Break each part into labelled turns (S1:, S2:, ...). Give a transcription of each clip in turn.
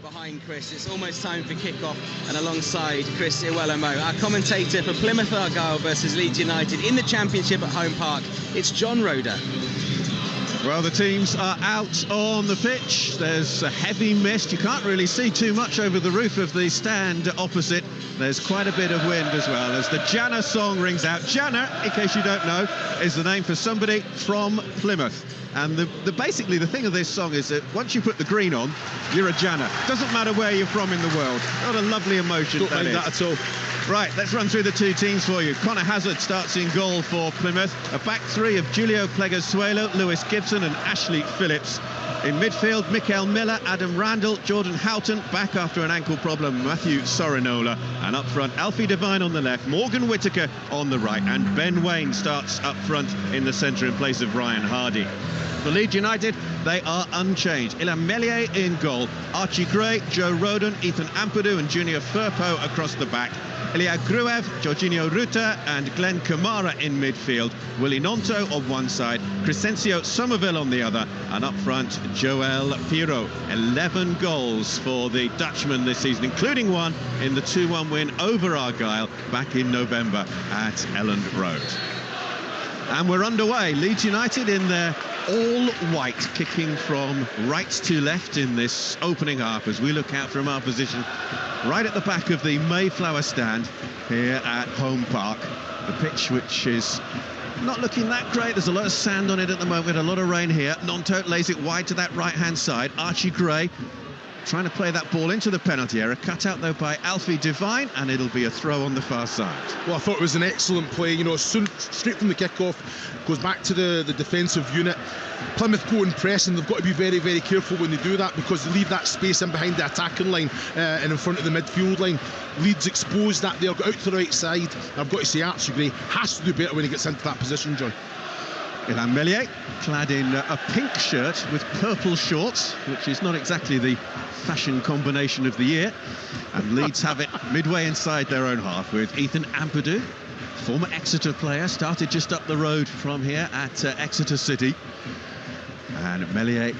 S1: behind Chris. It's almost time for kick-off, and alongside Chris Iwelumo, our commentator for Plymouth Argyle versus Leeds United in the Championship at Home Park, it's John Roeder.
S2: Well, the teams are out on the pitch. There's a heavy mist. You can't really see too much over the roof of the stand opposite. There's quite a bit of wind as well as the Janner song rings out. Janner, in case you don't know, is the name for somebody from Plymouth. And basically the thing of this song is that once you put the green on, you're a Janner. Doesn't matter where you're from in the world. What a lovely emotion
S3: Don't mind that at all.
S2: Right, let's run through the two teams for you. Connor Hazard starts in goal for Plymouth. A back three of Julio Pleguezuelo, Lewis Gibson and Ashley Phillips. In midfield, Mikael Miller, Adam Randall, Jordan Houghton, back after an ankle problem, Matthew Sorinola. And up front, Alfie Devine on the left, Morgan Whittaker on the right, and Ben Waine starts up front in the centre in place of Ryan Hardy. For Leeds United, they are unchanged. Ilan Meslier in goal, Archie Gray, Joe Rodon, Ethan Ampadu and Junior Firpo across the back. Ilya Gruev, Jorginho Ruta and Glenn Kamara in midfield. Willie Gnonto on one side, Crescencio Somerville on the other, and up front, Joel Pirro. 11 goals for the Dutchman this season, including one in the 2-1 win over Argyle back in November at Elland Road. And we're underway. Leeds United in their all-white, kicking from right to left in this opening half as we look out from our position right at the back of the Mayflower stand here at Home Park. The pitch, which is not looking that great. There's a lot of sand on it at the moment, a lot of rain here. Gnonto lays it wide to that right-hand side. Archie Gray trying to play that ball into the penalty area, cut out though by Alfie Devine, and it'll be a throw on the far side.
S3: Well, I thought it was an excellent play, you know, straight from the kick-off, goes back to the defensive unit. Plymouth go and press, and they've got to be very, very careful when they do that, because they leave that space in behind the attacking line and in front of the midfield line. Leeds exposed that there, got out to the right side. I've got to say Archie Gray has to do better when he gets into that position, John.
S2: Ilan Meslier, clad in a pink shirt with purple shorts, which is not exactly the fashion combination of the year. And Leeds have it midway inside their own half with Ethan Ampadu, former Exeter player, started just up the road from here at Exeter City. And Meslier,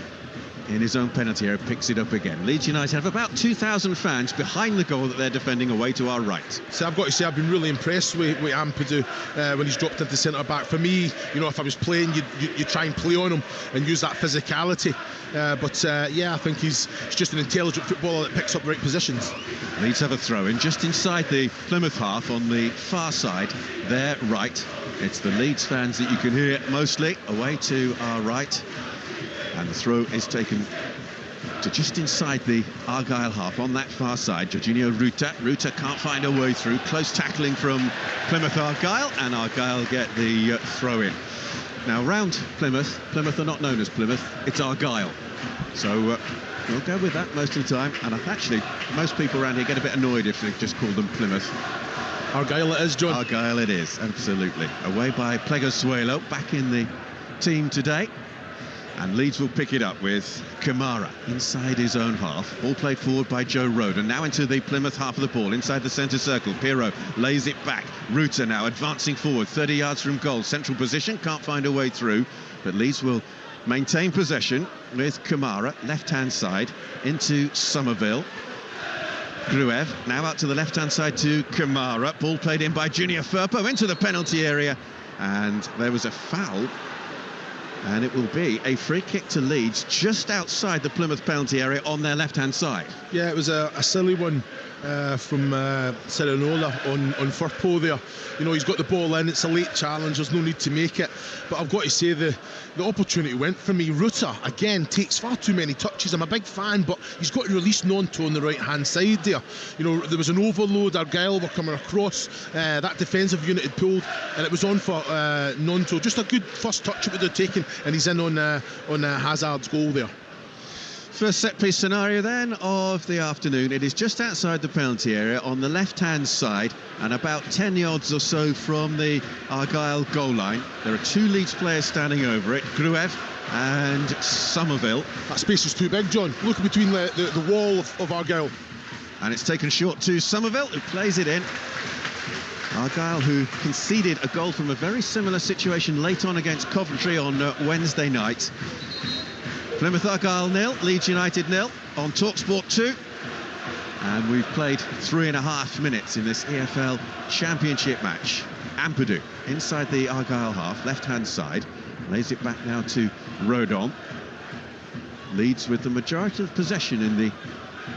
S2: in his own penalty area, picks it up again. Leeds United have about 2,000 fans behind the goal that they're defending away to our right.
S3: So I've got to say I've been really impressed with Ampadu when he's dropped into centre-back. For me, you know, if I was playing, you try and play on him and use that physicality. Yeah, I think he's just an intelligent footballer that picks up the right positions.
S2: Leeds have a throw-in just inside the Plymouth half on the far side, their right. It's the Leeds fans that you can hear mostly away to our right. And the throw is taken to just inside the Argyle half on that far side. Jorginho Ruta. Ruta can't find a way through. Close tackling from Plymouth Argyle, and Argyle get the throw-in. Now, round Plymouth are not known as Plymouth, it's Argyle. So we'll go with that most of the time. And actually, most people around here get a bit annoyed if they just call them Plymouth.
S3: Argyle it is, John.
S2: Argyle it is, absolutely. Away by Pleguezuelo, back in the team today. And Leeds will pick it up with Kamara inside his own half. Ball played forward by Joe Rodon. Now into the Plymouth half of the ball, inside the centre circle. Pirro lays it back. Ruta now advancing forward, 30 yards from goal. Central position, can't find a way through. But Leeds will maintain possession with Kamara, left-hand side, into Somerville. Gruev now out to the left-hand side to Kamara. Ball played in by Junior Firpo into the penalty area. And there was a foul. And it will be a free kick to Leeds just outside the Plymouth penalty area on their left-hand side.
S3: Yeah, it was a silly one from Sorinola on Firpo there. You know, he's got the ball in, it's a late challenge, there's no need to make it. But I've got to say the opportunity went for me. Ruta, again, takes far too many touches. I'm a big fan, but he's got to release Gnonto on the right-hand side there. You know, there was an overload, Argyle were coming across, that defensive unit had pulled, and it was on for Gnonto. Just a good first touch it would have taken, and he's in on Hazard's goal there.
S2: First set-piece scenario then of the afternoon. It is just outside the penalty area on the left-hand side and about 10 yards or so from the Argyle goal line. There are two Leeds players standing over it, Gruev and Somerville.
S3: That space is too big, John. Look between the wall of Argyle.
S2: And it's taken short to Somerville, who plays it in. Argyle, who conceded a goal from a very similar situation late on against Coventry on Wednesday night. Plymouth Argyle 0, Leeds United 0 on Talksport 2. And we've played 3.5 minutes in this EFL Championship match. Ampadu inside the Argyle half, left-hand side, lays it back now to Rodon. Leeds with the majority of possession in the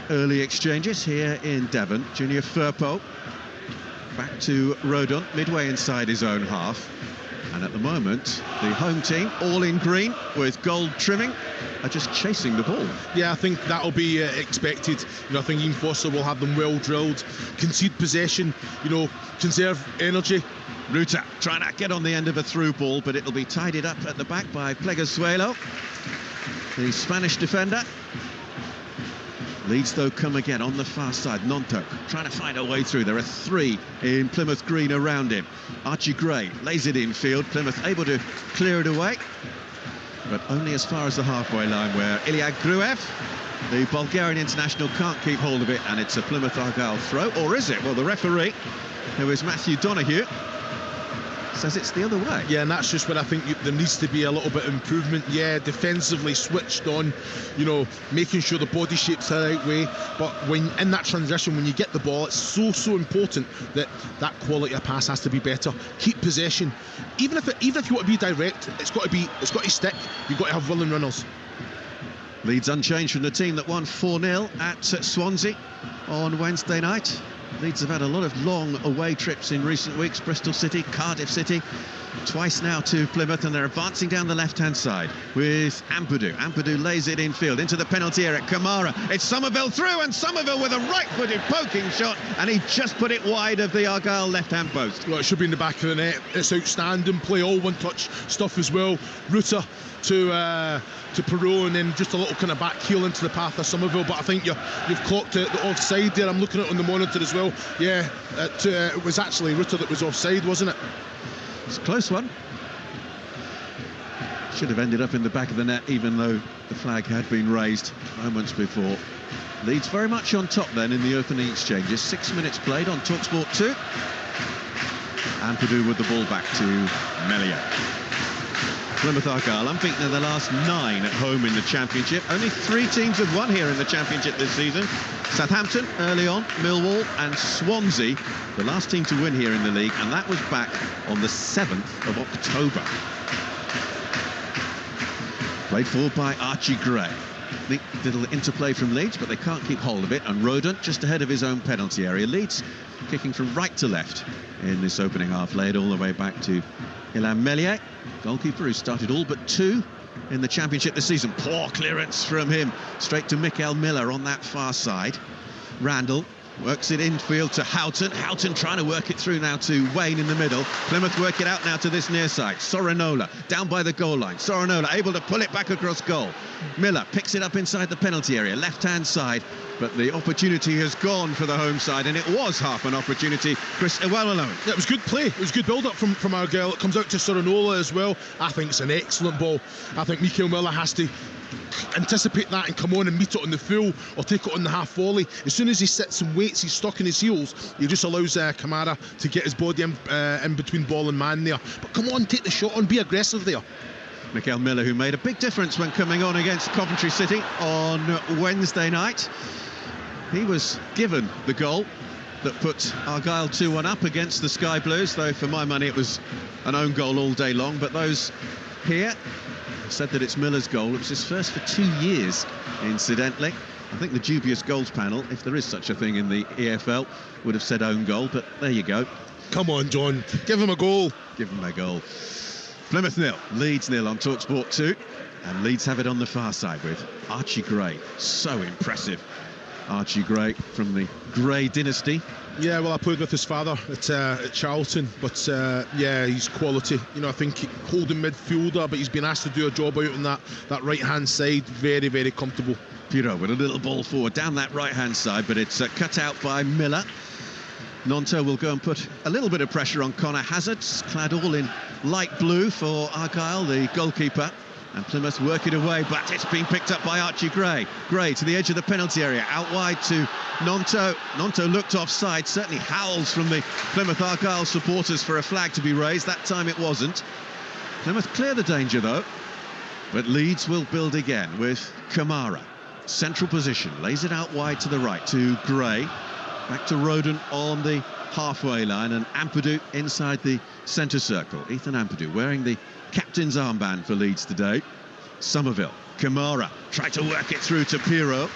S2: early exchanges here in Devon. Junior Firpo back to Rodon, midway inside his own half. And at the moment, the home team, all in green with gold trimming, are just chasing the ball.
S3: Yeah, I think that'll be expected. You know, I think Ian Foster will have them well drilled, concede possession, you know, conserve energy.
S2: Ruta trying to get on the end of a through ball, but it'll be tidied up at the back by Pleguezuelo, the Spanish defender. Leeds, though, come again on the far side. Nonto trying to find a way through. There are 3 in Plymouth green around him. Archie Gray lays it infield. Plymouth able to clear it away, but only as far as the halfway line, where Ilya Gruev, the Bulgarian international, can't keep hold of it, and it's a Plymouth Argyle throw. Or is it? Well, the referee, who is Matthew Donoghue, says it's the other way.
S3: Yeah, and that's just where I think there needs to be a little bit of improvement. Yeah, defensively switched on, you know, making sure the body shape's the right way. But when in that transition, when you get the ball, it's so important that that quality of pass has to be better. Keep possession. Even if you want to be direct, it's got to stick. You've got to have willing runners.
S2: Leeds unchanged from the team that won 4-0 at Swansea on Wednesday night. Leeds have had a lot of long away trips in recent weeks. Bristol City, Cardiff City, twice now to Plymouth, and they're advancing down the left-hand side with Ampadu. Ampadu lays it infield into the penalty area. Kamara, it's Somerville through, and Somerville with a right-footed poking shot, and he just put it wide of the Argyle left-hand post.
S3: Well, it should be in the back of the net. It's outstanding play, all one-touch stuff as well. Ruta to Perot, and then just a little kind of back heel into the path of Somerville. But I think you've clocked the offside there. I'm looking at it on the monitor as well. Yeah, it was actually Ruta that was offside, wasn't it?
S2: It's a close one. Should have ended up in the back of the net, even though the flag had been raised moments before. Leeds very much on top then in the opening exchanges. 6 minutes played on Talksport 2. Ampadu with the ball back to Melia. Plymouth Argyle unbeaten in the last 9 at home in the Championship. Only 3 teams have won here in the Championship this season. Southampton early on, Millwall and Swansea, the last team to win here in the league, and that was back on the 7th of October. Played forward by Archie Gray. Neat little interplay from Leeds, but they can't keep hold of it, and Rodon just ahead of his own penalty area. Leeds kicking from right to left in this opening half, laid all the way back to Ilham Melier, goalkeeper who started all but 2 in the Championship this season. Poor clearance from him, straight to Mikael Miller on that far side. Randall works it infield to Houghton. Houghton trying to work it through now to Wayne in the middle. Plymouth work it out now to this near side. Sorinola down by the goal line. Sorinola able to pull it back across goal. Miller picks it up inside the penalty area, left-hand side, but the opportunity has gone for the home side, and it was half an opportunity. Chris Iwelumo.
S3: Yeah, it was good play. It was good build-up from Argyle. It comes out to Sorinola as well. I think it's an excellent ball. I think Mikael Miller has to anticipate that and come on and meet it on the full or take it on the half volley. As soon as he sits and waits, he's stuck in his heels. He just allows Kamara to get his body in between ball and man there. But come on, take the shot on, be aggressive there.
S2: Mikael Miller, who made a big difference when coming on against Coventry City on Wednesday night. He was given the goal that put Argyle 2-1 up against the Sky Blues, though for my money it was an own goal all day long. But those here said that it's Miller's goal. It was his first for 2 years, incidentally. I think the dubious goals panel, if there is such a thing in the EFL, would have said own goal, but there you go.
S3: Come on, John, give him a goal.
S2: Give him a goal. Plymouth 0, Leeds 0 on Talksport 2, and Leeds have it on the far side with Archie Gray. So impressive. Archie Gray from the Gray dynasty.
S3: Yeah, well, I played with his father at Charlton, but yeah, he's quality. You know, I think holding midfielder, but he's been asked to do a job out on that right-hand side. Very, very comfortable.
S2: Pirot with a little ball forward down that right-hand side, but it's cut out by Miller. Nonto will go and put a little bit of pressure on Connor Hazard, clad all in light blue for Argyle, the goalkeeper. And Plymouth work it away, but it's been picked up by Archie Gray. Gray to the edge of the penalty area, out wide to Nonto. Nonto looked offside, certainly howls from the Plymouth Argyle supporters for a flag to be raised. That time it wasn't. Plymouth clear the danger though, but Leeds will build again with Kamara. central position, lays it out wide to the right to Gray, back to Rodon on the halfway line, and Ampadu inside the centre circle. Ethan Ampadu wearing the captain's armband for Leeds today. Somerville, Kamara, try to work it through to Pirro.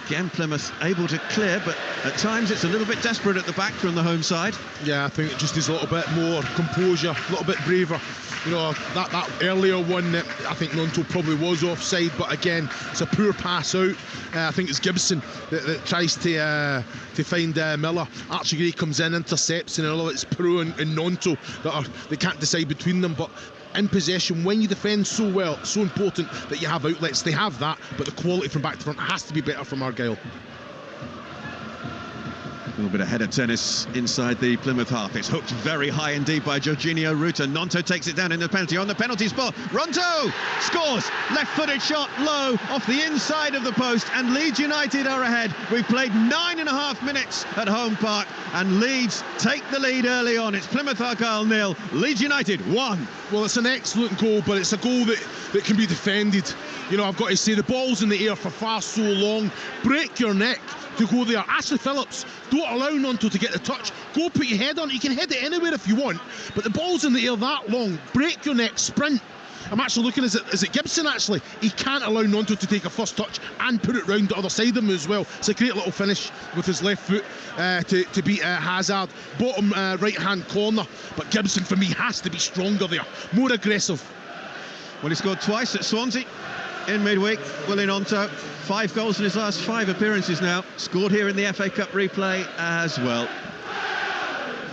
S2: Again, Plymouth able to clear, but at times it's a little bit desperate at the back from the home side.
S3: Yeah, I think it just is a little bit more composure, a little bit braver. You know, that earlier one, I think Nonto probably was offside, but again, it's a poor pass out. I think it's Gibson that tries to find Miller. Archie Gray comes in, intercepts, and it's Pirro and Nonto they can't decide between them. But in possession, when you defend so well, it's so important that you have outlets. They have that, but the quality from back to front has to be better from Argyle.
S2: A little bit of header tennis inside the Plymouth half. It's hooked very high indeed by Jorginho Ruta. Nonto takes it down in the penalty, on the penalty spot. Ronto scores! Left-footed shot, low, off the inside of the post, and Leeds United are ahead. We've played 9.5 minutes at Home Park, and Leeds take the lead early on. It's Plymouth Argyle 0, Leeds United 1.
S3: Well, it's an excellent goal, but it's a goal that can be defended. You know, I've got to say, the ball's in the air for far so long. Break your neck to go there. Ashley Phillips, don't allow Nonto to get the touch. Go put your head on it. You can head it anywhere if you want, but the ball's in the air that long. Break your neck, sprint. I'm actually looking, is it Gibson actually? He can't allow Nonto to take a first touch and put it round the other side of him as well. It's a great little finish with his left foot to beat Hazard. Bottom right-hand corner, but Gibson for me has to be stronger there, more aggressive.
S2: Well, he scored twice at Swansea in midweek. Willie Nonto, 5 goals in his last 5 appearances now. Scored here in the FA Cup replay as well.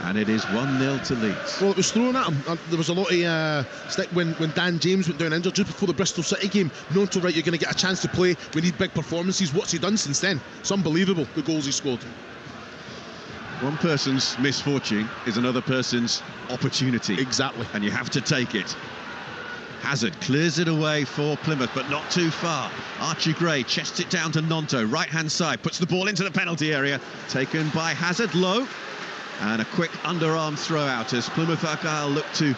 S2: And it is 1-0 to Leeds.
S3: Well, it was thrown at him. There was a lot of stick when Dan James went down injured just before the Bristol City game. Nonto, right, you're going to get a chance to play. We need big performances. What's he done since then? It's unbelievable, the goals he scored.
S2: One person's misfortune is another person's opportunity.
S3: Exactly.
S2: And you have to take it. Hazard clears it away for Plymouth, but not too far. Archie Gray chests it down to Nonto, right-hand side, puts the ball into the penalty area. Taken by Hazard, low. And a quick underarm throw out as Plymouth Argyle look to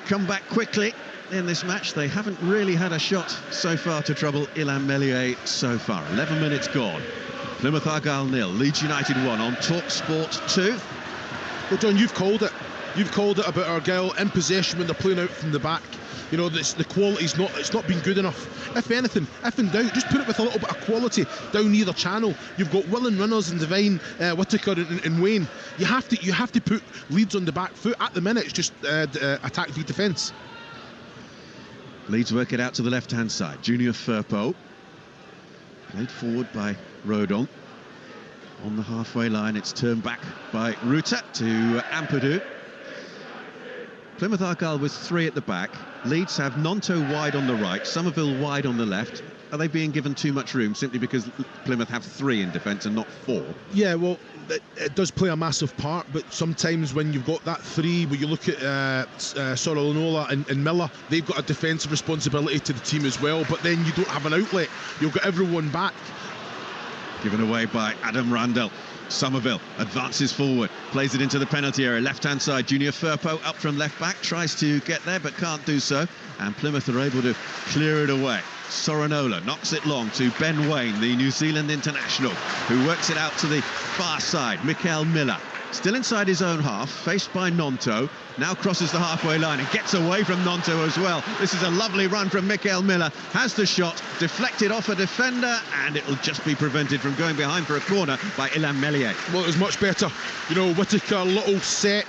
S2: come back quickly in this match. They haven't really had a shot so far to trouble Illan Meslier so far. 11 minutes gone. Plymouth Argyle 0, Leeds United 1 on Talksport 2.
S3: Well, John, you've called it. You've called it about Argyle in possession when they're playing out from the back. You know, the quality's not been good enough. If anything, if in doubt, just put it with a little bit of quality down either channel. You've got willing runners and Devine, Whittaker and Wayne. You have to put Leeds on the back foot. At the minute, it's just attack v defence.
S2: Leeds work it out to the left-hand side. Junior Firpo played forward by Rodon. On the halfway line, it's turned back by Ruta to Ampadu. Plymouth Argyle with 3 at the back. Leeds have Nonto wide on the right, Somerville wide on the left. Are they being given too much room simply because Plymouth have 3 in defence and not 4?
S3: Yeah, well, it does play a massive part, but sometimes when you've got that 3, where you look at Sorolonola and Miller, they've got a defensive responsibility to the team as well, but then you don't have an outlet. You've got everyone back.
S2: Given away by Adam Randell. Somerville advances forward, plays it into the penalty area, left-hand side. Junior Firpo up from left-back, tries to get there but can't do so, and Plymouth are able to clear it away. Soranola knocks it long to Ben Waine, the New Zealand international, who works it out to the far side. Mikael Miller, still inside his own half, faced by Nonto, now crosses the halfway line and gets away from Nonto as well. This is a lovely run from Mikael Miller, has the shot, deflected off a defender, and it'll just be prevented from going behind for a corner by Illan Meslier.
S3: Well, it was much better. You know, Whittaker, little set.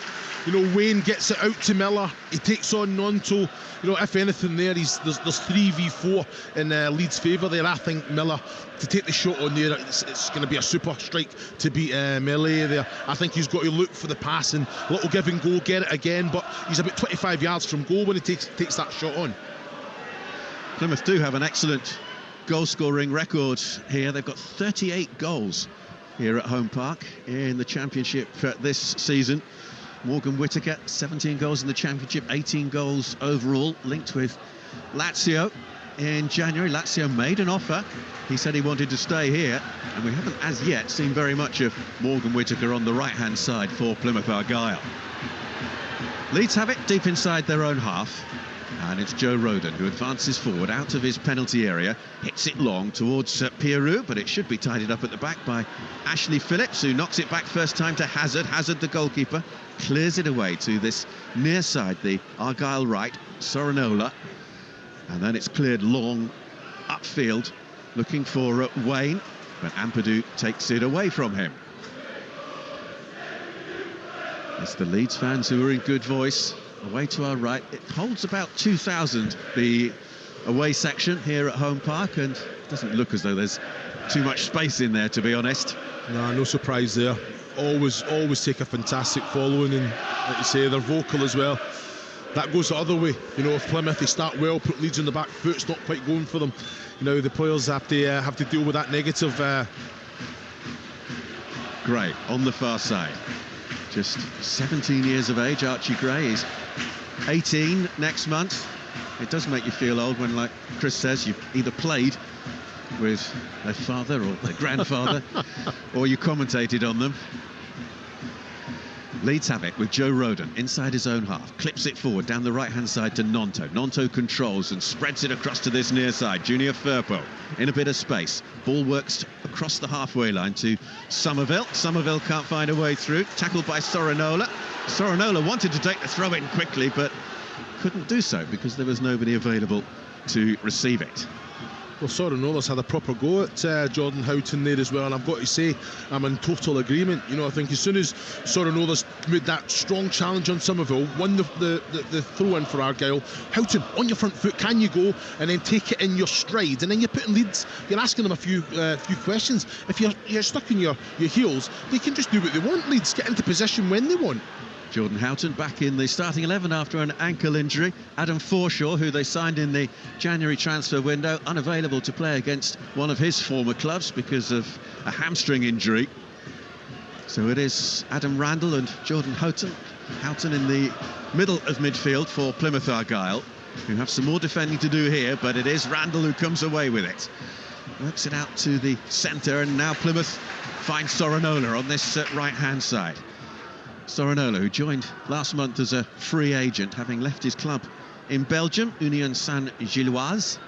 S3: You know, Wayne gets it out to Miller. He takes on Nonto. You know, if anything there's 3v4 in Leeds' favour there. I think Miller, to take the shot on there, it's going to be a super strike to beat Meslier there. I think he's got to look for the pass and little give and go, get it again, but he's about 25 yards from goal when he takes that shot on.
S2: Plymouth do have an excellent goal-scoring record here. They've got 38 goals here at Home Park in the Championship this season. Morgan Whittaker, 17 goals in the Championship, 18 goals overall, linked with Lazio in January. Lazio made an offer. He said he wanted to stay here, and we haven't as yet seen very much of Morgan Whittaker on the right-hand side for Plymouth Argyle. Leeds have it deep inside their own half, And it's Joe Rodon who advances forward out of his penalty area, hits it long towards Pierrot, but it should be tidied up at the back by Ashley Phillips, who knocks it back first time to Hazard. Hazard, the goalkeeper, clears it away to this near side, the Argyle right, Sorinola. And then it's cleared long upfield, looking for Wayne, but Ampadu takes it away from him. It's the Leeds fans who are in good voice. Away to our right, it holds about 2,000, the away section here at Home Park, and it doesn't look as though there's too much space in there, to be honest.
S3: No surprise there. Always take a fantastic following, and like you say, they're vocal as well. That goes the other way. You know, if Plymouth, they start well, put Leeds on the back foot, it's not quite going for them. You know, the players have to deal with that negative.
S2: Gray on the far side, just 17 years of age. Archie Gray is 18 next month. It does make you feel old when, like Chris says, you've either played with their father or their grandfather or you commentated on them. Leeds have it with Joe Rodon inside his own half, clips it forward down the right-hand side to Nonto. Nonto controls and spreads it across to this near side. Junior Firpo in a bit of space. Ball works across the halfway line to Somerville. Somerville can't find a way through. Tackled by Sorinola. Sorinola wanted to take the throw-in quickly, but couldn't do so because there was nobody available to receive it.
S3: Well, Sorinola's had a proper go at Jordan Houghton there as well, and I've got to say, I'm in total agreement. You know, I think as soon as Sorinola's made that strong challenge on Somerville, won the throw-in for Argyle, Houghton, on your front foot, can you go and then take it in your stride? And then you're putting Leeds, you're asking them a few questions. If you're stuck in your heels, they can just do what they want. Leeds get into position when they want.
S2: Jordan Houghton back in the starting 11 after an ankle injury. Adam Forshaw, who they signed in the January transfer window, unavailable to play against one of his former clubs because of a hamstring injury. So it is Adam Randall and Jordan Houghton. Houghton in the middle of midfield for Plymouth Argyle, who have some more defending to do here, but it is Randall who comes away with it. Works it out to the centre, and now Plymouth finds Sorinola on this right-hand side. Sorinola, who joined last month as a free agent, having left his club in Belgium, Union Saint-Gilloise.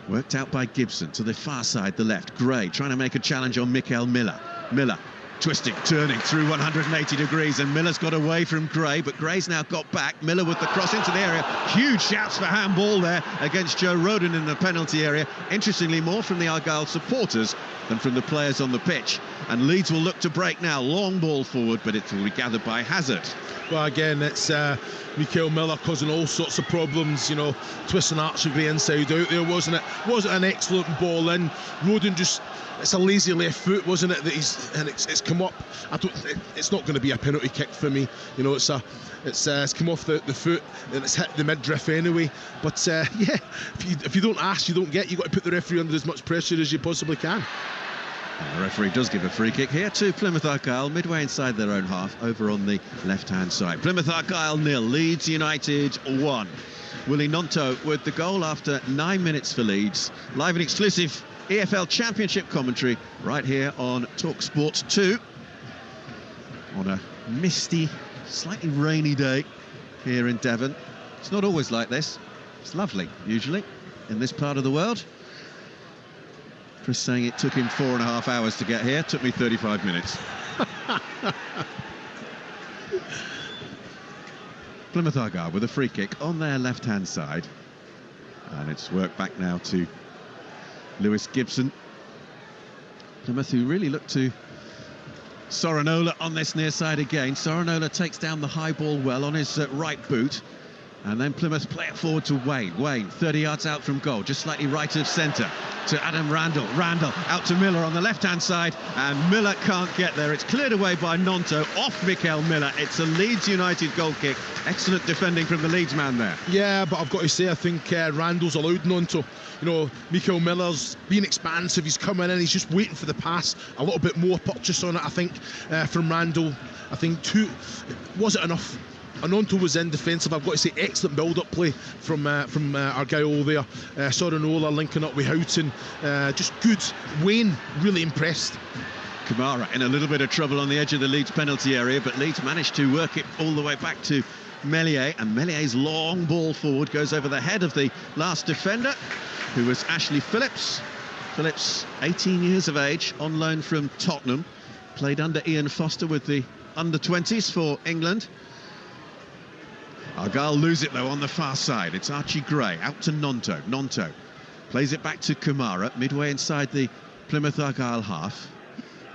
S2: Worked out by Gibson to the far side, the left. Gray trying to make a challenge on Mikael Miller. Miller twisting, turning through 180 degrees, and Miller's got away from Gray, but Gray's now got back. Miller with the cross into the area. Huge shouts for handball there against Joe Rodon in the penalty area. Interestingly, more from the Argyle supporters than from the players on the pitch. And Leeds will look to break now. Long ball forward, but it will be gathered by Hazard.
S3: Well, again, it's Mikael Miller causing all sorts of problems, you know, twisting Archie inside out there, wasn't it? Wasn't an excellent ball in. Rodon just, it's a lazy left foot, wasn't it? That it's come up. It's not going to be a penalty kick for me. You know, it's come off the foot and it's hit the midriff anyway. But yeah, if you don't ask, you don't get. You've got to put the referee under as much pressure as you possibly can.
S2: And the referee does give a free kick here to Plymouth Argyle, midway inside their own half, over on the left-hand side. Plymouth Argyle 0, Leeds United 1. Willie Nonto with the goal after 9 minutes for Leeds. Live and exclusive EFL Championship commentary right here on Talksport 2. On a misty, slightly rainy day here in Devon. It's not always like this. It's lovely, usually, in this part of the world. Chris saying it took him 4.5 hours to get here. Took me 35 minutes. Plymouth Argyle with a free kick on their left-hand side. And it's worked back now to Lewis Gibson. Plymouth, who really look to Sorinola on this near side again. Sorinola takes down the high ball well on his right boot. And then Plymouth play it forward to Wayne. Wayne, 30 yards out from goal, just slightly right of centre to Adam Randall. Randall out to Miller on the left-hand side, and Miller can't get there. It's cleared away by Nonto, off Mikael Miller. It's a Leeds United goal kick. Excellent defending from the Leeds man there.
S3: Yeah, but I've got to say, I think Randall's allowed Nonto. You know, Mikael Miller's being expansive. He's coming in, he's just waiting for the pass. A little bit more purchase on it, I think, from Randall. I think was it enough? Nonto was in defensive. I've got to say, excellent build-up play from Argyle there. Sorinola linking up with Houghton, just good. Wayne really impressed.
S2: Kamara in a little bit of trouble on the edge of the Leeds penalty area, but Leeds managed to work it all the way back to Meslier, and Mellier's long ball forward goes over the head of the last defender, who was Ashley Phillips. Phillips, 18 years of age, on loan from Tottenham, played under Ian Foster with the under-20s for England. Argyle lose it though on the far side. It's Archie Gray out to Nonto. Nonto plays it back to Kamara, midway inside the Plymouth Argyle half.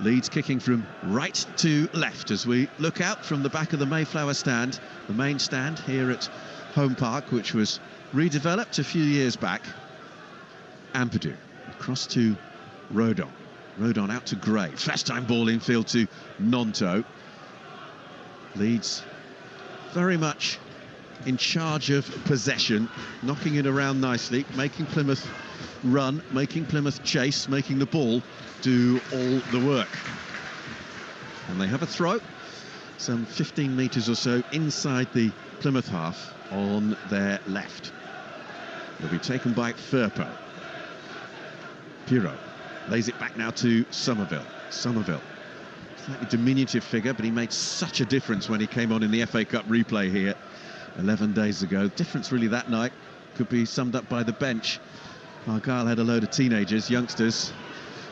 S2: Leeds kicking from right to left as we look out from the back of the Mayflower stand, the main stand here at Home Park, which was redeveloped a few years back. Ampadu across to Rodon. Rodon out to Gray. First time ball infield to Nonto. Leeds very much in charge of possession, knocking it around nicely, making Plymouth run, making Plymouth chase, making the ball do all the work. And they have a throw, some 15 metres or so inside the Plymouth half on their left. It'll be taken by Firpo. Pirot lays it back now to Somerville. Somerville, slightly diminutive figure, but he made such a difference when he came on in the FA Cup replay here 11 days ago. Difference really that night could be summed up by the bench. Argyle had a load of teenagers, youngsters.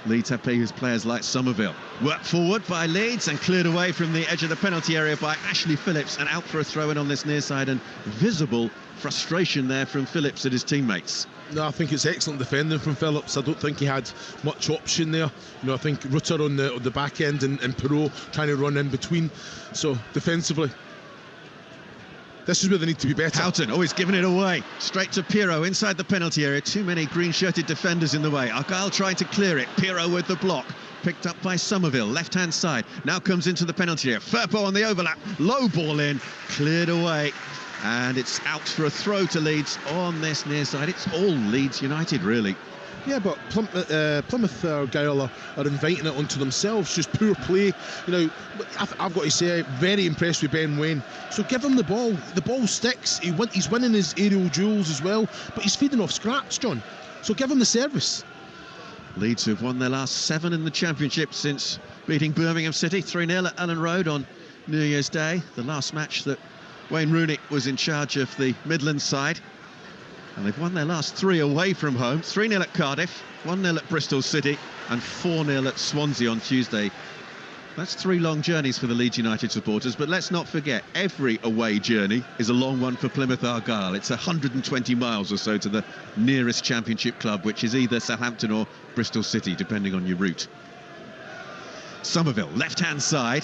S2: Leeds had players like Somerville. Worked forward by Leeds and cleared away from the edge of the penalty area by Ashley Phillips, and out for a throw-in on this near side, and visible frustration there from Phillips at his teammates.
S3: No, I think it's excellent defending from Phillips. I don't think he had much option there. You know, I think Rutter on the back end and Perot trying to run in between. So defensively, this is where they need to be better.
S2: Houghton, oh, he's given it away. Straight to Pirot inside the penalty area. Too many green-shirted defenders in the way. Argyle trying to clear it. Pirot with the block. Picked up by Somerville, left-hand side. Now comes into the penalty area. Firpo on the overlap. Low ball in. Cleared away. And it's out for a throw to Leeds on this near side. It's all Leeds United, really.
S3: Yeah, but Plymouth Argyle are inviting it onto themselves. Just poor play. You know, I've got to say, very impressed with Ben Waine. So give him the ball. The ball sticks. He's winning his aerial duels as well, but he's feeding off scraps, John. So give him the service.
S2: Leeds have won their last 7 in the Championship since beating Birmingham City 3-0 at Ellen Road on New Year's Day. The last match that Wayne Rooney was in charge of the Midlands side. And they've won their last 3 away from home. 3-0 at Cardiff, 1-0 at Bristol City, and 4-0 at Swansea on Tuesday. That's 3 long journeys for the Leeds United supporters, but let's not forget, every away journey is a long one for Plymouth Argyle. It's 120 miles or so to the nearest Championship club, which is either Southampton or Bristol City, depending on your route. Somerville, left-hand side.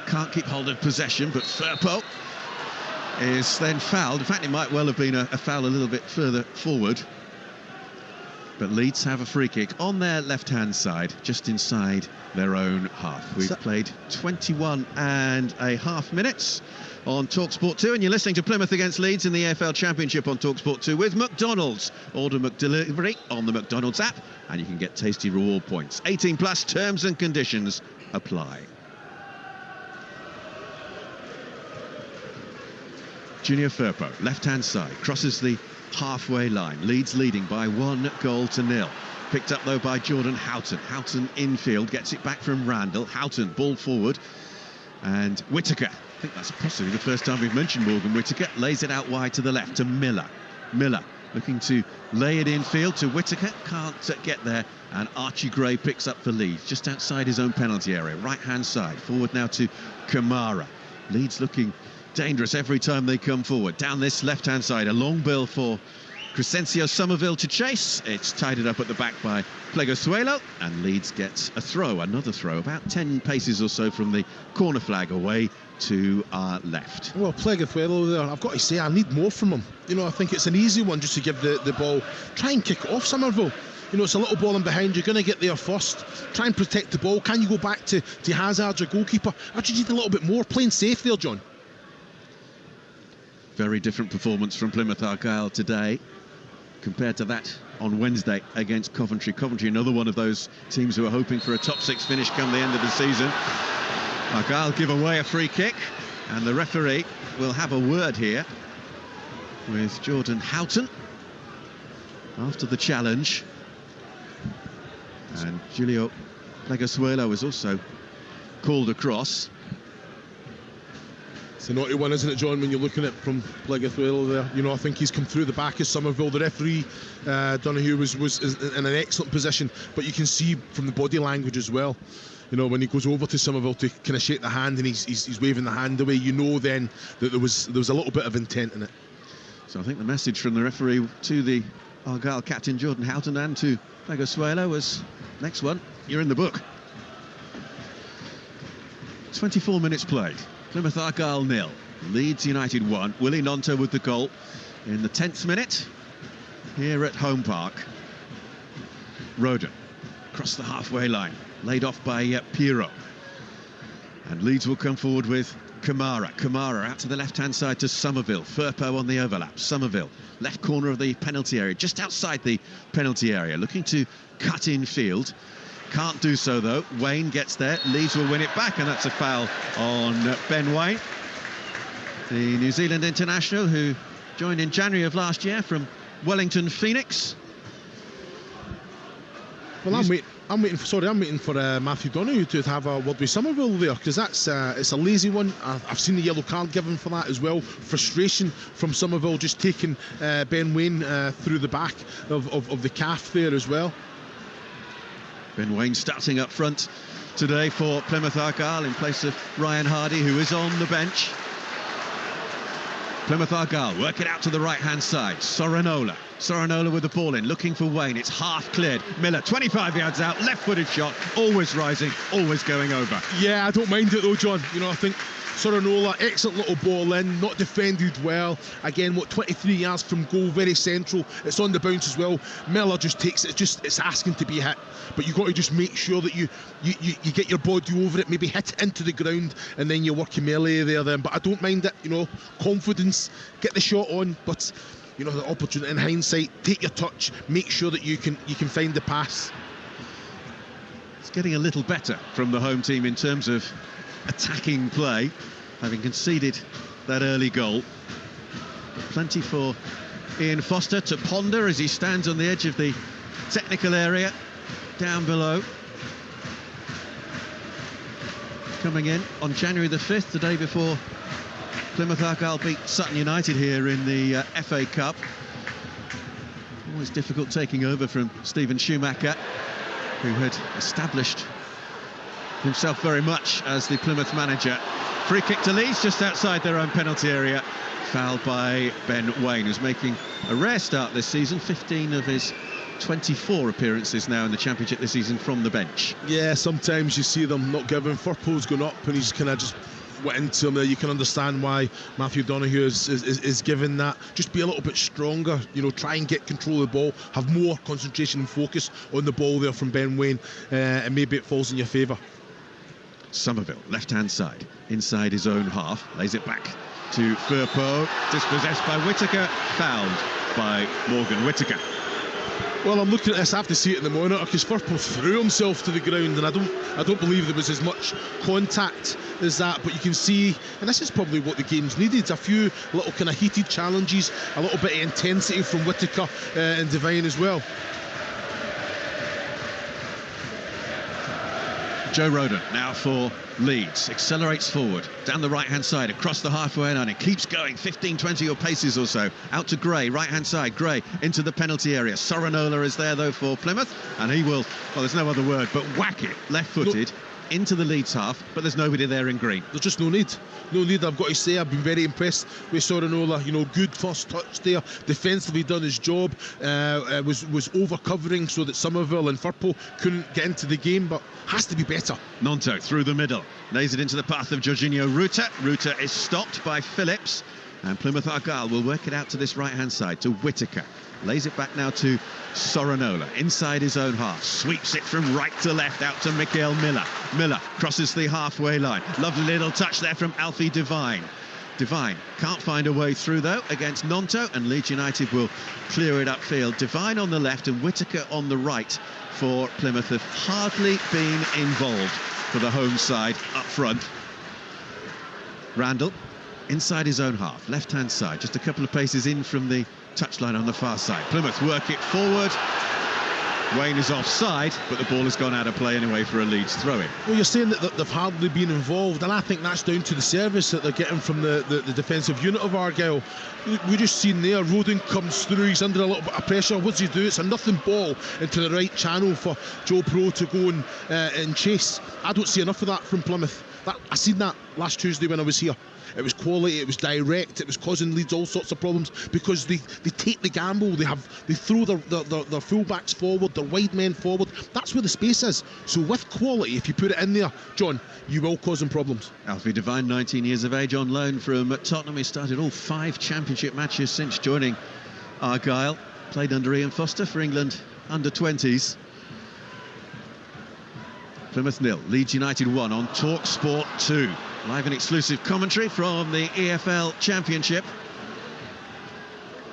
S2: Can't keep hold of possession, but Firpo is then fouled. In fact, it might well have been a foul a little bit further forward. But Leeds have a free kick on their left-hand side, just inside their own half. We've played 21.5 minutes on Talksport 2, and you're listening to Plymouth against Leeds in the EFL Championship on Talksport 2 with McDonald's. Order McDelivery on the McDonald's app, and you can get tasty reward points. 18 plus, terms and conditions apply. Junior Firpo, left-hand side, crosses the halfway line. Leeds leading by 1-0. Picked up, though, by Jordan Houghton. Houghton infield, gets it back from Randall. Houghton, ball forward. And Whittaker, I think that's possibly the first time we've mentioned Morgan Whittaker, lays it out wide to the left to Miller. Miller looking to lay it infield to Whittaker, can't get there. And Archie Gray picks up for Leeds, just outside his own penalty area. Right-hand side, forward now to Kamara. Leeds looking dangerous every time they come forward. Down this left-hand side, a long bill for Crescencio Somerville to chase. It's tidied up at the back by Pleguezuelo, and Leeds gets a throw, another throw, about 10 paces or so from the corner flag away to our left.
S3: Well, Pleguezuelo there, I've got to say, I need more from him. You know, I think it's an easy one just to give the ball. Try and kick it off, Somerville. You know, it's a little ball in behind, you're going to get there first. Try and protect the ball. Can you go back to Hazard, your goalkeeper? I just need a little bit more. Playing safe there, John.
S2: Very different performance from Plymouth Argyle today compared to that on Wednesday against Coventry. Coventry, another one of those teams who are hoping for a top 6 finish come the end of the season. Argyle give away a free kick, and the referee will have a word here with Jordan Houghton after the challenge. And Julio Pleguezuelo was also called across.
S3: It's a naughty one, isn't it, John, when you're looking at from Plymouth there? You know, I think he's come through the back of Somerville. The referee, Donoghue, was in an excellent position, but you can see from the body language as well. You know, when he goes over to Somerville to kind of shake the hand and he's waving the hand away, you know then that there was a little bit of intent in it.
S2: So I think the message from the referee to the Argyle captain Jordan Houghton and to Legosuelo was, next one, you're in the book. 24 minutes played. Plymouth Argyle 0, Leeds United 1. Willie Gnonto with the goal in the 10th minute here at Home Park. Roden across the halfway line, laid off by Pirro. And Leeds will come forward with Kamara out to the left-hand side to Somerville. Firpo on the overlap. Somerville, left corner of the penalty area, just outside the penalty area, looking to cut in field. Can't do so, though. Wayne gets there. Leeds will win it back, and that's a foul on Ben Wayne, the New Zealand international who joined in January of last year from Wellington Phoenix.
S3: Well, I'm waiting for Matthew Donoghue to have a word with Somerville there, because that's it's a lazy one. I've seen the yellow card given for that as well. Frustration from Somerville just taking Ben Wayne through the back of the calf there as well.
S2: Ben Wayne starting up front today for Plymouth Argyle in place of Ryan Hardy, who is on the bench. Plymouth Argyle work it out to the right-hand side. Sorinola with the ball in, looking for Wayne. It's half cleared. Miller, 25 yards out, left-footed shot, always rising, always going over.
S3: Yeah, I don't mind it though, John. You know, I think Sorinola, excellent little ball in, not defended well. Again, 23 yards from goal, very central. It's on the bounce as well. Miller just takes it, it's asking to be hit. But you've got to just make sure that you get your body over it, maybe hit it into the ground, and then you work your melee there then. But I don't mind it, you know, confidence, get the shot on, but you know, the opportunity in hindsight, take your touch, make sure that you can find the pass.
S2: It's getting a little better from the home team in terms of attacking play, having conceded that early goal. Plenty for Ian Foster to ponder as he stands on the edge of the technical area down below. Coming in on January the 5th, the day before Plymouth Argyle beat Sutton United here in the FA Cup. Always difficult taking over from Stephen Schumacher, who had established himself very much as the Plymouth manager. Free kick to Leeds just outside their own penalty area, fouled by Ben Wayne, who's making a rare start this season. 15 of his 24 appearances now in the Championship this season from the bench.
S3: Yeah, sometimes you see them not giving. Firpo's going up and he's kind of just went into him there. You can understand why Matthew Donoghue is given that. Just be a little bit stronger, you know, try and get control of the ball, have more concentration and focus on the ball there from Ben Wayne, and maybe it falls in your favour.
S2: Somerville, left-hand side, inside his own half, lays it back to Firpo, dispossessed by Whittaker, fouled by Morgan Whittaker.
S3: Well, I'm looking at this, I have to see it in the monitor, because Firpo threw himself to the ground, and I don't believe there was as much contact as that, but you can see, and this is probably what the game's needed, a few little kind of heated challenges, a little bit of intensity from Whittaker and Devine as well.
S2: Joe Roden now for Leeds, accelerates forward down the right-hand side across the halfway line. It keeps going, 15-20 or paces or so, out to Gray, right-hand side. Gray into the penalty area. Sorinola is there though for Plymouth, and he will, well, there's no other word but whack it left-footed into the Leeds half, but there's nobody there in green.
S3: There's just no need. I've got to say, I've been very impressed with Sorinola. You know, good first touch there, defensively done his job, was over covering so that Somerville and Firpo couldn't get into the game, but has to be better.
S2: Gnonto through the middle, lays it into the path of Jorginho Ruta. Ruta is stopped by Phillips, and Plymouth Argyle will work it out to this right-hand side to Whittaker. Lays it back now to Sorinola, inside his own half, sweeps it from right to left out to Mikael Miller. Miller crosses the halfway line. Lovely little touch there from Alfie Devine. Devine can't find a way through though against Gnonto, and Leeds United will clear it upfield. Devine on the left and Whittaker on the right for Plymouth have hardly been involved for the home side up front. Randall inside his own half, left-hand side, just a couple of paces in from the touchline on the far side. Plymouth work it forward. Wayne is offside, but the ball has gone out of play anyway for a Leeds throw-in.
S3: Well, you're saying that they've hardly been involved, and I think that's down to the service that they're getting from the defensive unit of Argyle. We just seen there, Rodin comes through, he's under a little bit of pressure. What does he do? It's a nothing ball into the right channel for Joe Pro to go and chase. I don't see enough of that from Plymouth. I seen that last Tuesday when I was here. It was quality, it was direct, it was causing Leeds all sorts of problems because they take the gamble, they throw their full-backs forward, their wide men forward. That's where the space is. So with quality, if you put it in there, John, you will cause them problems.
S2: Alfie Devine, 19 years of age, on loan from Tottenham. He started all 5 championship matches since joining Argyle. Played under Ian Foster for England under-20s. Plymouth 0, Leeds United 1 on Talksport 2. Live and exclusive commentary from the EFL Championship.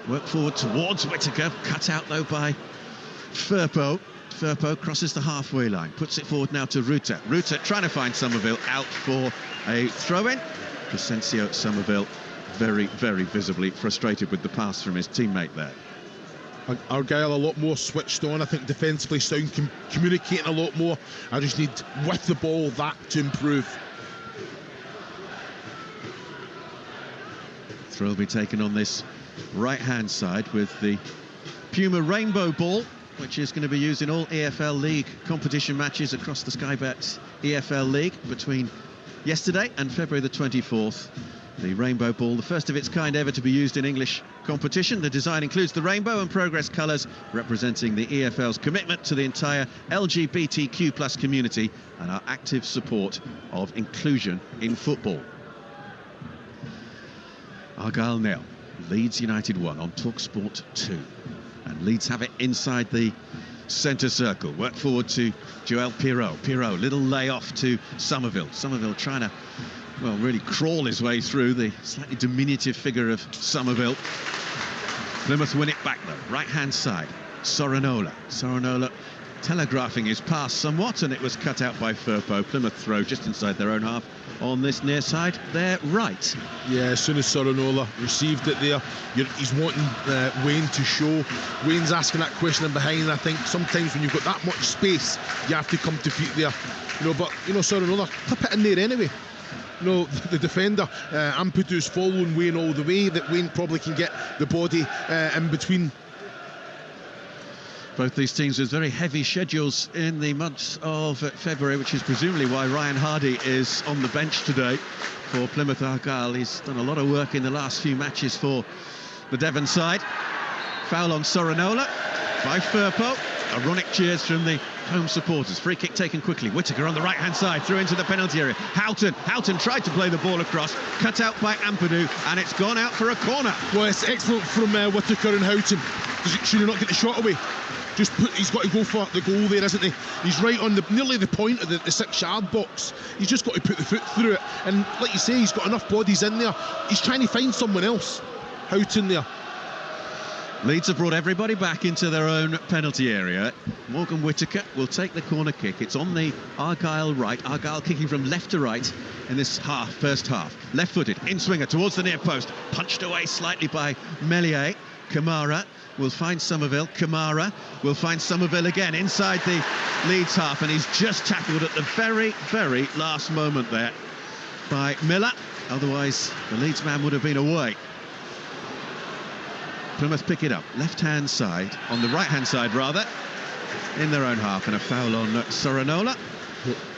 S2: Work forward towards Whittaker, cut out though by Firpo. Firpo crosses the halfway line, puts it forward now to Ruta. Ruta trying to find Somerville, out for a throw-in. Crescencio Somerville very, very visibly frustrated with the pass from his teammate there.
S3: Argyle a lot more switched on, I think defensively sound, communicating a lot more. I just need, with the ball, that to improve.
S2: Throw will be taken on this right-hand side with the Puma Rainbow Ball, which is going to be used in all EFL League competition matches across the Sky Bet EFL League between yesterday and February the 24th. The Rainbow Ball, the first of its kind ever to be used in English competition. The design includes the rainbow and progress colours, representing the EFL's commitment to the entire LGBTQ+ community and our active support of inclusion in football. Argyle 0, Leeds United 1 on Talksport 2. And Leeds have it inside the centre circle. Work forward to Joel Pirot. Pirot, little layoff to Somerville. Somerville trying to, well, really crawl his way through the slightly diminutive figure of Somerville. Plymouth win it back though. Right-hand side, Sorinola. Sorinola telegraphing his pass somewhat, and it was cut out by Firpo. Plymouth throw just inside their own half on this near side, their right.
S3: Yeah, as soon as Sorinola received it there, he's wanting Wayne to show. Wayne's asking that question in behind, and I think sometimes when you've got that much space, you have to come to feet there. But Sorinola, clip it in there anyway. The defender, Ampudu's following Wayne all the way, that Wayne probably can get the body in between.
S2: Both these teams with very heavy schedules in the month of February, which is presumably why Ryan Hardy is on the bench today for Plymouth Argyle. He's done a lot of work in the last few matches for the Devon side. Foul on Sorinola by Firpo. Ironic cheers from the home supporters. Free kick taken quickly. Whittaker on the right-hand side, through into the penalty area. Houghton tried to play the ball across, cut out by Ampadu, and it's gone out for a corner.
S3: Well, it's excellent from Whittaker and Houghton. Should he not get the shot away? He's got to go for the goal there, isn't he? He's right on nearly the point of the 6-yard box. He's just got to put the foot through it. And like you say, he's got enough bodies in there. He's trying to find someone else. Houghton there.
S2: Leeds have brought everybody back into their own penalty area. Morgan Whittaker will take the corner kick. It's on the Argyle right. Argyle kicking from left to right in this first half. Left-footed, in-swinger towards the near post. Punched away slightly by Meslier. Kamara will find Somerville. Kamara will find Somerville again inside the Leeds half, and he's just tackled at the very, very last moment there by Miller. Otherwise, the Leeds man would have been away. Plymouth pick it up, left-hand side, on the right-hand side rather, in their own half, and a foul on Sorinola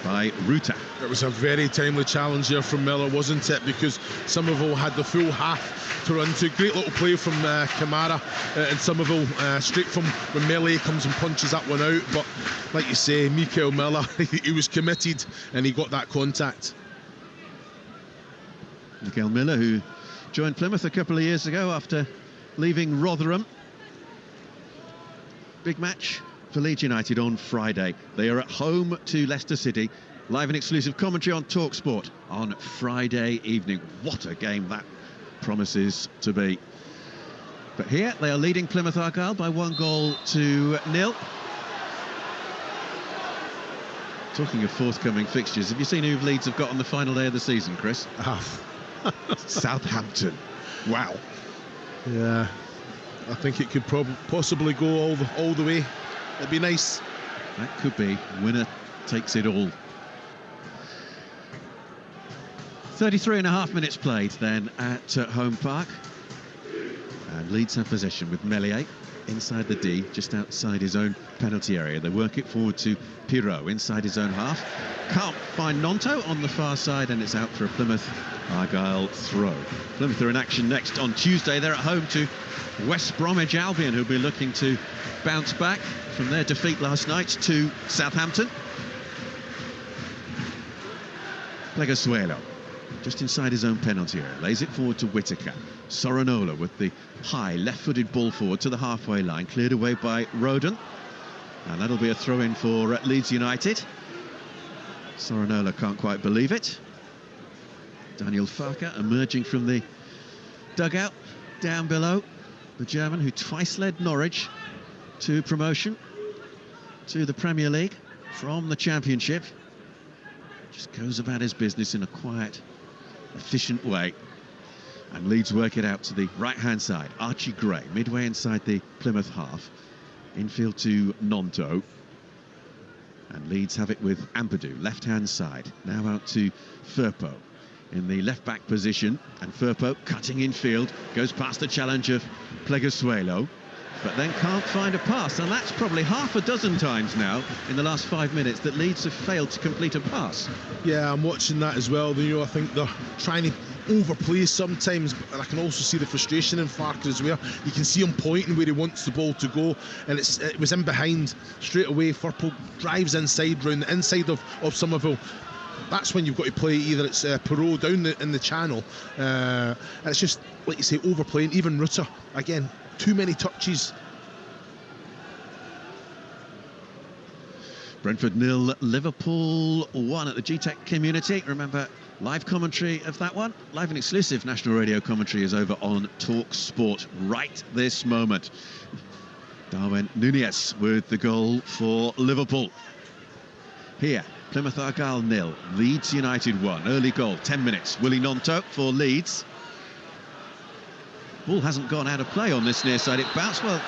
S2: by Ruta.
S3: It was a very timely challenge there from Miller, wasn't it? Because Somerville had the full half to run to. Great little play from Kamara and Somerville, straight from when Meslier comes and punches that one out. But like you say, Mikael Miller, he was committed and he got that contact.
S2: Mikael Miller, who joined Plymouth a couple of years ago after leaving Rotherham. Big match for Leeds United on Friday. They are at home to Leicester City. Live and exclusive commentary on Talksport on Friday evening. What a game that promises to be. But here they are leading Plymouth Argyle by 1-0. Talking of forthcoming fixtures, have you seen who Leeds have got on the final day of the season, Chris? Southampton. Wow.
S3: Yeah, I think it could possibly go all the way. It'd be nice.
S2: That could be. Winner takes it all. 33.5 minutes played then at Home Park. And Leeds have possession with Meslier inside the D, just outside his own penalty area. They work it forward to Pirot inside his own half. Can't find Nonto on the far side, and it's out for a Plymouth Argyle throw. Plymouth are in action next on Tuesday. They're at home to West Bromwich Albion, who'll be looking to bounce back from their defeat last night to Southampton. Pleguezuelo, just inside his own penalty area, lays it forward to Whittaker. Sorinola with the high left-footed ball forward to the halfway line, cleared away by Roden, and that'll be a throw-in for Leeds United. Sorinola can't quite believe it. Daniel Farke emerging from the dugout down below, the German who twice led Norwich to promotion to the Premier League from the Championship. Just goes about his business in a quiet, efficient way. And Leeds work it out to the right-hand side. Archie Gray, midway inside the Plymouth half. Infield to Nonto. And Leeds have it with Ampadu, left-hand side. Now out to Firpo in the left-back position. And Firpo cutting infield, goes past the challenge of Pleguezuelo, but then can't find a pass. And that's probably half a dozen times now in the last 5 minutes that Leeds have failed to complete a pass.
S3: Yeah, I'm watching that as well. You know, I think they're trying to overplay sometimes, and I can also see the frustration in Farke as well. You can see him pointing where he wants the ball to go, and it was in behind straight away. Firpo drives inside, round the inside of Somerville. That's when you've got to play either it's Pirot down in the channel, and it's just, like you say, overplaying. Even Rutter, again, too many touches.
S2: Brentford 0, Liverpool 1 at the GTEC Community. Remember, live commentary of that one, live and exclusive national radio commentary is over on Talksport right this moment. Darwin Núñez with the goal for Liverpool. Here, Plymouth Argyle 0, Leeds United 1. Early goal, 10 minutes. Willie Nonto for Leeds. Ball hasn't gone out of play on this near side. It bounced, well,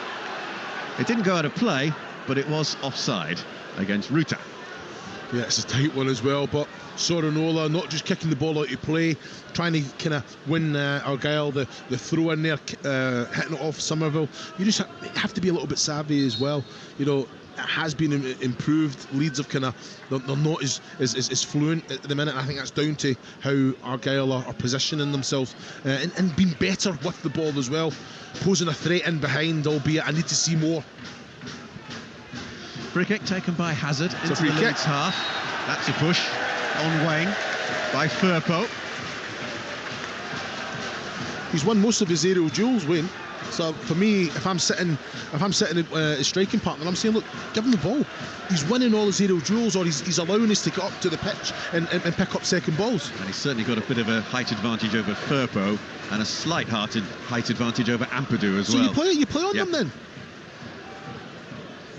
S2: it didn't go out of play, but it was offside against Ruta.
S3: Yeah, it's a tight one as well, but Sorinola not just kicking the ball out of play, trying to kind of win Argyle, the throw in there, hitting it off Somerville. You just have to be a little bit savvy as well. You know, it has been improved. Leeds have kind of, they're not as fluent at the minute. I think that's down to how Argyle are positioning themselves and being better with the ball as well, posing a threat in behind, albeit I need to see more.
S2: Free kick taken by Hazard into the Leeds half. That's a push on Wayne by Firpo.
S3: He's won most of his aerial duels, Wayne. So for me, if I'm sitting at his striking partner, I'm saying, look, give him the ball. He's winning all his aerial duels, or he's allowing us to get up to the pitch and pick up second balls.
S2: And he's certainly got a bit of a height advantage over Firpo and a slight height advantage over Ampadu as well.
S3: So you play on them then.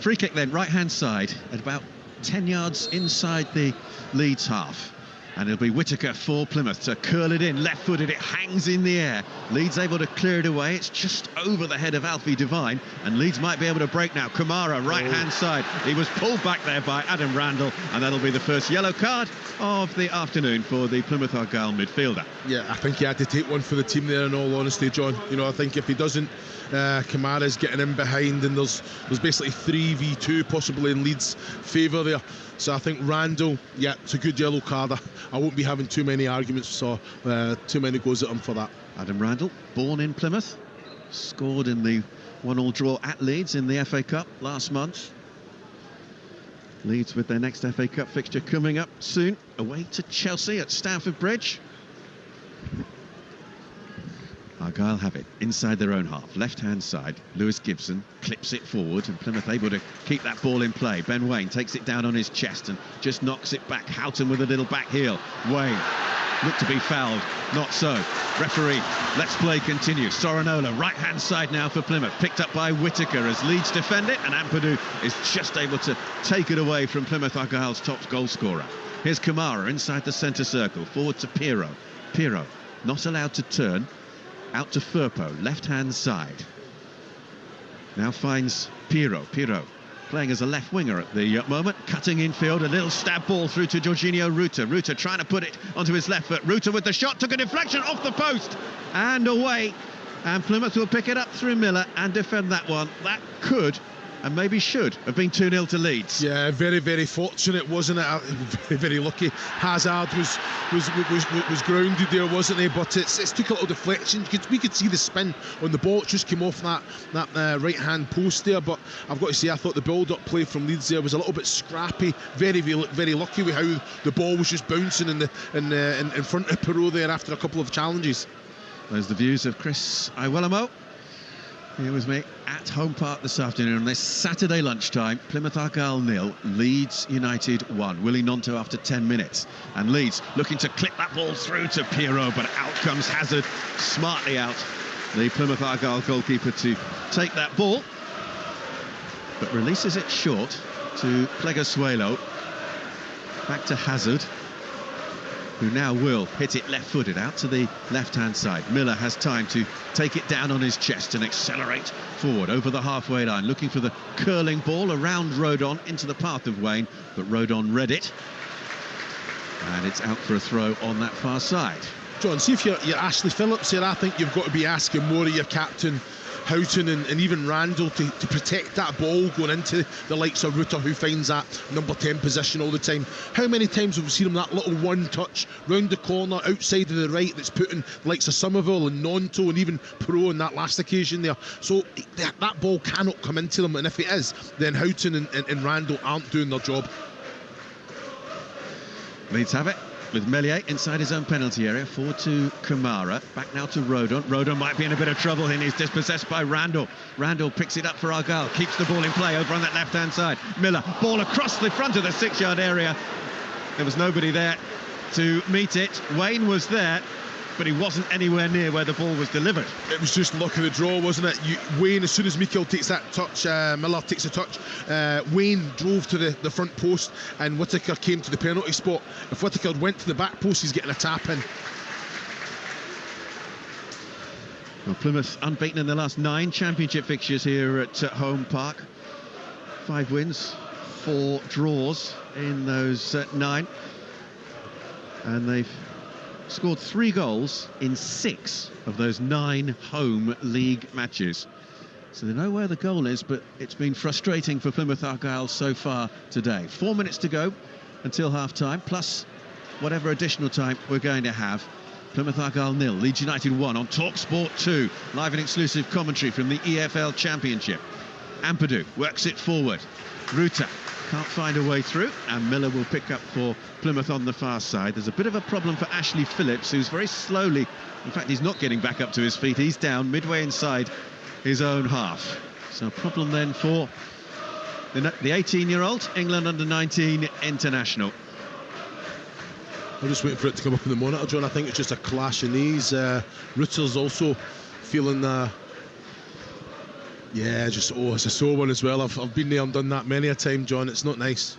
S2: Free kick then, right-hand side, at about 10 yards inside the Leeds half. And it'll be Whittaker for Plymouth to curl it in, left-footed, it hangs in the air. Leeds able to clear it away, it's just over the head of Alfie Devine, and Leeds might be able to break now. Kamara, right-hand side, he was pulled back there by Adam Randall, and that'll be the first yellow card of the afternoon for the Plymouth Argyle midfielder.
S3: Yeah, I think he had to take one for the team there, in all honesty, John. You know, I think if he doesn't, Kamara's getting in behind, and there's basically 3v2 possibly in Leeds' favour there. So I think Randall, yeah, it's a good yellow card. I won't be having too many arguments, so too many goes at him for that.
S2: Adam Randall, born in Plymouth, scored in the 1-1 draw at Leeds in the FA Cup last month. Leeds with their next FA Cup fixture coming up soon, away to Chelsea at Stamford Bridge. Argyle have it inside their own half, left-hand side. Lewis Gibson clips it forward, and Plymouth able to keep that ball in play. Ben Waine takes it down on his chest and just knocks it back. Houghton with a little back heel. Waine looked to be fouled, not so. Referee, let's play continue. Sorinola, right-hand side now for Plymouth, picked up by Whittaker as Leeds defend it, and Ampadu is just able to take it away from Plymouth Argyle's top goal scorer. Here's Kamara inside the centre circle, forward to Pirot. Pirot not allowed to turn. Out to Firpo, left-hand side. Now finds Pirot. Pirot playing as a left winger at the moment, cutting infield, a little stab ball through to Jorginho Ruta. Ruta trying to put it onto his left foot. Ruta with the shot, took a deflection off the post and away. And Plymouth will pick it up through Miller and defend that one. That could, and maybe should, have been 2-0 to Leeds.
S3: Yeah, very, very fortunate, wasn't it? Very, very lucky. Hazard was grounded there, wasn't he? But it's took a little deflection. We could see the spin on the ball. It just came off that right-hand post there. But I've got to say, I thought the build-up play from Leeds there was a little bit scrappy. Very, very, very lucky with how the ball was just bouncing in front of Perot there after a couple of challenges.
S2: There's the views of Chris Iwelumo here with me at Home Park this afternoon on this Saturday lunchtime. Plymouth Argyle 0, Leeds United 1. Willie Gnonto after 10 minutes. And Leeds looking to clip that ball through to Perot, but out comes Hazard, smartly out. The Plymouth Argyle goalkeeper to take that ball, but releases it short to Pleguezuelo. Back to Hazard, who now will hit it left-footed out to the left-hand side. Miller has time to take it down on his chest and accelerate forward over the halfway line, looking for the curling ball around Rodon into the path of Wayne, but Rodon read it, and it's out for a throw on that far side.
S3: John, see if you're Ashley Phillips here, I think you've got to be asking more of your captain Houghton and even Randall to protect that ball going into the likes of Ruta, who finds that number 10 position all the time. How many times have we seen him that little one touch round the corner outside of the right that's putting the likes of Somerville and Gnonto and even Perot on that last occasion there? So that ball cannot come into them, and if it is, then Houghton and Randall aren't doing their job.
S2: Leeds have it with Meslier inside his own penalty area. Forward to Kamara, back now to Rodon. Rodon might be in a bit of trouble, and he's dispossessed by Randall. Randall picks it up for Argyle, keeps the ball in play over on that left-hand side. Miller, ball across the front of the 6-yard area. There was nobody there to meet it. Wayne was there, but he wasn't anywhere near where the ball was delivered.
S3: It was just luck of the draw, wasn't it? Wayne, as soon as Mikel takes that touch, Miller takes a touch, Wayne drove to the front post and Whittaker came to the penalty spot. If Whittaker went to the back post, he's getting a tap in.
S2: Well, Plymouth unbeaten in the last 9 championship fixtures here at Home Park. 5 wins, 4 draws in those 9. And they've scored 3 goals in 6 of those 9 home league matches. So they know where the goal is, but it's been frustrating for Plymouth Argyle so far today. 4 minutes to go until half-time, plus whatever additional time we're going to have. Plymouth Argyle 0, Leeds United 1 on Talksport 2. Live and exclusive commentary from the EFL Championship. Ampadu works it forward. Ruta can't find a way through, and Miller will pick up for Plymouth on the far side. There's a bit of a problem for Ashley Phillips, who's very slowly, in fact he's not getting back up to his feet, he's down midway inside his own half. So a problem then for the 18-year-old England under-19 international.
S3: I'm just waiting for it to come up in the monitor, John. I think it's just a clash of knees. Rutter's also feeling it's a sore one as well. I've been there and done that many a time, John. It's not nice.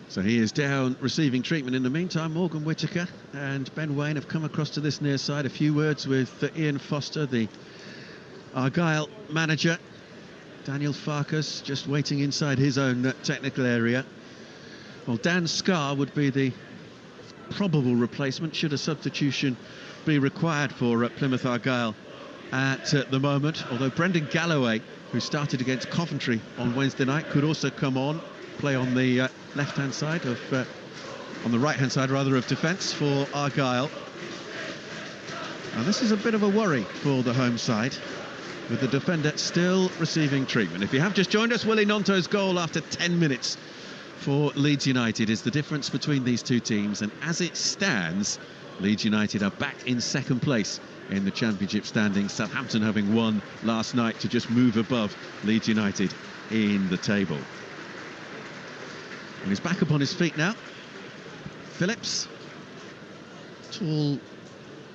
S2: So he is down receiving treatment. In the meantime, Morgan Whittaker and Ben Wayne have come across to this near side. A few words with Ian Foster, the Argyle manager. Daniel Farkas just waiting inside his own technical area. Well, Dan Scarr would be the probable replacement should a substitution be required for Plymouth Argyle at the moment, although Brendan Galloway, who started against Coventry on Wednesday night, could also come on, play on the left-hand side of, on the right-hand side rather, of defence for Argyle. Now this is a bit of a worry for the home side, with the defender still receiving treatment. If you have just joined us, Willie Gnonto's goal after 10 minutes for Leeds United is the difference between these two teams, and as it stands, Leeds United are back in second place in the championship standings, Southampton having won last night to just move above Leeds United in the table. And he's back up on his feet now. Phillips, tall,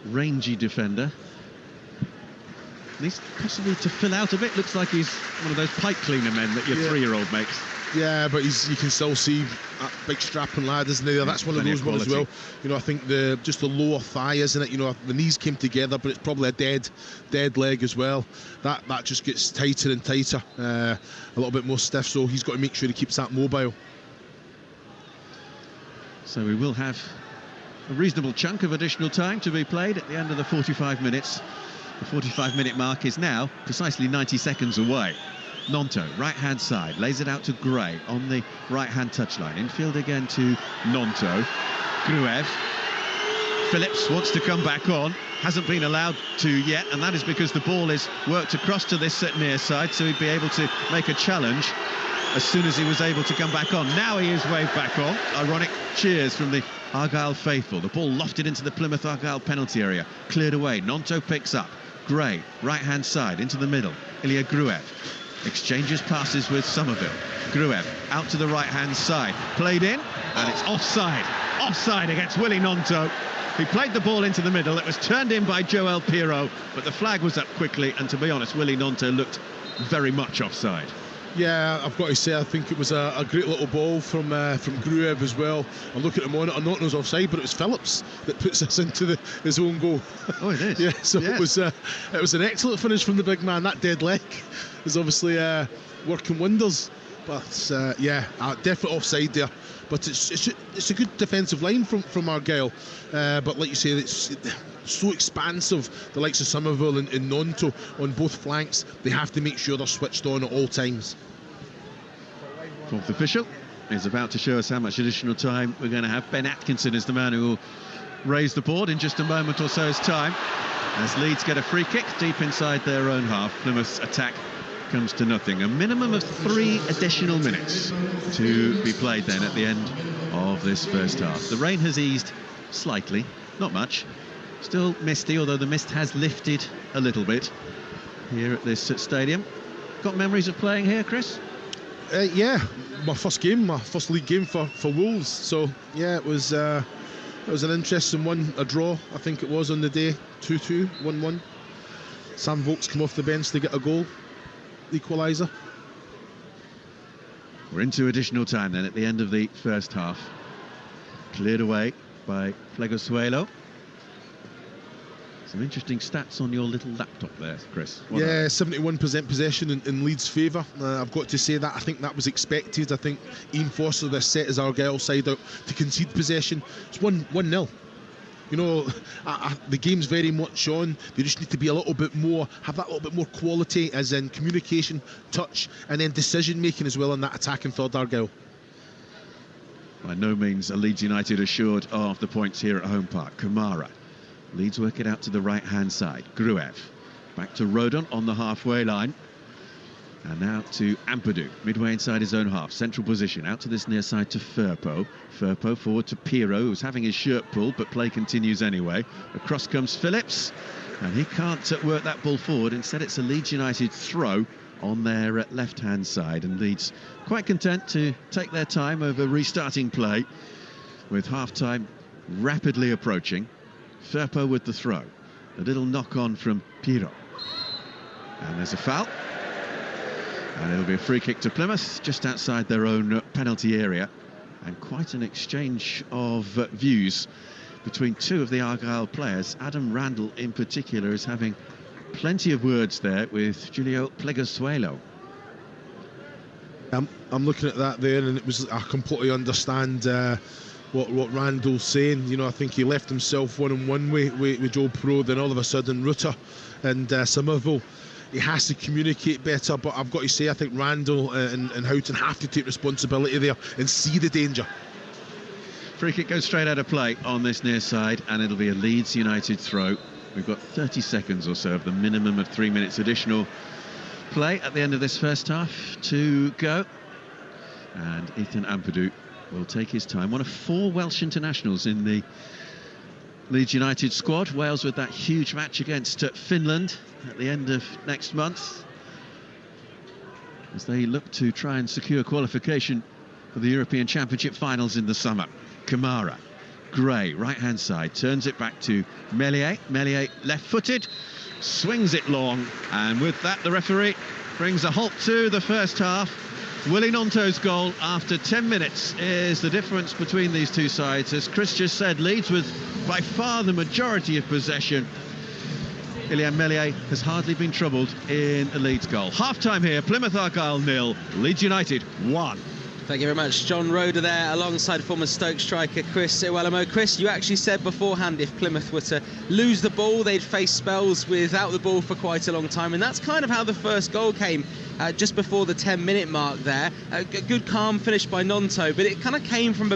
S2: rangy defender. Needs possibly to fill out a bit. Looks like he's one of those pipe cleaner men that your 3-year-old makes.
S3: Yeah, but you can still see that big strapping lad, isn't he? That's one of those ones as well. You know, I think just the lower thigh, isn't it? You know, the knees came together, but it's probably a dead leg as well. That just gets tighter and tighter, a little bit more stiff. So he's got to make sure he keeps that mobile.
S2: So we will have a reasonable chunk of additional time to be played at the end of the 45 minutes. The 45-minute mark is now precisely 90 seconds away. Nonto, right-hand side, lays it out to Gray on the right-hand touchline. Infield again to Nonto. Gruev. Phillips wants to come back on. Hasn't been allowed to yet, and that is because the ball is worked across to this near side, so he'd be able to make a challenge as soon as he was able to come back on. Now he is waved back on. Ironic cheers from the Argyle faithful. The ball lofted into the Plymouth Argyle penalty area. Cleared away. Nonto picks up. Gray, right-hand side, into the middle. Ilya Gruev exchanges passes with Somerville. Gruev out to the right-hand side. Played in, and it's offside. Offside against Willie Nonto. He played the ball into the middle. It was turned in by Joel Pirot, but the flag was up quickly, and to be honest, Willie Nonto looked very much offside.
S3: Yeah, I've got to say, I think it was a great little ball from Gruev as well. I look at the monitor, not knows offside, but it was Phillips that puts us into his own goal.
S2: Oh, it is.
S3: Yeah, so yes. It was an excellent finish from the big man. That dead leg is obviously working wonders. But yeah, definite offside there. But it's a good defensive line from Argyle. But like you say, it's so expansive. The likes of Somerville and Nonto on both flanks, they have to make sure they're switched on at all times.
S2: Fourth official is about to show us how much additional time we're going to have. Ben Atkinson is the man who will raise the board in just a moment or so's time, as Leeds get a free kick deep inside their own half. Plymouth's attack comes to nothing. A minimum of 3 additional minutes to be played then at the end of this first half. The rain has eased slightly, not much. Still misty, although the mist has lifted a little bit here at this stadium. Got memories of playing here, Chris?
S3: Yeah, my first league game for Wolves. So yeah, it was an interesting one, a draw I think it was on the day, 2-2, 1-1. Sam Vokes come off the bench to get a goal, equaliser.
S2: We're into additional time then at the end of the first half. Cleared away by Plegosuelo. Some interesting stats on your little laptop there, Chris. What
S3: yeah, 71% possession in Leeds' favour. I've got to say that I think that was expected. I think Ian Foster, this set his Argyle side out to concede possession. It's 1-0. You know, the game's very much on. They just need to be a little bit more, have that little bit more quality, as in communication, touch, and then decision making as well in that attacking third, Argyle.
S2: By no means are Leeds United assured of the points here at home park. Kamara. Leeds work it out to the right-hand side. Gruev. Back to Rodon on the halfway line. And now to Ampadu, midway inside his own half. Central position, out to this near side to Firpo. Firpo forward to Pirot, who's having his shirt pulled, but play continues anyway. Across comes Phillips, and he can't work that ball forward. Instead, it's a Leeds United throw on their left-hand side. And Leeds quite content to take their time over restarting play, with half-time rapidly approaching. Firpo with the throw. A little knock-on from Pirot. And there's a foul. And it'll be a free kick to Plymouth, just outside their own penalty area. And quite an exchange of views between two of the Argyle players. Adam Randall, in particular, is having plenty of words there with Julio Plegosuelo.
S3: I'm looking at that there, and I completely understand what Randall's saying. You know, I think he left himself one-on-one with Joe Pro, then all of a sudden Rutter and Somerville. He has to communicate better, but I've got to say, I think Randall and Houghton have to take responsibility there and see the danger.
S2: Free kick goes straight out of play on this near side, and it'll be a Leeds United throw. We've got 30 seconds or so of the minimum of 3 minutes additional play at the end of this first half to go. And Ethan Ampadu will take his time. One of 4 Welsh internationals in the Leeds United squad. Wales with that huge match against Finland at the end of next month, as they look to try and secure qualification for the European Championship finals in the summer. Kamara. Gray, right-hand side, turns it back to Meslier. Meslier, left-footed, swings it long, and with that the referee brings a halt to the first half. Willie Gnonto's goal after 10 minutes is the difference between these two sides. As Chris just said, Leeds with by far the majority of possession. Ilyan Meslier has hardly been troubled in a Leeds goal. Half-time here, Plymouth Argyle 0, Leeds United 1.
S1: Thank you very much. John Roeder there alongside former Stoke striker Chris Iwelumo. Chris, you actually said beforehand if Plymouth were to lose the ball, they'd face spells without the ball for quite a long time, and that's kind of how the first goal came just before the 10-minute mark there. A good calm finish by Gnonto, but it kind of came from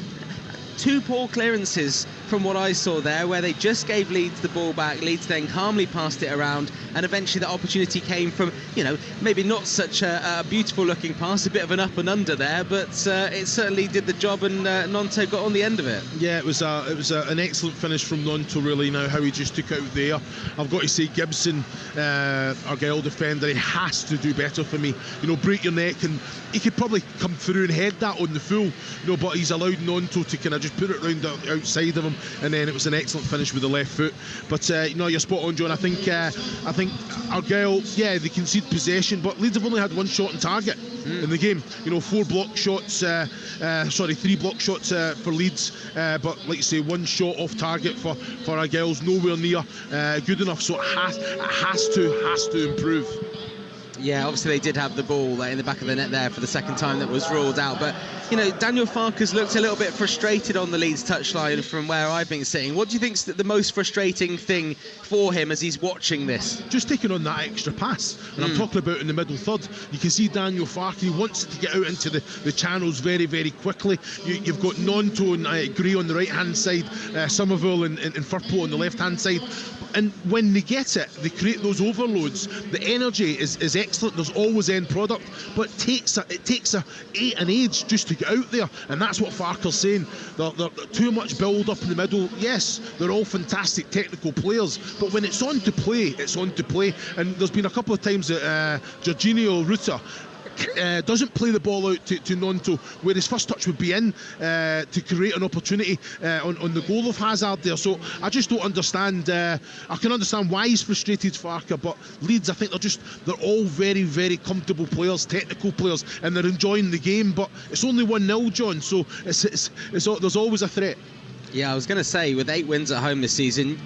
S1: two poor clearances from what I saw there, where they just gave Leeds the ball back. Leeds then calmly passed it around, and eventually the opportunity came from, you know, maybe not such a beautiful looking pass, a bit of an up and under there, but it certainly did the job, and Gnonto got on the end of it.
S3: Yeah, it was an excellent finish from Gnonto, really. Now how he just took out there, I've got to say Gibson, Argyle defender, he has to do better for me. You know, break your neck, and he could probably come through and head that on the full, you know, but he's allowed Gnonto to kind of just put it round the outside of him, and then it was an excellent finish with the left foot. But you know, you're spot on, John. I think Argyle, yeah, they concede possession, but Leeds have only had one shot on target in the game. You know, 3 block shots for Leeds, but like you say, 1 shot off target for Argyle's nowhere near good enough. So it has to improve.
S1: Yeah, obviously they did have the ball in the back of the net there for the second time that was ruled out, but you know, Daniel Farke's looked a little bit frustrated on the Leeds touchline from where I've been sitting. What do you think's the most frustrating thing for him as he's watching this? Just
S3: taking on that extra pass, and I'm talking about in the middle third. You can see Daniel Farke, he wants to get out into the channels very, very quickly. You've got Gnonto and Gray on the right hand side, Somerville and Firpo on the left hand side, and when they get it, they create those overloads. The energy is excellent. There's always end product, but it takes an age just to get out there, and that's what Farke's saying. They're too much build up in the middle. Yes, they're all fantastic technical players, but when it's on to play, it's on to play. And there's been a couple of times that Jorginho Rutter doesn't play the ball out to Gnonto, where his first touch would be in to create an opportunity on the goal of Hazard there. So I just don't understand. I can understand why he's frustrated, Farke, but Leeds, I think they're all very, very comfortable players, technical players, and they're enjoying the game. But it's only 1-0, John, so there's always a threat.
S1: Yeah, I was going to say, with 8 wins at home this season,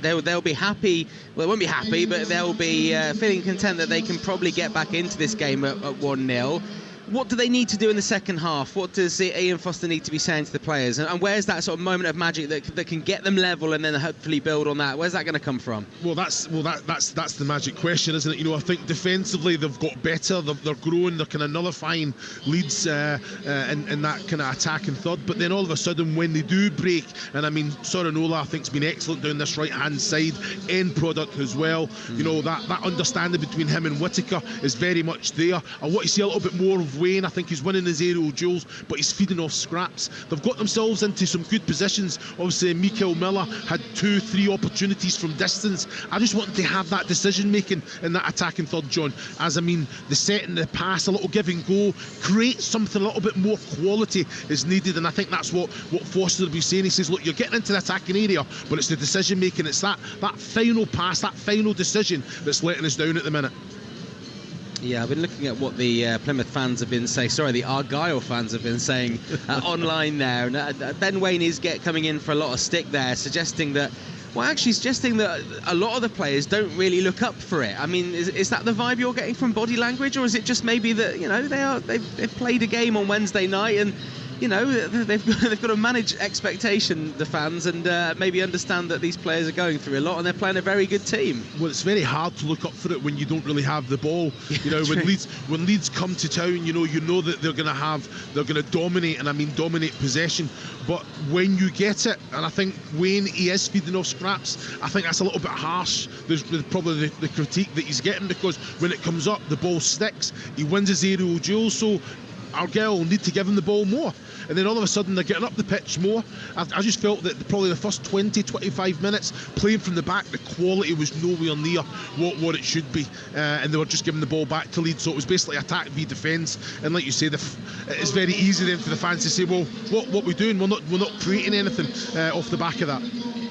S1: they'll be happy. Well, they won't be happy, but they'll be feeling content that they can probably get back into this game at 1-0. What do they need to do in the second half? What does Ian Foster need to be saying to the players? And where's that sort of moment of magic that can get them level and then hopefully build on that? Where's that going to come from?
S3: Well, that's the magic question, isn't it? You know, I think defensively they've got better. They're growing. They're kind of nullifying Leeds in that kind of attacking third. But then all of a sudden, when they do break, and I mean, Sorinola I think's been excellent down this right hand side, end product as well. You know, that understanding between him and Whittaker is very much there. I want to see a little bit more of Wayne. I think he's winning his aerial duels, but he's feeding off scraps. They've got themselves into some good positions. Obviously, Mikael Miller had 2-3 opportunities from distance. I just want them to have that decision making in that attacking third, John. As I mean, the setting, the pass, a little give and go, create something a little bit more quality is needed, and I think that's what Foster will be saying. He says, look, you're getting into the attacking area, but it's the decision making, it's that final pass, that final decision that's letting us down at the minute.
S1: Yeah, I've been looking at what the Plymouth fans have been saying, the Argyle fans have been saying online there. And Ben Wayne is coming in for a lot of stick there, suggesting that a lot of the players don't really look up for it. I mean, is that the vibe you're getting from body language, or is it just maybe that, you know, they've played a game on Wednesday night and, you know, they've got to manage expectation, the fans, and maybe understand that these players are going through a lot and they're playing a very good team.
S3: Well, it's very hard to look up for it when you don't really have the ball. You know, when Leeds come to town, you know that they're going to dominate, and I mean dominate possession. But when you get it, and I think Wayne, he is feeding off scraps. I think that's a little bit harsh. There's probably the critique that he's getting, because when it comes up, the ball sticks. He wins his aerial duel, so Argyle need to give him the ball more. And then all of a sudden they're getting up the pitch more. I just felt that probably the first 20-25 minutes playing from the back, the quality was nowhere near what it should be, and they were just giving the ball back to Leeds. So it was basically attack v defence. And like you say, it's very easy then for the fans to say, well, what we're doing, we're not creating anything off the back of that.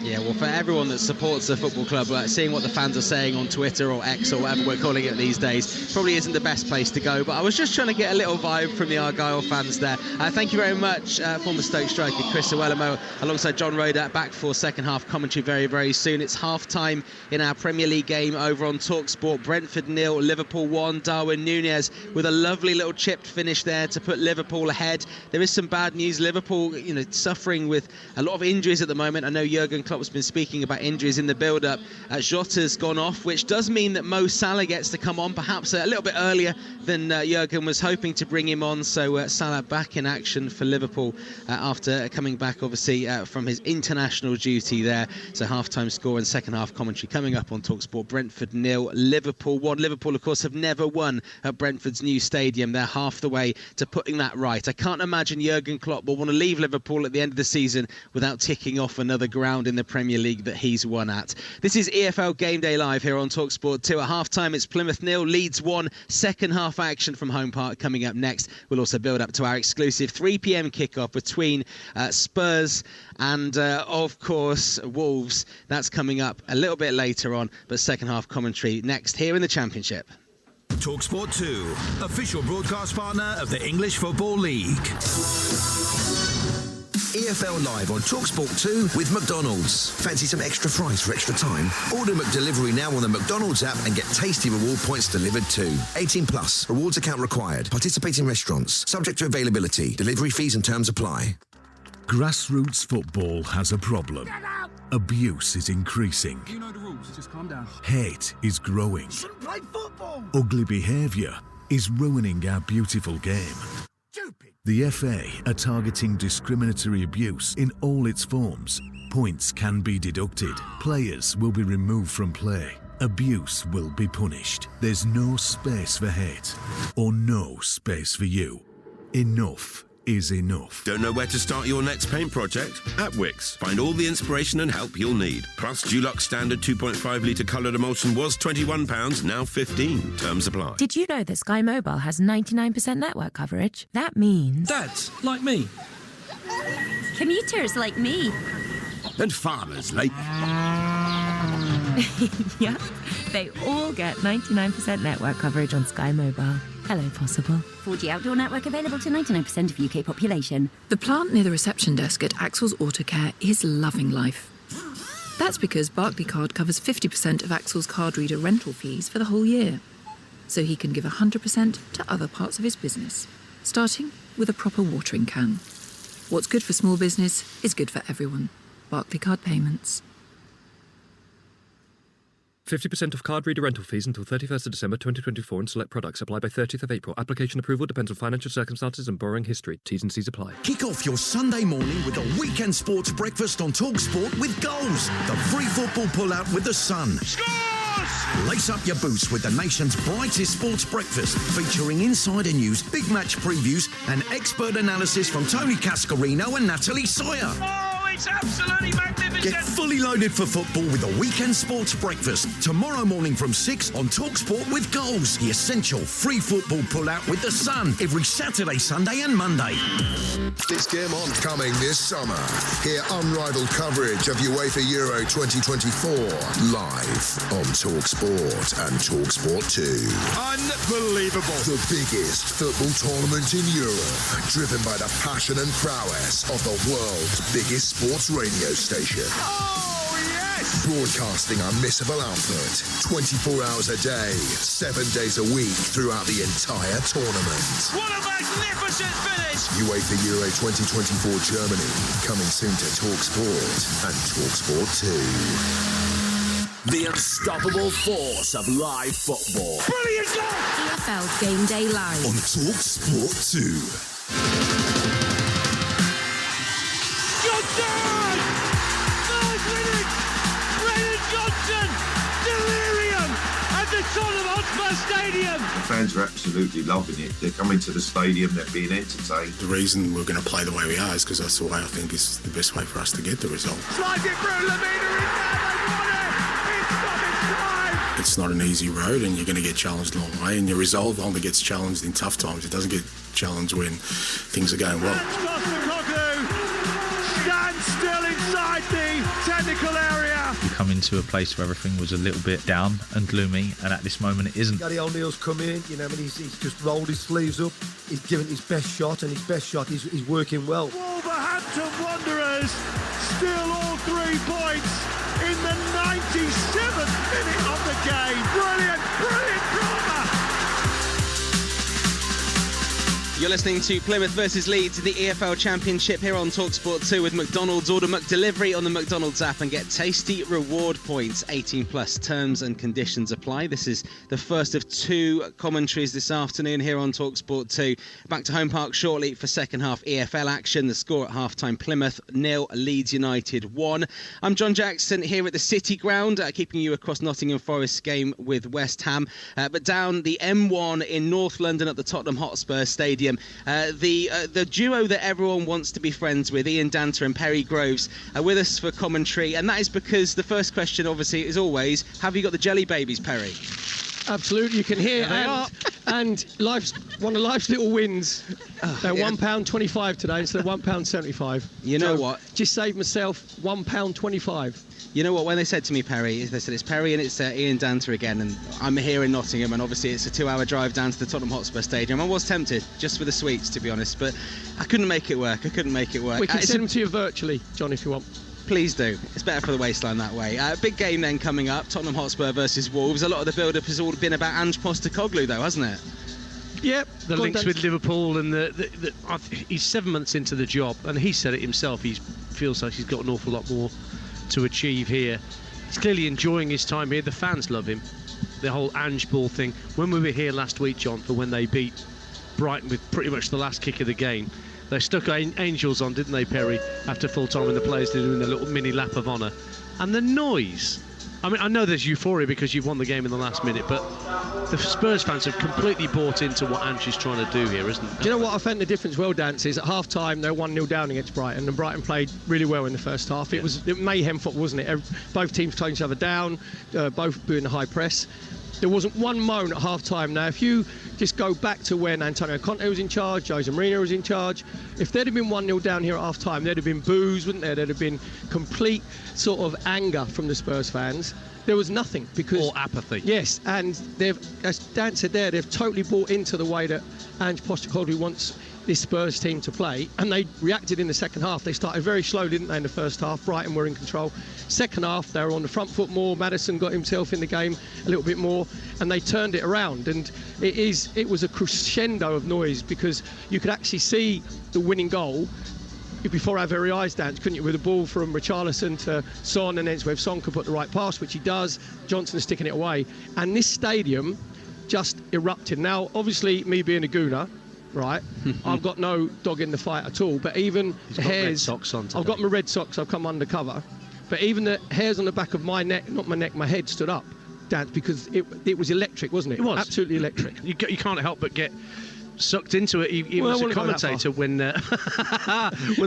S1: Yeah, well, for everyone that supports the football club, seeing what the fans are saying on Twitter or X or whatever we're calling it these days probably isn't the best place to go. But I was just trying to get a little vibe from the Argyle fans there. Thank you very much, former Stoke striker Chris Iwelumo, alongside John Roeder, back for second half commentary very, very soon. It's half-time in our Premier League game over on Talksport. Brentford 0, Liverpool 1. Darwin Núñez with a lovely little chipped finish there to put Liverpool ahead. There is some bad news. Liverpool, suffering with a lot of injuries at the moment. I know Jurgen Klopp's been speaking about injuries in the build-up. Jota's gone off, which does mean that Mo Salah gets to come on, perhaps a little bit earlier than Jurgen was hoping to bring him on. So Salah back in action for Liverpool after coming back, obviously, from his international duty there. So half-time score and second half commentary coming up on Talksport. Brentford 0, Liverpool 1. Liverpool, of course, have never won at Brentford's new stadium. They're half the way to putting that right. I can't imagine Jurgen Klopp will want to leave Liverpool at the end of the season without ticking off another ground in the Premier League that he's won at. This is EFL Game Day Live here on Talksport 2. At half-time, it's Plymouth 0, Leeds 1. Second half action from Home Park coming up next. We'll also build up to our exclusive 3 p.m. kickoff between Spurs and, of course, Wolves. That's coming up a little bit later on, but second half commentary next here in the Championship.
S4: Talksport 2, official broadcast partner of the English Football League. EFL Live on Talksport 2 with McDonald's. Fancy some extra fries for extra time? Order McDelivery now on the McDonald's app and get tasty reward points delivered too. 18 plus. Rewards account required. Participating restaurants. Subject to availability. Delivery fees and terms apply.
S5: Grassroots football has a problem. Abuse is increasing.
S6: You know the rules, just calm down.
S5: Hate is growing.
S6: Shouldn't play football!
S5: Ugly behaviour is ruining our beautiful game.
S6: Stupid!
S5: The FA are targeting discriminatory abuse in all its forms. Points can be deducted. Players will be removed from play. Abuse will be punished. There's no space for hate or no space for you. Enough is enough.
S7: Don't know where to start your next paint project? At Wix, find all the inspiration and help you'll need. Plus, Dulux standard 2.5 litre coloured emulsion was £21, now £15. Terms apply.
S8: Did you know that Sky Mobile has 99% network coverage? That means...
S6: Dads, like me.
S9: Commuters like me.
S7: And farmers like...
S8: Yep, they all get 99% network coverage on Sky Mobile. Hello, Possible.
S9: 4G outdoor network available to 99% of UK population.
S10: The plant near the reception desk at Axel's Autocare is loving life. That's because Barclaycard covers 50% of Axel's card reader rental fees for the whole year. So he can give 100% to other parts of his business, starting with a proper watering can. What's good for small business is good for everyone. Barclaycard Payments.
S11: 50% of card reader rental fees until 31st of December 2024 and select products. Apply by 30th of April. Application approval depends on financial circumstances and borrowing history. T's and C's apply.
S4: Kick off your Sunday morning with a weekend sports breakfast on Talksport with goals. The free football pull-out with the Sun. Scores! Lace up your boots with the nation's brightest sports breakfast, featuring insider news, big match previews, and expert analysis from Tony Cascarino and Natalie Sawyer.
S6: Oh, it's absolutely magnificent!
S4: Get fully loaded for football with a weekend sports breakfast tomorrow morning from 6 on Talksport with goals. The essential free football pull-out with the Sun every Saturday, Sunday and Monday.
S12: This game on coming this summer. Hear unrivaled coverage of UEFA Euro 2024 live on Talksport and Talksport 2.
S6: Unbelievable!
S12: The biggest football tournament in Europe, driven by the passion and prowess of the world's biggest sports radio station.
S6: Oh, yes!
S12: Broadcasting unmissable output 24 hours a day, 7 days a week throughout the entire tournament.
S6: What a magnificent finish!
S12: UEFA Euro 2024 Germany, coming soon to Talksport and Talksport 2.
S13: The unstoppable force of live football.
S6: Brilliant goal!
S8: EFL Game Day Live
S12: on Talksport 2.
S6: Stadium.
S14: The fans are absolutely loving it. They're coming to the stadium, they're being entertained.
S15: The reason we're going to play the way we are is because that's the way I think is the best way for us to get the result.
S6: Slide it through, Lamina in there, it's time!
S15: It's not an easy road and you're going to get challenged a long way, and your resolve only gets challenged in tough times. It doesn't get challenged when things are going well.
S6: stands still inside the technical area.
S16: We come into a place where everything was a little bit down and gloomy, and at this moment it isn't.
S17: Gary O'Neill's come in, you know, and he's just rolled his sleeves up. He's given his best shot, and his best shot is working well.
S6: Wolverhampton Wanderers steal all 3 points in the 97th minute of the game. Brilliant drama.
S1: You're listening to Plymouth versus Leeds in the EFL Championship here on Talksport 2 with McDonald's. Order McDelivery on the McDonald's app and get tasty reward points. 18 plus terms and conditions apply. This is the first of 2 commentaries this afternoon here on Talksport 2. Back to Home Park shortly for second half EFL action. The score at half-time: Plymouth 0, Leeds United 1. I'm John Jackson here at the City Ground, keeping you across Nottingham Forest's game with West Ham. But down the M1 in North London at the Tottenham Hotspur Stadium, the duo that everyone wants to be friends with, Ian Danter and Perry Groves, are with us for commentary, and that is because the first question obviously is always, have you got the jelly babies, Perry?
S18: Absolutely, you can hear, and life's one of life's little wins. They're £1.25 today instead of £1.75.
S1: You know what?
S18: Just saved myself £1.25.
S1: You know what, when they said to me, Perry, they said it's Perry and it's Ian Danter again, and I'm here in Nottingham, and obviously it's a 2-hour drive down to the Tottenham Hotspur Stadium. I was tempted, just for the sweets, to be honest, but I couldn't make it work. We can
S18: send them to you virtually, John, if you want.
S1: Please do. It's better for the waistline that way. Big game then coming up, Tottenham Hotspur versus Wolves. A lot of the build-up has all been about Ange Postecoglou, though, hasn't it?
S19: Yep, the links with Liverpool, and he's 7 months into the job, and he said it himself. He feels like he's got an awful lot more to achieve here. He's clearly enjoying his time here. The fans love him. The whole Ange ball thing. When we were here last week, John, for when they beat Brighton with pretty much the last kick of the game, they stuck angels on, didn't they, Perry, after full time, and the players did doing a little mini lap of honour. And the noise. I mean, I know there's euphoria because you've won the game in the last minute, but the Spurs fans have completely bought into what Ange is trying to do here, isn't it?
S18: Do you know what I think the difference, Dance, is at half-time they're 1-0 down against Brighton, and Brighton played really well in the first half. It was mayhem football, wasn't it? Both teams closing each other down, both doing the high press. There wasn't one moan at half-time. Now, if you just go back to when Antonio Conte was in charge, Jose Mourinho was in charge, if there'd have been 1-0 down here at half-time, there'd have been boos, wouldn't there? There'd have been complete sort of anger from the Spurs fans. There was nothing because...
S19: Or apathy.
S18: Yes, and they've, as Dan said there, they've totally bought into the way that Ange Postecoglou wants this Spurs team to play, and they reacted in the second half. They started very slow, didn't they, in the first half? Brighton were in control. Second half, they were on the front foot more. Maddison got himself in the game a little bit more, and they turned it around. And it was a crescendo of noise because you could actually see the winning goal before our very eyes, Dan, couldn't you? With the ball from Richarlison to Son, and then where Son could put the right pass, which he does. Johnson's sticking it away. And this stadium just erupted. Now, obviously, me being a gooner, right, I've got no dog in the fight at all, but even the hairs...
S19: red socks on today.
S18: I've got my red socks, I've come undercover, but even the hairs on the back of my neck, not my neck, my head stood up, Dan, because it was electric, wasn't it?
S19: It was.
S18: Absolutely electric.
S19: You can't help but get sucked into it, even as a commentator, when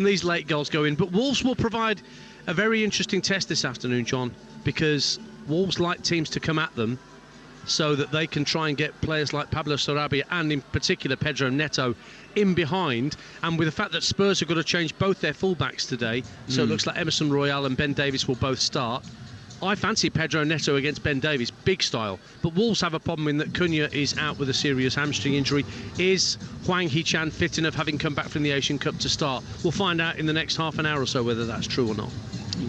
S19: these late goals go in. But Wolves will provide a very interesting test this afternoon, John, because Wolves like teams to come at them so that they can try and get players like Pablo Sarabia and in particular Pedro Neto in behind. And with the fact that Spurs have got to change both their fullbacks today, so it looks like Emerson Royal and Ben Davies will both start. I fancy Pedro Neto against Ben Davies, big style. But Wolves have a problem in that Cunha is out with a serious hamstring injury. Is Hwang Hee-chan fit enough, having come back from the Asian Cup, to start? We'll find out in the next half an hour or so whether that's true or not.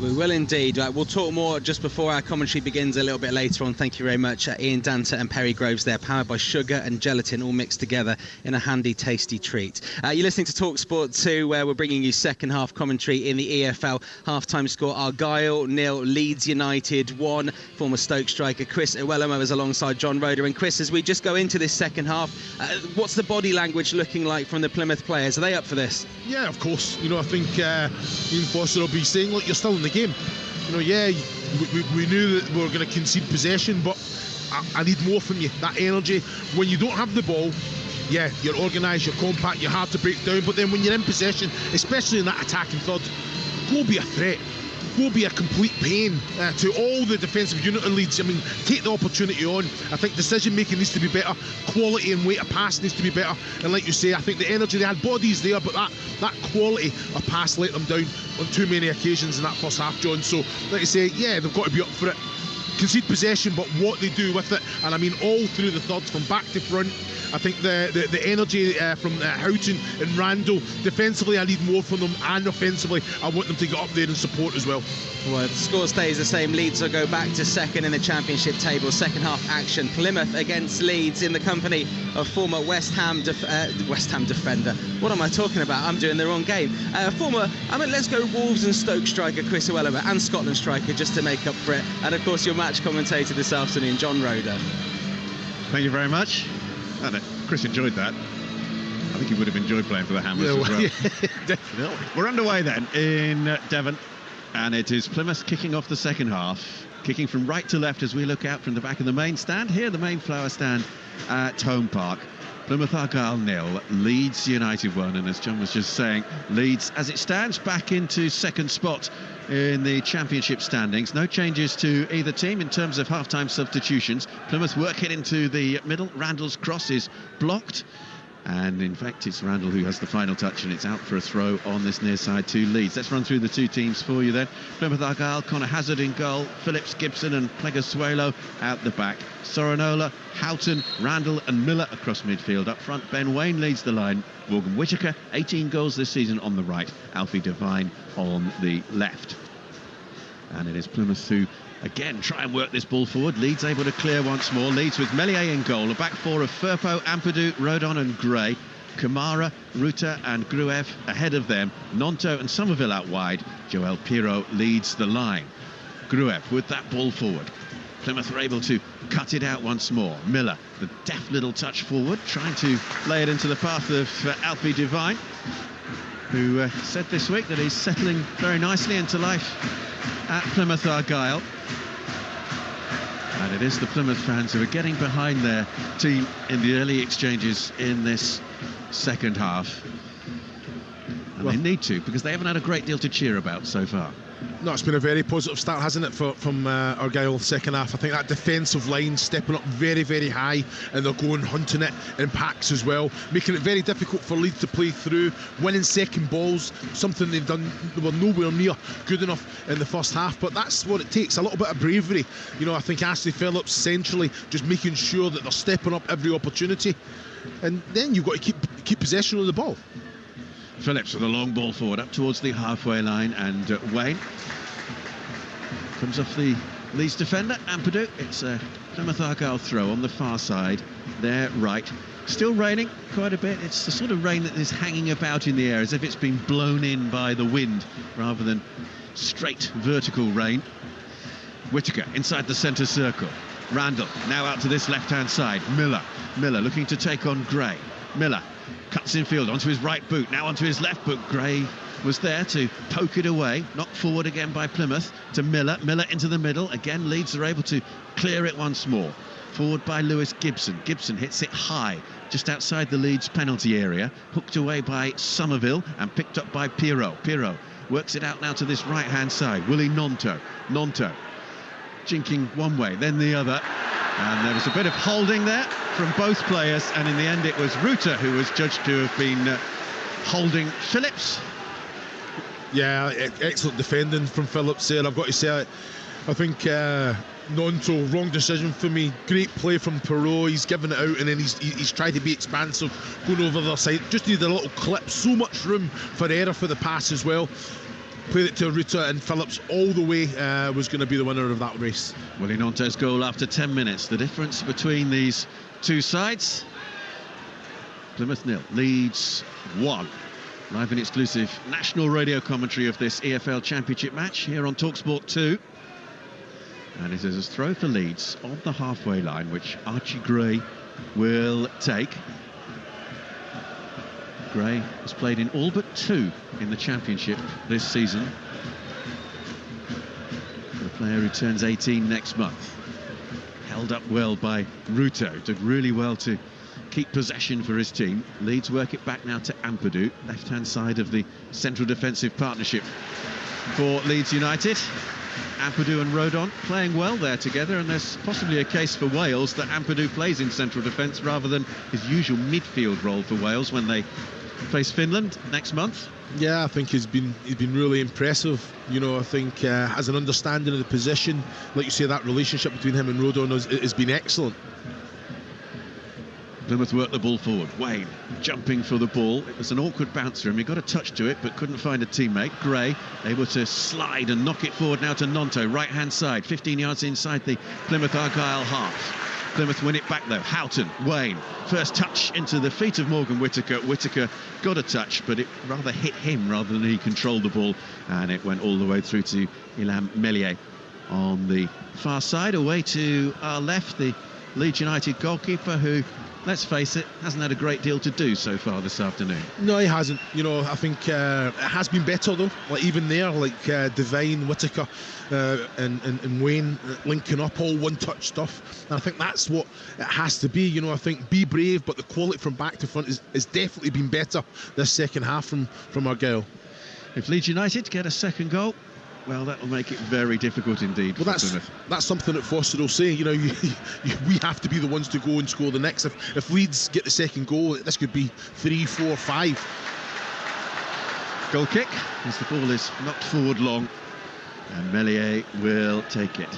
S1: We will indeed. We'll talk more just before our commentary begins a little bit later on. Thank you very much, Ian Danter and Perry Groves there, powered by sugar and gelatin, all mixed together in a handy, tasty treat. You're listening to Talksport 2, where we're bringing you second half commentary in the EFL. Half-time score: Argyle 0, Leeds United 1. Former Stoke striker Chris Iwelumo is alongside John Roeder. And Chris, as we just go into this second half, what's the body language looking like from the Plymouth players? Are they up for this?
S3: Yeah, of course. You know, I think Ian Foster will be saying, look, you're still in the game. You know, yeah, we knew that we were going to concede possession, but I need more from you. That energy. When you don't have the ball, yeah, you're organised, you're compact, you're hard to break down, but then when you're in possession, especially in that attacking third, go be a threat. go be a complete pain to all the defensive unit of Leeds. I mean, take the opportunity on. I think decision making needs to be better, quality and weight of pass needs to be better, and like you say, I think the energy, they had bodies there, but that quality of pass let them down on too many occasions in that first half, John. So like you say, yeah, they've got to be up for it. Concede possession, but what they do with it, and I mean all through the thirds from back to front. I think the energy from Houghton and Randall, defensively I need more from them, and offensively I want them to get up there and support as well.
S1: Well, the score stays the same. Leeds will go back to second in the Championship table. Second half action, Plymouth against Leeds in the company of former West Ham defender. What am I talking about? I'm doing the wrong game. Let's go Wolves and Stoke striker Chris Iwelumo, and Scotland striker, just to make up for it. And of course your match commentator this afternoon, John Roeder.
S2: Thank you very much. Chris enjoyed that. I think he would have enjoyed playing for the Hammers as well.
S3: Yeah, definitely.
S2: We're underway then in Devon, and it is Plymouth kicking off the second half, kicking from right to left as we look out from the back of the main stand. Here, the main flower stand at Home Park. Plymouth Argyle 0, Leeds United 1, and as John was just saying, Leeds, as it stands, back into second spot in the Championship standings. No changes to either team in terms of half-time substitutions. Plymouth work it into the middle. Randall's cross is blocked, and in fact it's Randall who has the final touch, and it's out for a throw on this near side to Leeds. Let's run through the two teams for you then. Plymouth Argyle, Connor Hazard in goal, Phillips, Gibson and Pleguezuelo out the back. Sorinola, Houghton, Randall and Miller across midfield. Up front, Ben Waine leads the line. Morgan Whittaker, 18 goals this season on the right. Alfie Devine on the left. And it is Plymouth who again try and work this ball forward. Leeds able to clear once more. Leeds with Meslier in goal. A back four of Firpo, Ampadu, Rodon and Gray. Kamara, Ruta and Gruev ahead of them. Nonto and Somerville out wide. Joel Pirot leads the line. Gruev with that ball forward. Plymouth are able to cut it out once more. Miller, the deft little touch forward, trying to lay it into the path of Alfie Devine, who said this week that he's settling very nicely into life at Plymouth Argyle. And it is the Plymouth fans who are getting behind their team in the early exchanges in this second half. And they need to, because they haven't had a great deal to cheer about so far.
S3: No, it's been a very positive start, hasn't it, from Argyle second half. I think that defensive line stepping up very, very high, and they're going hunting it in packs as well, making it very difficult for Leeds to play through, winning second balls, something they've done, they were nowhere near good enough in the first half, but that's what it takes, a little bit of bravery. You know, I think Ashley Phillips centrally just making sure that they're stepping up every opportunity, and then you've got to keep possession of the ball.
S2: Phillips with a long ball forward up towards the halfway line, and Waine comes off the Leeds defender, Ampadu. It's a Plymouth Argyle throw on the far side, there right. Still raining quite a bit. It's the sort of rain that is hanging about in the air as if it's been blown in by the wind rather than straight vertical rain. Whittaker inside the centre circle. Randall now out to this left-hand side. Miller looking to take on Gray. Miller cuts in field onto his right boot, now onto his left boot. Gray was there to poke it away, knocked forward again by Plymouth to Miller into the middle. Again, Leeds are able to clear it once more. Forward by Lewis Gibson. Gibson hits it high, just outside the Leeds penalty area. Hooked away by Somerville and picked up by Pirot. Pirot works it out now to this right-hand side. Willie Nonto jinking one way, then the other. And there was a bit of holding there from both players, and in the end it was Ruta who was judged to have been holding Phillips.
S3: Yeah, excellent defending from Phillips there, I've got to say. I think Nonto, wrong decision for me. Great play from Pirot, he's given it out and then he's tried to be expansive, going over the other side. Just needed a little clip, so much room for error for the pass as well. Played it to Ruta, and Phillips all the way was going to be the winner of that race.
S2: Willie Nonto's goal after 10 minutes. The difference between these two sides: Plymouth 0, Leeds 1. Live and exclusive national radio commentary of this EFL Championship match here on Talksport 2. And it is a throw for Leeds on the halfway line, which Archie Gray will take. Gray has played in all but 2 in the Championship this season. The player who turns 18 next month. Held up well by Ruto, did really well to keep possession for his team. Leeds work it back now to Ampadu, left-hand side of the central defensive partnership. for Leeds United. Ampadu and Rodon playing well there together, and there's possibly a case for Wales that Ampadu plays in central defence rather than his usual midfield role for Wales when they face Finland next month.
S3: Yeah, I think he's been really impressive. You know, I think has an understanding of the position. Like you say, that relationship between him and Rodon has been excellent.
S2: Plymouth work the ball forward. Wayne jumping for the ball. It was an awkward bounce for him. He got a touch to it but couldn't find a teammate. Gray able to slide and knock it forward now to Nonto, right hand side, 15 yards inside the Plymouth Argyle half. Plymouth win it back though. Houghton, Wayne, first touch into the feet of Morgan Whittaker. Whittaker got a touch, but it rather hit him rather than he controlled the ball, and it went all the way through to Ilham Melier on the far side. Away to our left, the Leeds United goalkeeper, who, let's face it, hasn't had a great deal to do so far this afternoon.
S3: No, he hasn't. You know, I think it has been better though. Like even there, like Devine, Whittaker, and Wayne linking up, all one-touch stuff. And I think that's what it has to be. You know, I think be brave, but the quality from back to front is definitely been better this second half from Argyle.
S2: If Leeds United get a second goal, well, that will make it very difficult indeed.
S3: Well, that's something that Foster will say. You know, we have to be the ones to go and score the next. If Leeds get the second goal, this could be 3, 4, 5.
S2: Goal kick as the ball is knocked forward long, and Melier will take it.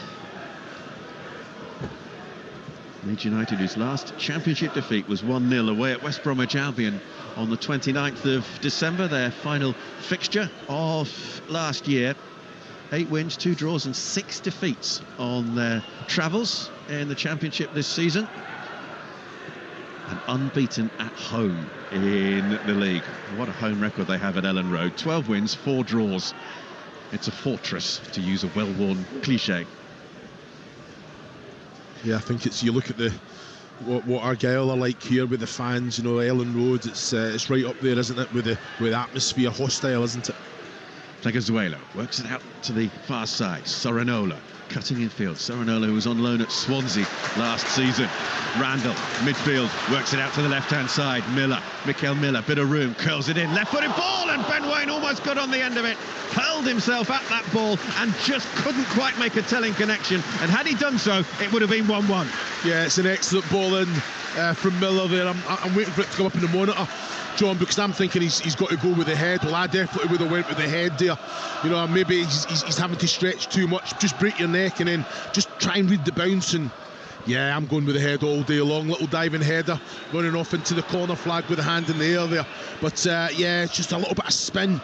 S2: Leeds United, whose last championship defeat was 1-0 away at West Bromwich Albion on the 29th of December, their final fixture of last year. 8 wins, 2 draws and 6 defeats on their travels in the championship this season, and unbeaten at home in the league. What a home record they have at Ellen Road. 12 wins, 4 draws. It's a fortress, to use a well-worn cliche.
S3: Yeah, I think it's, you look at what Argyle are like here with the fans, you know, Ellen Road, it's right up there, isn't it, with the atmosphere, hostile, isn't it?
S2: Tagozuelo works it out to the far side. Sorinola cutting in field. Sorinola, who was on loan at Swansea last season. Randall, midfield, works it out to the left-hand side. Mikael Miller, bit of room, curls it in. Left-footed ball, and Ben Waine almost got on the end of it. Hurled himself at that ball and just couldn't quite make a telling connection. And had he done so, it would have been 1-1.
S3: Yeah, it's an excellent ball in from Miller there. I'm waiting for it to come up in the monitor, John, because I'm thinking he's got to go with the head. Well, I definitely would have went with the head there. You know, maybe he's having to stretch too much. Just break your neck and then just try and read the bounce. And yeah, I'm going with the head all day long. Little diving header, running off into the corner flag with a hand in the air there. But yeah, it's just a little bit of spin.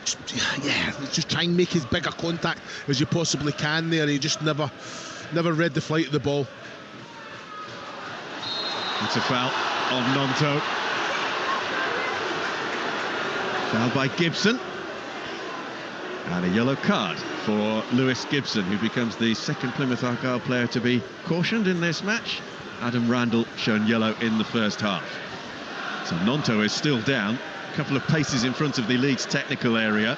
S3: Just try and make as big a contact as you possibly can there. He just never read the flight of the ball.
S2: It's a foul on Nonto. Foul by Gibson. And a yellow card for Lewis Gibson, who becomes the second Plymouth Argyle player to be cautioned in this match. Adam Randall shown yellow in the first half. So Nonto is still down, a couple of paces in front of the Leeds technical area.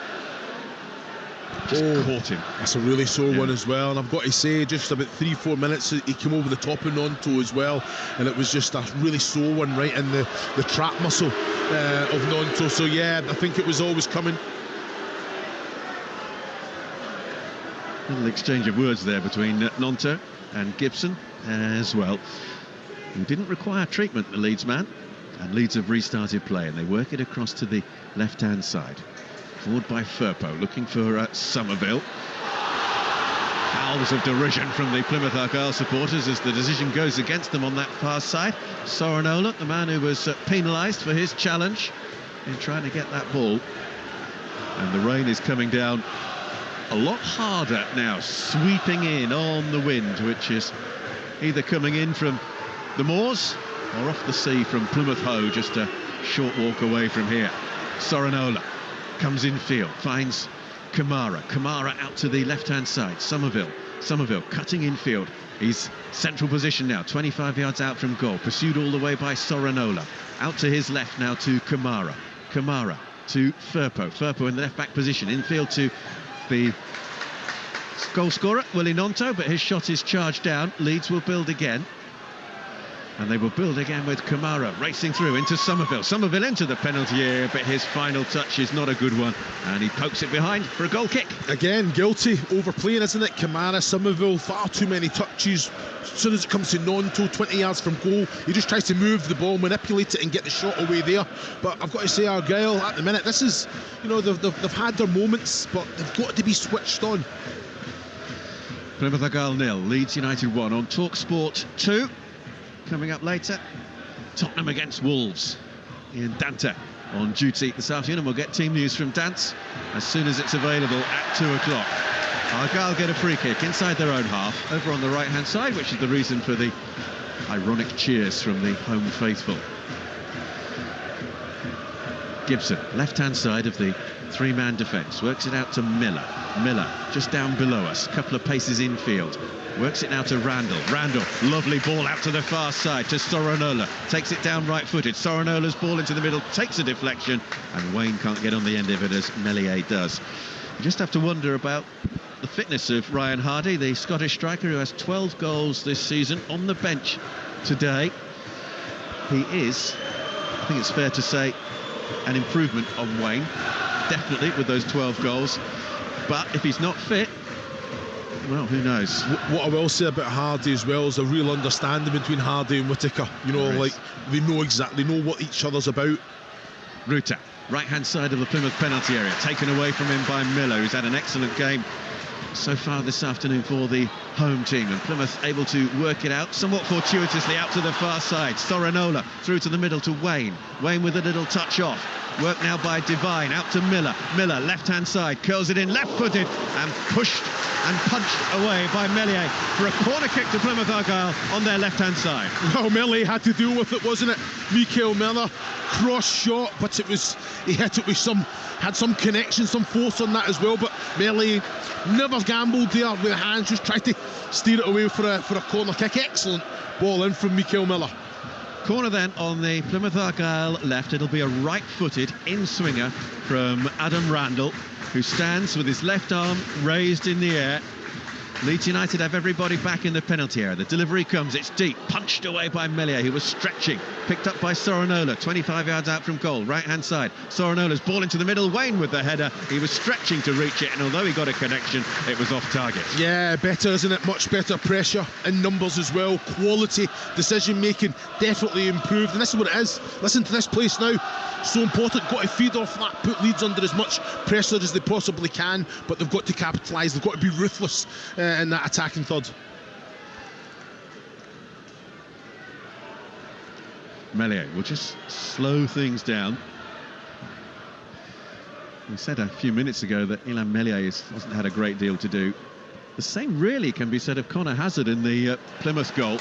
S2: Just caught him.
S3: That's a really sore one as well, and I've got to say, just about 3-4 minutes he came over the top of Nonto as well, and it was just a really sore one right in the trap muscle of Nonto. So yeah, I think it was always coming.
S2: Little exchange of words there between Nonto and Gibson as well, who didn't require treatment, the Leeds man. And Leeds have restarted play, and they work it across to the left-hand side. Forward by Firpo, looking for Somerville. Howls of derision from the Plymouth Argyle supporters as the decision goes against them on that far side. Sorinola, the man who was penalised for his challenge in trying to get that ball. And the rain is coming down a lot harder now, sweeping in on the wind, which is either coming in from the moors or off the sea from Plymouth Hoe, just a short walk away from here. Sorinola comes infield, finds Kamara out to the left-hand side. Somerville cutting infield. He's central position now, 25 yards out from goal, pursued all the way by Sorinola. Out to his left now to Kamara to Firpo in the left-back position, infield to the goal scorer, Willie Nonto, but his shot is charged down. Leeds will build again. And they will build again with Kamara racing through into Somerville. Somerville into the penalty area, but his final touch is not a good one. And he pokes it behind for a goal kick.
S3: Again, guilty, overplaying, isn't it? Kamara, Somerville, far too many touches. As soon as it comes to Nonto, 20 yards from goal, he just tries to move the ball, manipulate it and get the shot away there. But I've got to say, Argyle, at the minute, this is, you know, they've had their moments, but they've got to be switched on.
S2: Plymouth Argyle 0, Leeds United 1 on Talksport 2. Coming up later, Tottenham against Wolves. Ian Dante on duty this afternoon, and we'll get team news from Dance as soon as it's available at 2 o'clock. Argyle get a free kick inside their own half, over on the right-hand side, which is the reason for the ironic cheers from the home faithful. Gibson, left-hand side of the three-man defence, works it out to Miller. Miller, just down below us, a couple of paces infield. Works it now to Randall. Randall, lovely ball out to the far side to Soranola. Takes it down right-footed. Soranola's ball into the middle, takes a deflection, and Wayne can't get on the end of it as Meslier does. You just have to wonder about the fitness of Ryan Hardy, the Scottish striker who has 12 goals this season, on the bench today. He is, I think it's fair to say, an improvement on Wayne, definitely with those 12 goals. But if he's not fit, well, who knows?
S3: What I will say about Hardy as well is a real understanding between Hardy and Whittaker. You know, like, they know what each other's about.
S2: Ruta, right-hand side of the Plymouth penalty area, taken away from him by Miller, who's had an excellent game so far this afternoon for the home team, and Plymouth able to work it out somewhat fortuitously out to the far side. Soranola through to the middle to Wayne. Wayne with a little touch off. Work now by Devine, out to Miller. Miller, left-hand side, curls it in, left-footed, and pushed and punched away by Meslier for a corner kick to Plymouth Argyle on their left-hand side.
S3: Well, Meslier had to deal with it, wasn't it? Mikael Miller, cross shot, but he hit it with had some connection, some force on that as well, but Meslier never gambled there with hands, just tried to steer it away for a corner kick. Excellent ball in from Mikael Miller.
S2: Corner then on the Plymouth Argyle left. It'll be a right-footed in-swinger from Adam Randall, who stands with his left arm raised in the air. Leeds United have everybody back in the penalty area. The delivery comes, it's deep, punched away by Meslier, who was stretching, picked up by Soranola, 25 yards out from goal, right-hand side. Soranola's ball into the middle, Wayne with the header. He was stretching to reach it, and although he got a connection, it was off target.
S3: Yeah, better, isn't it? Much better pressure in numbers as well. Quality, decision-making definitely improved, and this is what it is. Listen to this place now. So important, got to feed off that, put Leeds under as much pressure as they possibly can, but they've got to capitalise, they've got to be ruthless in that attacking third.
S2: Meslier will just slow things down. We said a few minutes ago that Illan Meslier hasn't had a great deal to do. The same really can be said of Connor Hazard in the Plymouth goal.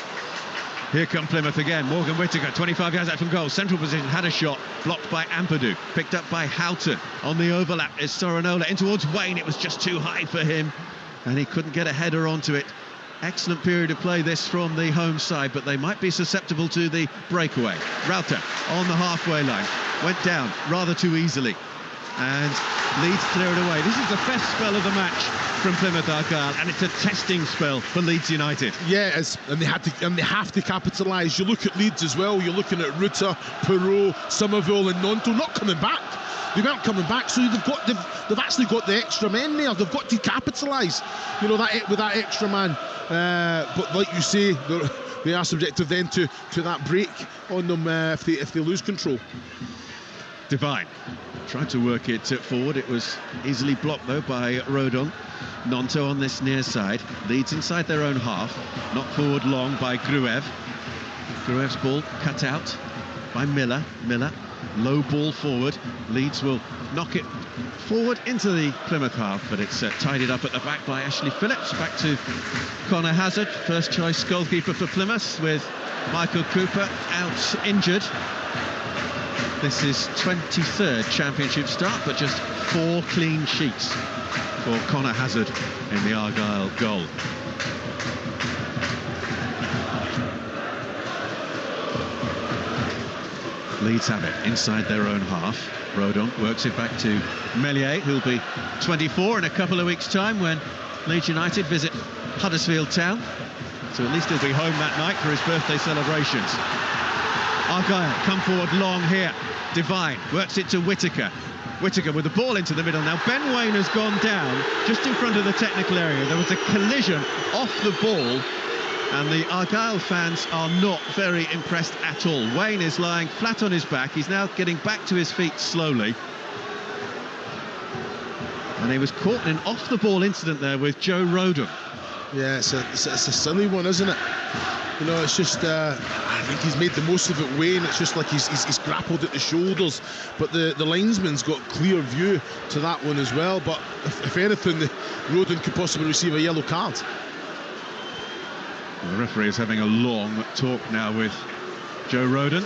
S2: Here come Plymouth again. Morgan Whittaker, 25 yards out from goal. Central position, had a shot. Blocked by Ampadu. Picked up by Houghton. On the overlap is Soranola. In towards Wayne. It was just too high for him, and he couldn't get a header onto it. Excellent period of play this from the home side, but they might be susceptible to the breakaway. Rauter on the halfway line. Went down rather too easily, and Leeds clear it away. This is the best spell of the match from Plymouth Argyle, and it's a testing spell for Leeds United.
S3: Yeah, it is, and they have to capitalise. You look at Leeds as well. You're looking at Ruta, Perot, Somerville, and Nonto not coming back. They weren't coming back, so they've actually got the extra men there. They've got to capitalise, you know, with that extra man. But like you say, they are subjective then to that break on them if they lose control.
S2: Devine tried to work it forward. It was easily blocked though by Rodon. Nonto on this near side. Leeds inside their own half. Knocked forward long by Gruev. Gruev's ball cut out by Miller. Miller, low ball forward. Leeds will knock it forward into the Plymouth half, but it's tidied up at the back by Ashley Phillips. Back to Connor Hazard, first choice goalkeeper for Plymouth, with Michael Cooper out injured. This is 23rd championship start, but just 4 clean sheets for Connor Hazard in the Argyle goal. Leeds have it inside their own half. Rodon works it back to Meslier, who'll be 24 in a couple of weeks' time when Leeds United visit Huddersfield Town. so at least he'll be home that night for his birthday celebrations. Argyle come forward long here. Devine works it to Whittaker. Whittaker with the ball into the middle now. Ben Waine has gone down just in front of the technical area. There was a collision off the ball, and the Argyle fans are not very impressed at all. Waine is lying flat on his back. He's now getting back to his feet slowly. And he was caught in an off-the-ball incident there with Joe Roden.
S3: Yeah, it's a silly one, isn't it? You know, it's just, I think he's made the most of it, Wayne. It's just like he's grappled at the shoulders, but the linesman's got clear view to that one as well. But if anything, Roden could possibly receive a yellow card.
S2: The referee is having a long talk now with Joe Roden.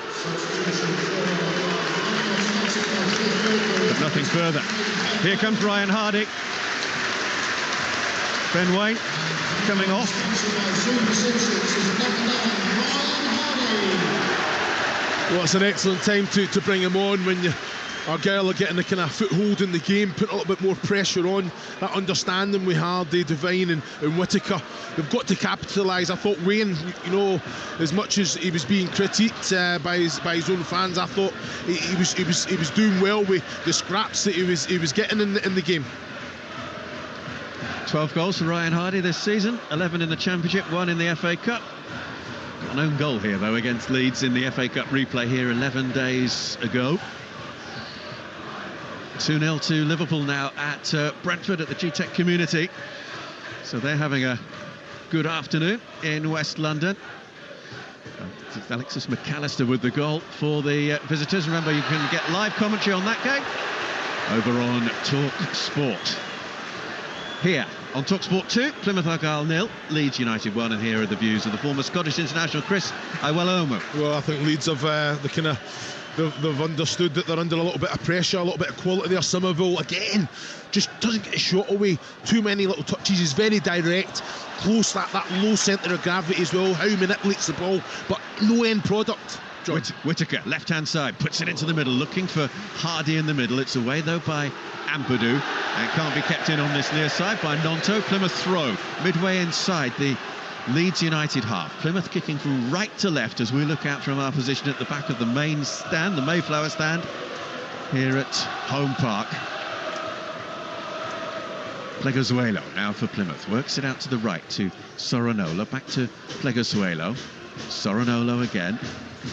S2: But nothing further. Here comes Ryan Hardy. Ben Waine coming off.
S3: Well, it's an excellent time to bring him on when Argyle are getting a kind of foothold in the game, put a little bit more pressure on. That understanding we had, Devine and Whittaker, they've got to capitalise. I thought Waine, you know, as much as he was being critiqued by his own fans, I thought he was doing well with the scraps that he was getting in the game.
S2: 12 goals for Ryan Hardy this season, 11 in the Championship, 1 in the FA Cup. Got an own goal here, though, against Leeds in the FA Cup replay here 11 days ago. 2-0 to Liverpool now at Brentford at the G-Tech Community. So they're having a good afternoon in West London. Alexis McAllister with the goal for the visitors. Remember, you can get live commentary on that game over on Talksport. Here on Talksport 2, Plymouth Argyle 0, Leeds United 1, and here are the views of the former Scottish international Chris Iwelumo.
S3: Well, I think Leeds have they've understood that they're under a little bit of pressure, a little bit of quality there. Somerville again just doesn't get a shot away. Too many little touches. He's very direct, close, that low centre of gravity as well. How he manipulates the ball, but no end product.
S2: Whittaker, left-hand side, puts it into the middle, looking for Hardy in the middle. It's away, though, by Ampadu, and can't be kept in on this near side by Nonto. Plymouth throw, midway inside the Leeds United half. Plymouth kicking from right to left as we look out from our position at the back of the main stand, the Mayflower stand, here at Home Park. Pleguezuelo now for Plymouth, works it out to the right to Soranola, back to Pleguezuelo. Soranola again.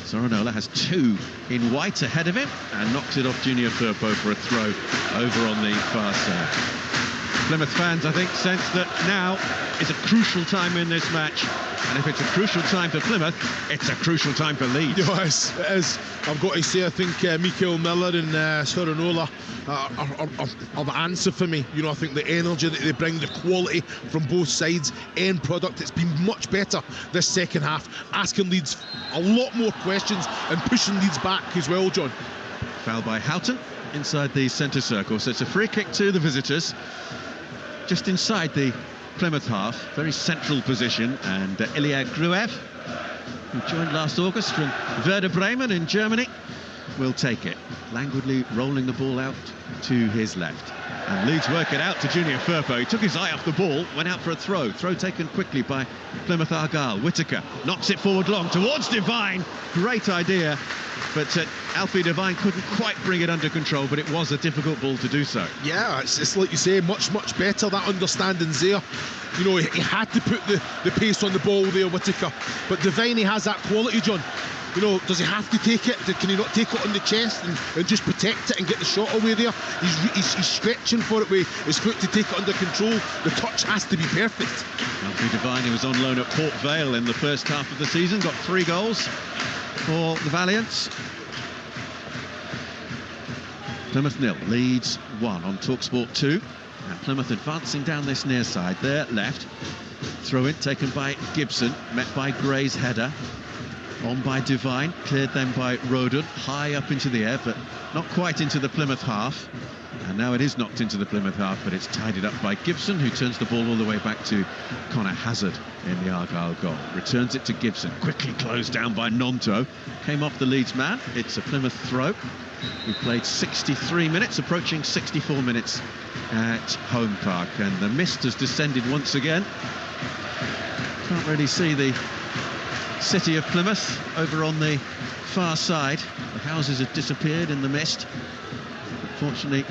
S2: Soranola has 2 in white ahead of him and knocks it off Junior Firpo for a throw over on the far side. Plymouth fans, I think, sense that now is a crucial time in this match, and if it's a crucial time for Plymouth, it's a crucial time for Leeds.
S3: Yes, it is. I've got to say, I think Mikael Miller and Soranola are the answer for me. You know, I think the energy that they bring, the quality from both sides, end product, it's been much better this second half, asking Leeds a lot more questions and pushing Leeds back as well, John.
S2: Foul by Houghton inside the centre circle, so it's a free kick to the visitors. Just inside the Plymouth half, very central position, and Ilya Gruev, who joined last August from Werder Bremen in Germany, will take it, languidly rolling the ball out to his left. And Leeds work it out to Junior Firpo. He took his eye off the ball, went out for a throw taken quickly by Plymouth Argyle. Whittaker knocks it forward long towards Devine. Great idea, but Alfie Devine couldn't quite bring it under control, but it was a difficult ball to do so.
S3: Yeah, it's like you say, much better. That understanding's there. You know, he had to put the pace on the ball there, Whittaker, but Devine, he has that quality, John. You know, does he have to take it? Can he not take it on the chest and just protect it and get the shot away there? He's stretching for it with his foot to take it under control. The touch has to be perfect.
S2: Alfie Devine, he was on loan at Port Vale in the first half of the season, got 3 goals for the Valiants. Plymouth 0, Leeds 1 on Talksport 2. And Plymouth advancing down this near side, there left. Throw in taken by Gibson, met by Gray's header. On by Devine, cleared then by Roden, high up into the air, but not quite into the Plymouth half. And now it is knocked into the Plymouth half, but it's tidied up by Gibson, who turns the ball all the way back to Connor Hazard in the Argyle goal. Returns it to Gibson, quickly closed down by Nonto. Came off the Leeds man. It's a Plymouth throw. We played 63 minutes, approaching 64 minutes at Home Park. And the mist has descended once again. Can't really see the city of Plymouth over on the far side. The houses have disappeared in the mist. Fortunately,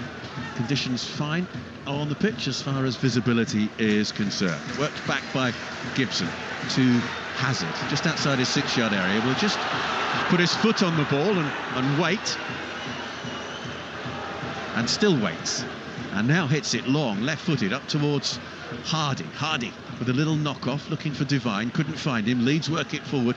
S2: conditions fine on the pitch as far as visibility is concerned. Worked back by Gibson to Hazard, just outside his 6-yard area. Will just put his foot on the ball and wait. And still waits. And now hits it long, left-footed, up towards Hardy. Hardy with a little knock-off, looking for Divine, couldn't find him. Leeds work it forward,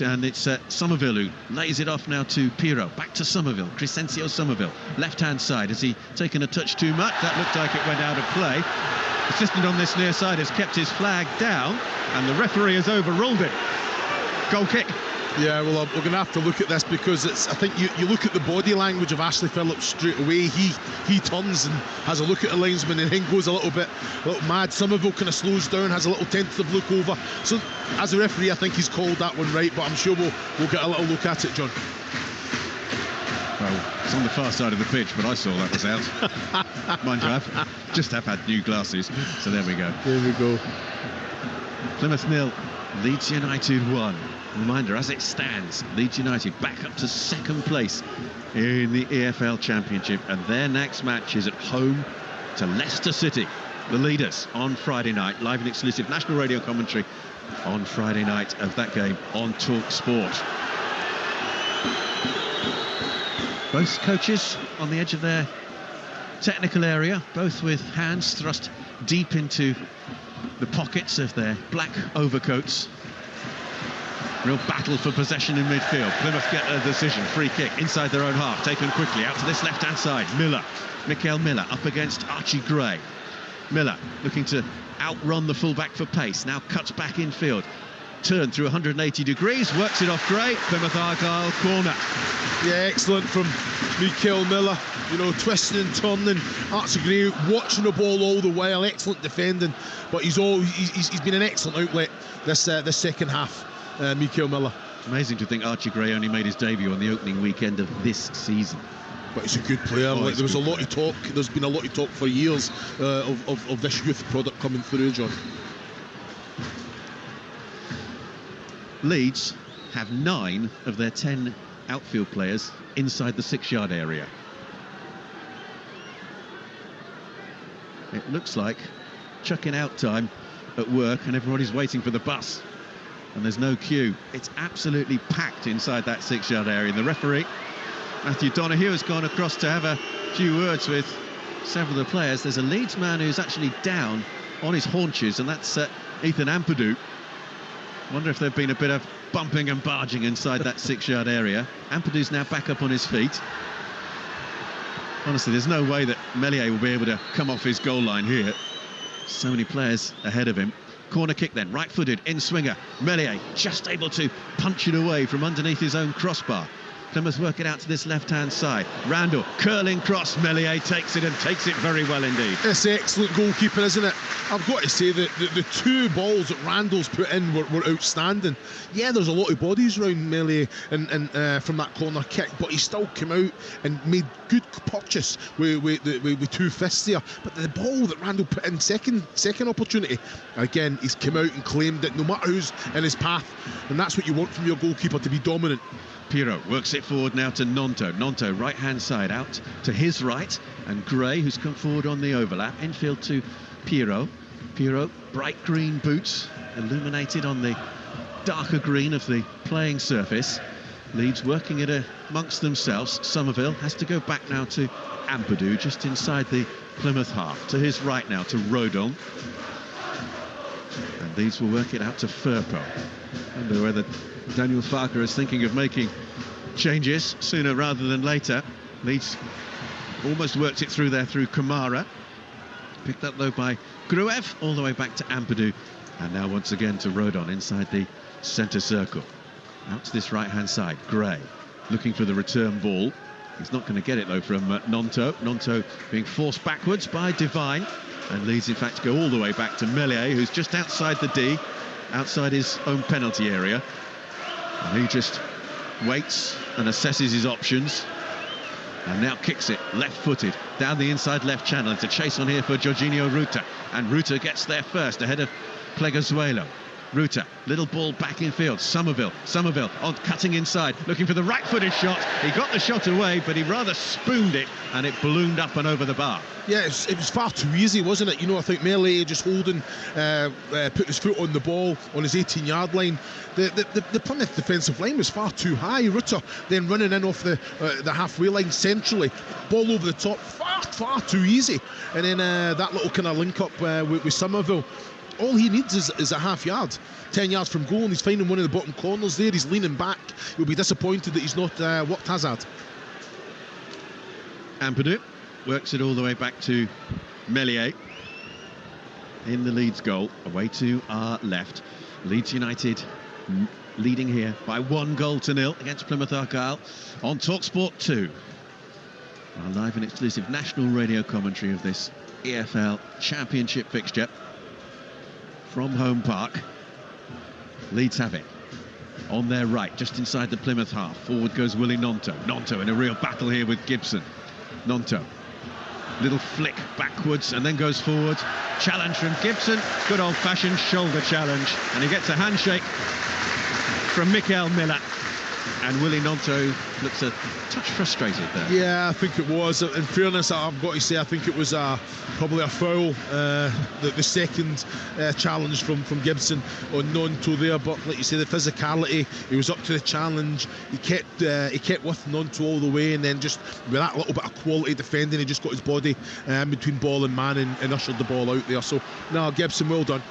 S2: and it's Somerville who lays it off now to Pirro. Back to Somerville, Crescencio Somerville, left-hand side. Has he taken a touch too much? That looked like it went out of play. Assistant on this near side has kept his flag down, and the referee has overruled it. Goal kick.
S3: Yeah, well, we're going to have to look at this because I think you look at the body language of Ashley Phillips straight away. He turns and has a look at the linesman and then goes a little mad. Somerville kind of slows down, has a little tentative look over. So, as a referee, I think he's called that one right, but I'm sure we'll get a little look at it, John.
S2: Well, it's on the far side of the pitch, but I saw that was out. Mind you, I've had new glasses, so there we go.
S3: There we go.
S2: Plymouth 0, Leeds United 1. Reminder, as it stands, Leeds United back up to second place in the EFL Championship, and their next match is at home to Leicester City, the leaders, on Friday night. Live and exclusive national radio commentary on Friday night of that game on Talksport. Both coaches on the edge of their technical area, both with hands thrust deep into the pockets of their black overcoats. Real battle for possession in midfield. Plymouth get a decision. Free kick inside their own half. Taken quickly out to this left-hand side. Mikael Miller up against Archie Gray. Miller looking to outrun the fullback for pace. Now cuts back infield. Turn through 180 degrees. Works it off Gray. Plymouth Argyle corner.
S3: Yeah, excellent from Mikael Miller. You know, twisting and turning. Archie Gray watching the ball all the while. Excellent defending. But he's been an excellent outlet this second half. Mikael Miller.
S2: It's amazing to think Archie Gray only made his debut on the opening weekend of this season.
S3: But he's a good player. There was a lot of talk. There's been a lot of talk for years of this youth product coming through, John.
S2: Leeds have 9 of their 10 outfield players inside the 6-yard area. It looks like chucking out time at work and everybody's waiting for the bus. And there's no queue. It's absolutely packed inside that 6-yard area. And the referee, Matthew Donoghue, has gone across to have a few words with several of the players. There's a Leeds man who's actually down on his haunches, and that's Ethan Ampadu. Wonder if there'd been a bit of bumping and barging inside that 6-yard area. Ampadu's now back up on his feet. Honestly, there's no way that Meslier will be able to come off his goal line here. So many players ahead of him. Corner kick then, right-footed, in-swinger. Meslier just able to punch it away from underneath his own crossbar. Plymouth work it out to this left-hand side. Randall, curling cross. Meslier takes it and takes it very well indeed.
S3: It's excellent goalkeeping, isn't it? I've got to say that the 2 balls that Randall's put in were outstanding. Yeah, there's a lot of bodies around Meslier and from that corner kick, but he still came out and made good purchase with 2 fists there. But the ball that Randall put in, second opportunity, again, he's come out and claimed it, no matter who's in his path. And that's what you want from your goalkeeper, to be dominant.
S2: Pirro works it forward now to Nonto. Nonto, right-hand side, out to his right. And Gray, who's come forward on the overlap. Infield to Pirro. Pirro, bright green boots, illuminated on the darker green of the playing surface. Leeds working it amongst themselves. Somerville has to go back now to Ampadu, just inside the Plymouth half. To his right now to Rodon. And Leeds will work it out to Firpo. I wonder whether Daniel Farker is thinking of making changes sooner rather than later. Leeds almost worked it through there through Kamara. Picked up though by Gruev, all the way back to Ampadu. And now once again to Rodon inside the centre circle. Out to this right-hand side, Gray looking for the return ball. He's not going to get it though from Nonto. Nonto being forced backwards by Divine. And Leeds in fact go all the way back to Meslier, who's just outside the D, outside his own penalty area. And he just waits and assesses his options. And now kicks it, left-footed, down the inside left channel. It's a chase on here for Jorginho Ruta. And Ruta gets there first, ahead of Pleguezuelo. Ruta, little ball back in field. Somerville on cutting inside, looking for the right-footed shot. He got the shot away, but he rather spooned it, and it ballooned up and over the bar.
S3: Yeah, it was far too easy, wasn't it? You know, I think Melee just holding, putting his foot on the ball on his 18-yard line. The Plymouth defensive line was far too high. Ruta then running in off the halfway line centrally, ball over the top, far too easy. And then that little kind of link up with Somerville. All he needs is a half yard, 10 yards from goal, and he's finding one of the bottom corners there. He's leaning back. He'll be disappointed that he's not worked Hazard.
S2: Ampadu works it all the way back to Meslier in the Leeds goal, away to our left. Leeds United leading here by 1-0 against Plymouth Argyle on Talksport 2. Our live and exclusive national radio commentary of this EFL Championship fixture from Home Park. Leeds have it on their right, just inside the Plymouth half. Forward goes Willie Gnonto. Gnonto in a real battle here with Gibson. Gnonto, little flick backwards and then goes forward. Challenge from Gibson, good old-fashioned shoulder challenge, and he gets a handshake from Mikael Miller. And Willie Gnonto looks a touch frustrated there.
S3: Yeah, I think it was. In fairness, I've got to say, I think it was probably a foul. The second challenge from Gibson on Gnonto there. But like you say, the physicality, he was up to the challenge. He kept with Gnonto all the way, and then just with that little bit of quality defending, he just got his body between ball and man and ushered the ball out there. So, no, Gibson, well done.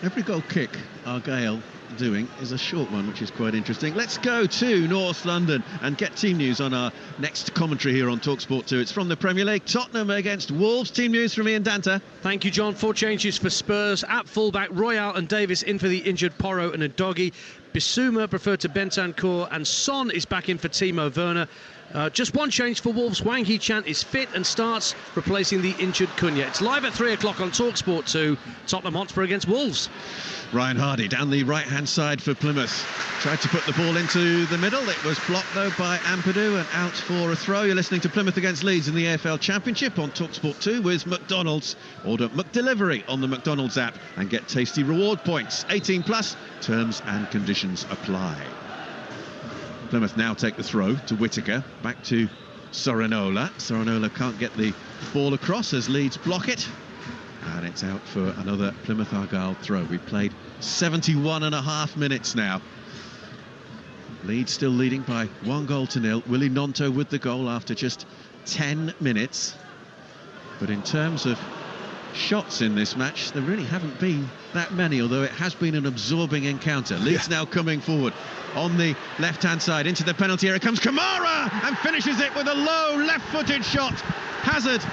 S2: Every goal kick Argyle doing is a short one, which is quite interesting. Let's go to North London and get team news on our next commentary here on Talksport 2. It's from the Premier League. Tottenham against Wolves. Team news from Ian Danta.
S19: Thank you, John. 4 changes for Spurs. At fullback, Royale and Davis in for the injured Porro and Udogie. Bissouma preferred to Bentancur, and Son is back in for Timo Werner. Just one change for Wolves. Wang Hee-chan is fit and starts, replacing the injured Cunha. It's live at 3 o'clock on Talksport 2. Tottenham Hotspur against Wolves.
S2: Ryan Hardy down the right-hand side for Plymouth. Tried to put the ball into the middle. It was blocked, though, by Ampadu and out for a throw. You're listening to Plymouth against Leeds in the EFL Championship on Talksport 2 with McDonald's. Order McDelivery on the McDonald's app and get tasty reward points. 18 plus. Terms and conditions apply. Plymouth now take the throw to Whittaker. Back to Sorinola. Sorinola can't get the ball across as Leeds block it. And it's out for another Plymouth Argyle throw. We've played 71.5 minutes now. Leeds still leading by 1-0. Willie Gnonto with the goal after just 10 minutes. But in terms of shots in this match, there really haven't been that many, although it has been an absorbing encounter. Leeds now coming forward on the left-hand side into the penalty area. Comes Kamara and finishes it with a low left-footed shot. Hazard.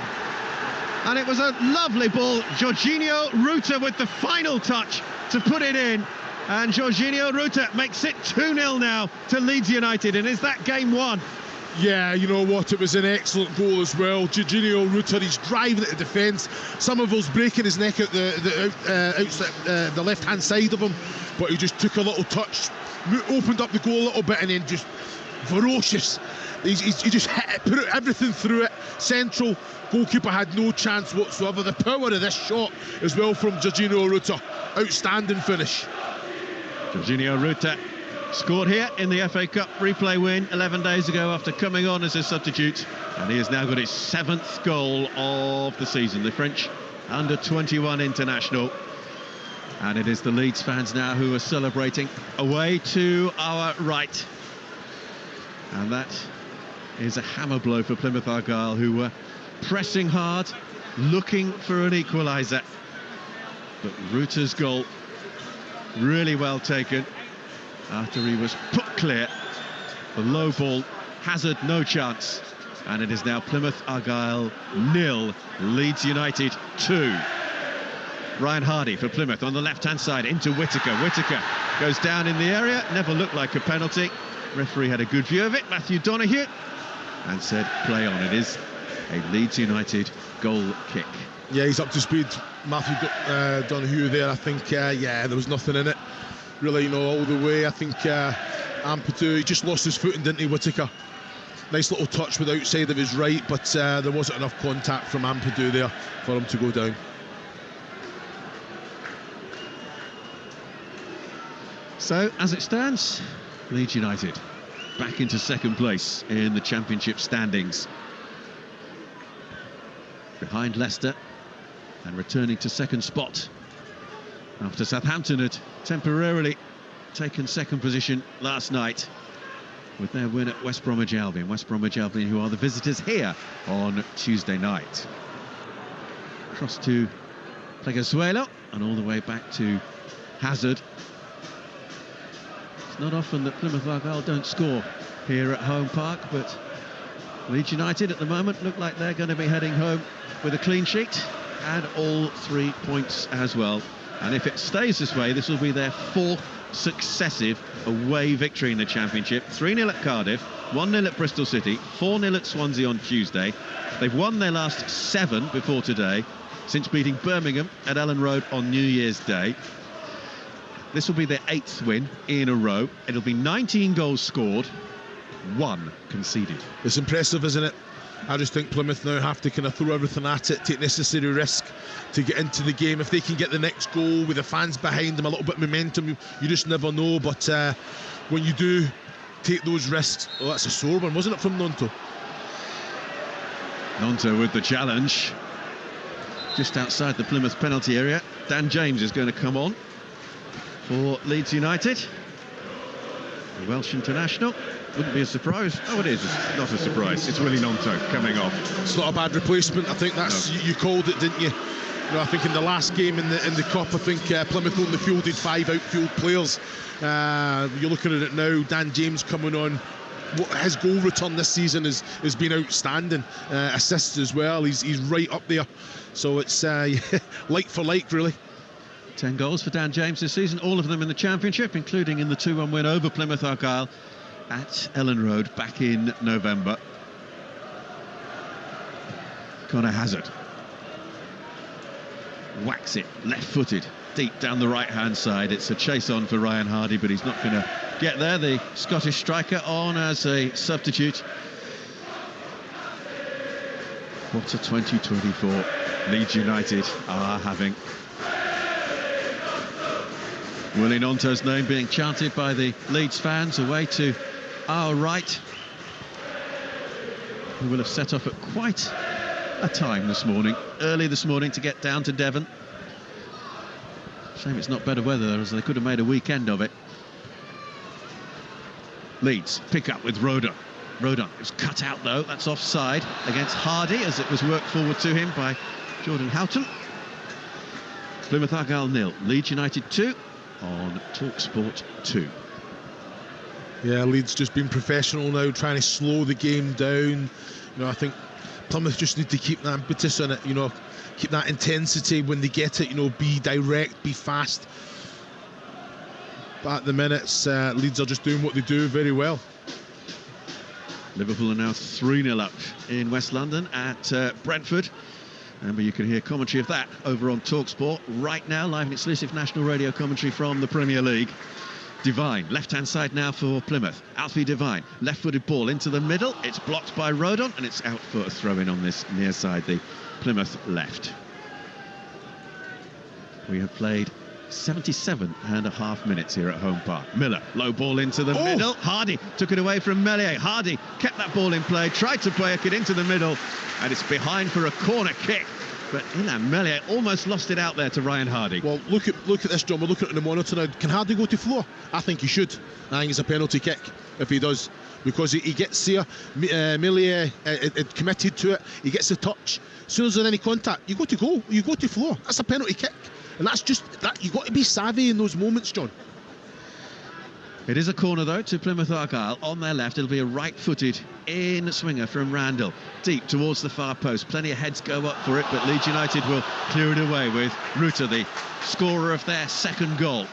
S2: And it was a lovely ball. Jorginho Ruta with the final touch to put it in. And Jorginho Ruta makes it 2-0 now to Leeds United. And is that game won?
S3: Yeah, you know what, it was an excellent goal as well. Jorginho Ruta, he's driving at the defence. Somerville's breaking his neck at the left-hand side of him, but he just took a little touch, opened up the goal a little bit, and then just ferocious. He just hit it, put everything through it. Central, goalkeeper had no chance whatsoever. The power of this shot as well from Jorginho Ruta. Outstanding finish.
S2: Jorginho Ruta scored here in the FA Cup replay win 11 days ago after coming on as a substitute, and he has now got his 7th goal of the season. The French under-21 international, and it is the Leeds fans now who are celebrating away to our right, and that is a hammer blow for Plymouth Argyle, who were pressing hard, looking for an equaliser. But Ruta's goal, really well taken after he was put clear. The low ball, Hazard no chance, and it is now Plymouth Argyle 0, Leeds United 2. Ryan Hardy for Plymouth on the left-hand side into Whittaker. Whittaker goes down in the area, never looked like a penalty. Referee had a good view of it, Matthew Donoghue, and said play on. It is a Leeds United goal kick.
S3: Yeah, he's up to speed, Matthew Donoghue there. I think, yeah, there was nothing in it, really, you know, all the way. I think Ampadu, he just lost his footing, didn't he, Whittaker? Nice little touch with the outside of his right, but there wasn't enough contact from Ampadu there for him to go down.
S2: So, as it stands, Leeds United back into second place in the Championship standings, behind Leicester, and returning to second spot after Southampton had temporarily taken second position last night with their win at West Bromwich Albion. West Bromwich Albion, who are the visitors here on Tuesday night. Across to Pleguezuelo and all the way back to Hazard. It's not often that Plymouth Argyle don't score here at home park, but Leeds United at the moment look like they're going to be heading home with a clean sheet and all 3 points as well. And if it stays this way, this will be their fourth successive away victory in the Championship. 3-0 at Cardiff, 1-0 at Bristol City, 4-0 at Swansea on Tuesday. They've won their last 7 before today, since beating Birmingham at Ellen Road on New Year's Day. This will be their 8th win in a row. It'll be 19 goals scored, 1 conceded.
S3: It's impressive, isn't it? I just think Plymouth now have to kind of throw everything at it, take necessary risk to get into the game. If they can get the next goal with the fans behind them, a little bit of momentum, you just never know. But when you do take those risks, oh, that's a sore one, wasn't it, from Nonto?
S2: Nonto with the challenge. Just outside the Plymouth penalty area. Dan James is going to come on for Leeds United. The Welsh international. Wouldn't be a surprise. Oh, it is. It's not a surprise. It's Willie Nonto coming off.
S3: It's not a bad replacement. I think that's you called it, didn't you? I think in the last game in the Cup, I think Plymouth only fielded 5 outfield players. You're looking at it now. Dan James coming on. His goal return this season has been outstanding. Assists as well. He's right up there. So it's like for like, really.
S2: 10 goals for Dan James this season, all of them in the Championship, including in the 2-1 win over Plymouth Argyle at Ellen Road back in November. Connor Hazard whacks it left-footed deep down the right-hand side. It's a chase on for Ryan Hardy, but he's not going to get there. The Scottish striker on as a substitute. What a 2024 Leeds United are having. Willie Nonto's name being chanted by the Leeds fans away to our right. We will have set off at quite a time this morning, early this morning, to get down to Devon. Shame it's not better weather, as they could have made a weekend of it. Leeds pick up with Rodon. Rodon is cut out though, that's offside against Hardy, as it was worked forward to him by Jordan Houghton. Plymouth Argyle 0, Leeds United 2 on Talksport 2.
S3: Yeah, Leeds just been professional now, trying to slow the game down. I think Plymouth just need to keep that impetus on it, keep that intensity when they get it, be direct, be fast. But at the minute, Leeds are just doing what they do very well.
S2: Liverpool are now 3-0 up in West London at Brentford. Remember, you can hear commentary of that over on Talksport right now, live and exclusive national radio commentary from the Premier League. Devine, left-hand side now for Plymouth. Alfie Devine, left-footed ball into the middle. It's blocked by Rodon, and it's out for a throw-in on this near side, the Plymouth left. We have played 77.5 minutes here at home park. Miller, low ball into the middle. Hardy took it away from Meslier. Hardy kept that ball in play, tried to play it into the middle, and it's behind for a corner kick. But Ilan Meslier almost lost it out there to Ryan Hardy.
S3: Well, look at this, John. We're looking at the monitor now. Can Hardy go to floor? I think he should. I think it's a penalty kick if he does, because he gets there. Meslier committed to it. He gets the touch. As soon as there's any contact, you go to floor. That's a penalty kick. And that's just that. You've got to be savvy in those moments, John.
S2: It is a corner, though, to Plymouth Argyle. On their left, it'll be a right-footed in swinger from Randall. Deep towards the far post. Plenty of heads go up for it, but Leeds United will clear it away with Ruta, the scorer of their second goal.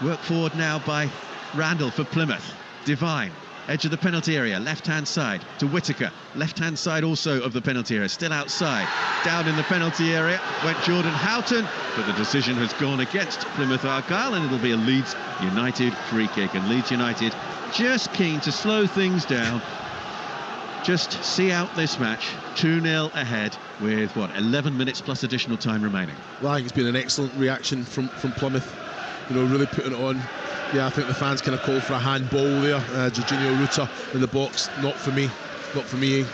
S2: Work forward now by Randall for Plymouth. Devine, edge of the penalty area, left-hand side to Whittaker. Left-hand side also of the penalty area, still outside. Down in the penalty area went Jordan Houghton, but the decision has gone against Plymouth Argyle, and it'll be a Leeds United free kick. And Leeds United just keen to slow things down, just see out this match, 2-0 ahead with, 11 minutes plus additional time remaining.
S3: Well, I think it's been an excellent reaction from Plymouth, really putting it on. Yeah, I think the fans kind of called for a handball there. Jorginho Ruta in the box, not for me,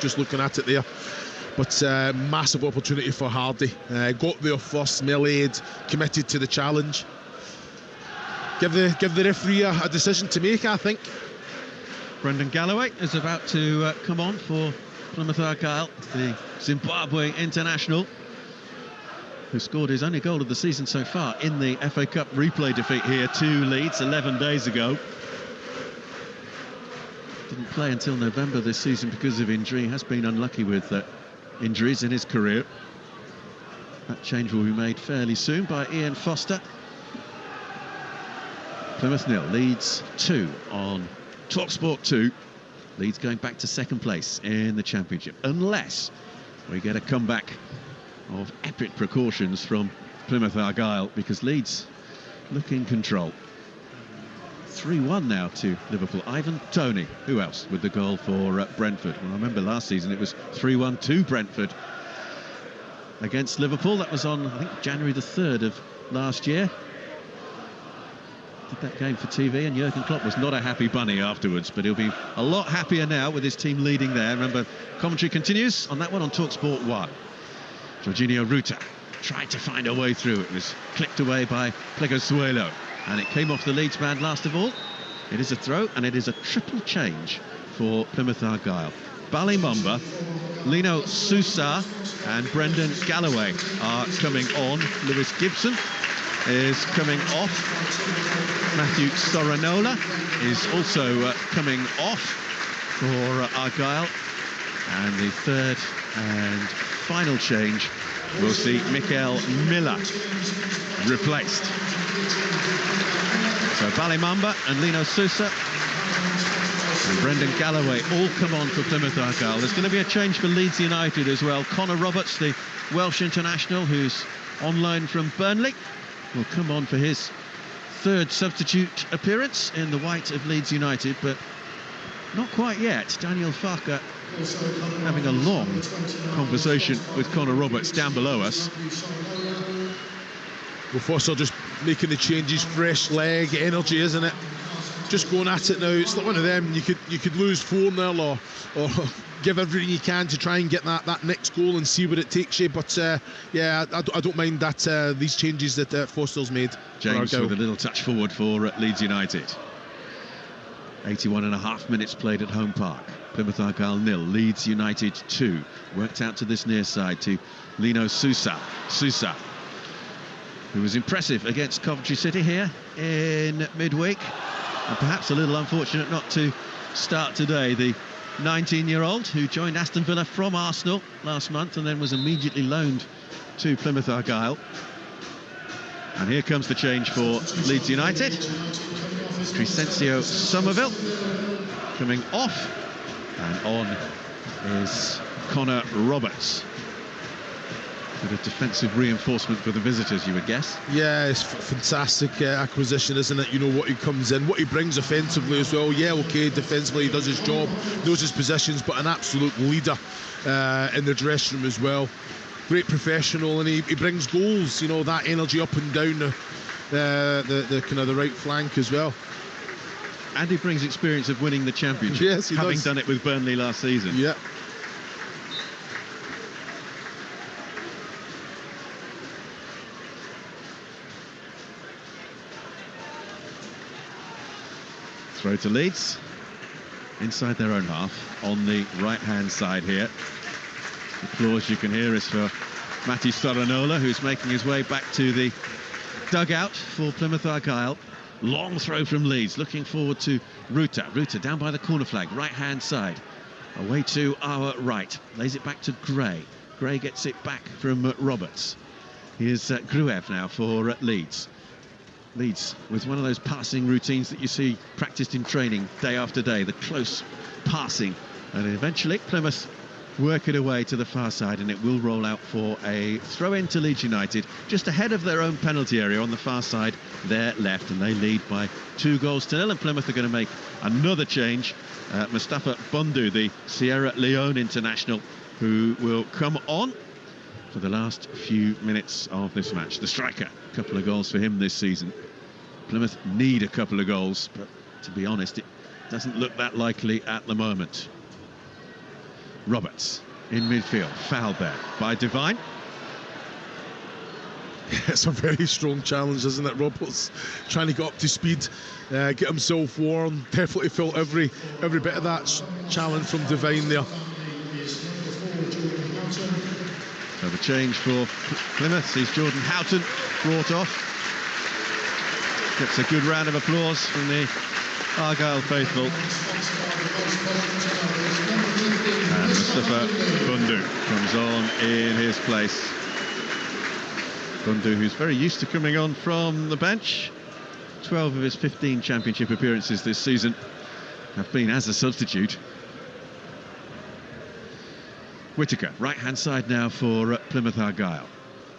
S3: just looking at it there. But massive opportunity for Hardy. Got there first, Millade committed to the challenge. Give the referee a decision to make, I think.
S2: Brendan Galloway is about to come on for Plymouth Argyle, the Zimbabwe international, who scored his only goal of the season so far in the FA Cup replay defeat here to Leeds 11 days ago. Didn't play until November this season because of injury. Has been unlucky with injuries in his career. That change will be made fairly soon by Ian Foster. Plymouth 0, Leeds 2 on Talksport 2. Leeds going back to second place in the Championship, unless we get a comeback of epic precautions from Plymouth Argyle, because Leeds look in control. 3-1 now to Liverpool. Ivan Toney, who else with the goal for Brentford? Well, I remember last season it was 3-1 to Brentford against Liverpool. That was on, I think, January the 3rd of last year. Did that game for TV, and Jurgen Klopp was not a happy bunny afterwards, but he'll be a lot happier now with his team leading there. Remember, commentary continues on that one on Talksport 1. Jorginho Ruta tried to find a way through. It was clicked away by Plegosuelo, and it came off the Leeds man last of all. It is a throw, and it is a triple change for Plymouth Argyle. Ballymunba, Lino Sousa and Brendan Galloway are coming on. Lewis Gibson is coming off. Matthew Soranola is also coming off for Argyle. And the third and final change, we'll see Mikael Miller replaced. So Ballymunba and Lino Sousa and Brendan Galloway all come on for Plymouth Argyle. There's going to be a change for Leeds United as well. Connor Roberts, the Welsh international who's on loan from Burnley, will come on for his third substitute appearance in the white of Leeds United, but not quite yet. Daniel Farker having a long conversation with Connor Roberts down below us.
S3: Well, Foster just making the changes, fresh leg, energy, isn't it? Just going at it now. It's not one of them. You could lose 4-0 or give everything you can to try and get that next goal and see where it takes you. But yeah, I don't mind that these changes that Foster's made.
S2: James with a little touch forward for Leeds United. 81.5 minutes played at Home Park. Plymouth Argyle 0, Leeds United 2. Worked out to this near side to Lino Sousa. Sousa, who was impressive against Coventry City here in midweek, and perhaps a little unfortunate not to start today. The 19-year-old who joined Aston Villa from Arsenal last month and then was immediately loaned to Plymouth Argyle. And here comes the change for Leeds United. Crescencio Somerville coming off, and on is Connor Roberts. Bit of defensive reinforcement for the visitors, you would guess.
S3: Yeah, it's fantastic acquisition, isn't it? You know what he comes in, what he brings offensively as well. Yeah, okay, defensively he does his job, knows his positions, but an absolute leader in the dressing room as well. Great professional, and he brings goals. You know, that energy up and down the kind of the right flank as well.
S2: And he brings experience of winning the championship.
S3: Yes, he
S2: having
S3: does.
S2: done it with Burnley last season.
S3: Yeah.
S2: Throw to Leeds, inside their own half, on the right-hand side here. The applause you can hear is for Matty Soranola, who's making his way back to the dugout for Plymouth Argyle. Long throw from Leeds, looking forward to Ruta. Ruta down by the corner flag, right-hand side. Away to our right, lays it back to Gray. Gray gets it back from Roberts. Here's Gruev now for Leeds. Leeds with one of those passing routines that you see practiced in training day after day, the close passing, and eventually Plymouth work it away to the far side, and it will roll out for a throw-in to Leeds United, just ahead of their own penalty area on the far side, their left, and they lead by 2-0, and Plymouth are going to make another change. Mustafa Bundu, the Sierra Leone international, who will come on for the last few minutes of this match. The striker, a couple of goals for him this season. Plymouth need a couple of goals, but to be honest, it doesn't look that likely at the moment. Roberts in midfield, fouled there by Devine.
S3: It's a very strong challenge, isn't it? Roberts trying to get up to speed, get himself warm. Definitely felt every bit of that challenge from Devine there.
S2: So the change for Plymouth sees Jordan Houghton brought off. Gets a good round of applause from the Argyle faithful. And Mustafa Bundu comes on in his place. Bundu, who's very used to coming on from the bench. 12 of his 15 championship appearances this season have been as a substitute. Whittaker, right-hand side now for Plymouth Argyle.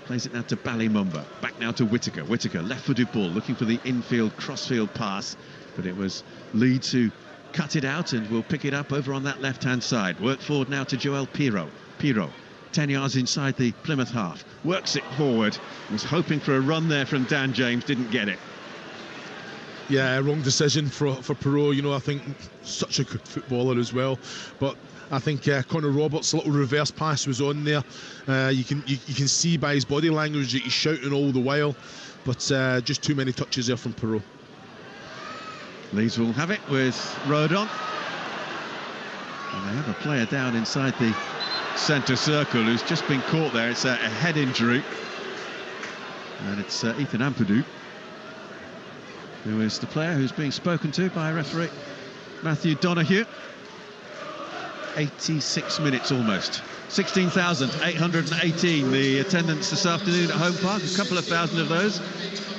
S2: Plays it now to Ballymumba. Back now to Whittaker. Whittaker, left-footed ball, looking for the infield, cross-field pass. But it was Leeds who cut it out and will pick it up over on that left-hand side. Work forward now to Joel Pirro. Pirro, 10 yards inside the Plymouth half. Works it forward. Was hoping for a run there from Dan James, didn't get it.
S3: Yeah, wrong decision for Pirro. You know, I think such a good footballer as well. But I think Connor Roberts' little reverse pass was on there. You can see by his body language that he's shouting all the while, but just too many touches there from Pirro.
S2: Leeds will have it with Rodon. And they have a player down inside the centre circle who's just been caught there. It's a head injury. And it's Ethan Ampadu, who is the player who's being spoken to by referee Matthew Donoghue. 86 minutes almost. 16,818 the attendance this afternoon at Home Park. A couple of thousand of those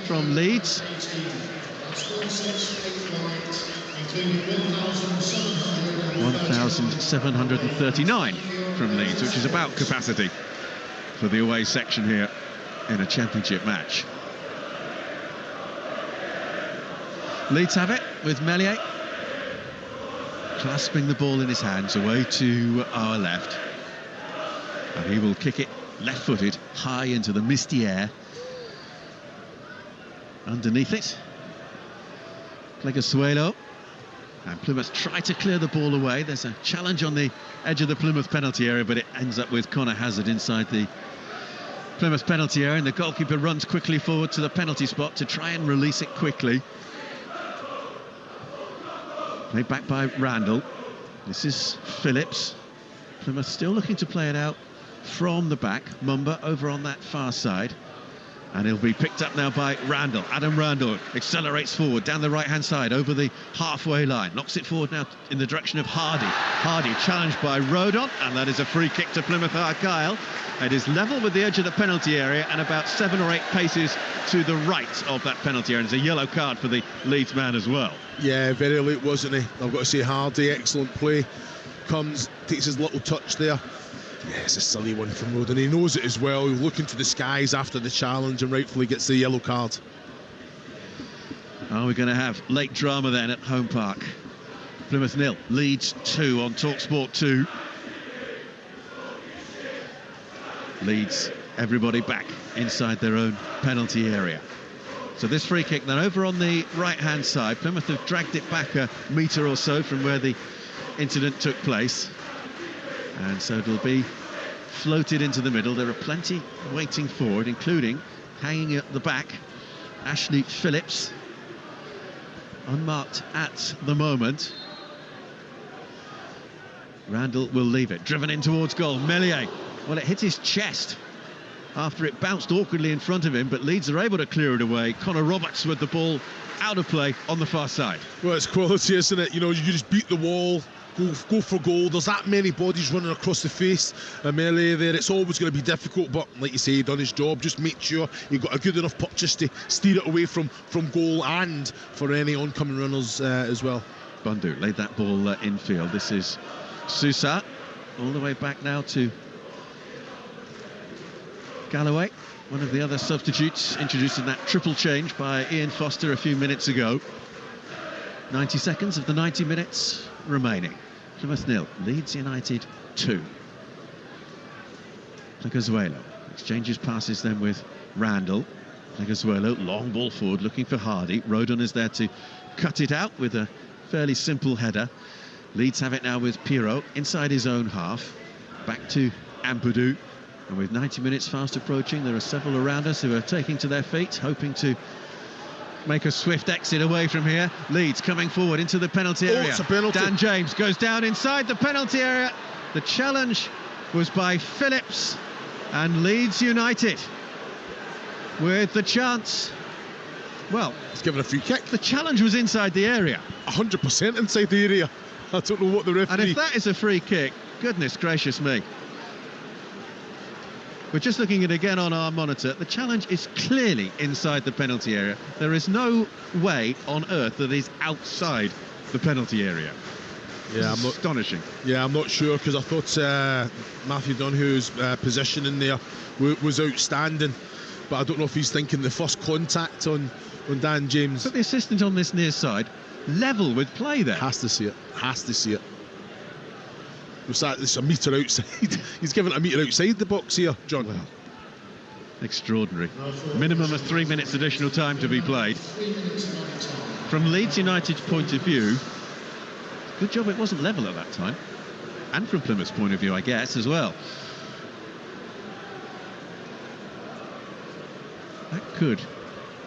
S2: from Leeds. 1,739 from Leeds, which is about capacity for the away section here in a championship match. Leeds have it with Meslier, clasping the ball in his hands away to our left, and he will kick it left-footed high into the misty air. Underneath it, Pleguezuelo, and Plymouth try to clear the ball away. There's a challenge on the edge of the Plymouth penalty area, but it ends up with Connor Hazard inside the Plymouth penalty area, and the goalkeeper runs quickly forward to the penalty spot to try and release it quickly. Played back by Randall. This is Phillips. Plymouth still looking to play it out from the back. Mumba over on that far side. And he'll be picked up now by Randall. Adam Randall accelerates forward down the right-hand side over the halfway line. Knocks it forward now in the direction of Hardy. Hardy challenged by Rodon, and that is a free kick to Plymouth Argyle. It is level with the edge of the penalty area and about 7 or 8 paces to the right of that penalty area. And it's a yellow card for the Leeds man as well.
S3: Yeah, very late, wasn't he? I've got to say, Hardy, excellent play. Comes, takes his little touch there. Yeah, it's a silly one from Rodon. He knows it as well. He'll look into the skies after the challenge and rightfully gets the yellow card.
S2: Are we going to have late drama then at Home Park? Plymouth 0, Leeds 2 on Talksport 2. Leeds, everybody back inside their own penalty area. So this free kick then over on the right-hand side. Plymouth have dragged it back a metre or so from where the incident took place. And so it'll be floated into the middle. There are plenty waiting forward, including hanging at the back, Ashley Phillips, unmarked at the moment. Randall will leave it, driven in towards goal. Meslier, well, it hit his chest after it bounced awkwardly in front of him, but Leeds are able to clear it away. Connor Roberts with the ball out of play on the far side.
S3: Well, it's quality, isn't it? You know, you just beat the wall, go for goal. There's that many bodies running across the face of Meslier there. It's always going to be difficult, but like you say, he done his job. Just make sure you've got a good enough puck just to steer it away from goal and for any oncoming runners as well.
S2: Bundu laid that ball infield. This is Sousa, all the way back now to Galloway, one of the other substitutes introduced in that triple change by Ian Foster a few minutes ago. 90 seconds of the 90 minutes remaining. Plymouth 0, Leeds United 2. Pleguezuelo exchanges passes then with Randall. Legazuelo, long ball forward, looking for Hardy. Rodon is there to cut it out with a fairly simple header. Leeds have it now with Pirot inside his own half. Back to Ampadu. And with 90 minutes fast approaching, there are several around us who are taking to their feet, hoping to make a swift exit away from here. Leeds coming forward into the penalty area.
S3: It's a penalty.
S2: Dan James goes down inside the penalty area. The challenge was by Phillips, and Leeds United with the chance. Well,
S3: it's given a free kick.
S2: The challenge was inside the area.
S3: 100% inside the area. I don't know what the referee...
S2: And if that is a free kick, goodness gracious me. We're just looking at it again on our monitor. The challenge is clearly inside the penalty area. There is no way on earth that he's outside the penalty area.
S3: Yeah,
S2: astonishing.
S3: Yeah, I'm not sure, because I thought Matthew Dunhu's position in there was outstanding. But I don't know if he's thinking the first contact on Dan James.
S2: But the assistant on this near side, level with play there.
S3: Has to see it. Has to see it. It's a metre outside. He's given it a metre outside the box here, John.
S2: Well, extraordinary. Minimum of 3 minutes additional time to be played. From Leeds United's point of view, good job it wasn't level at that time. And from Plymouth's point of view, I guess, as well. That could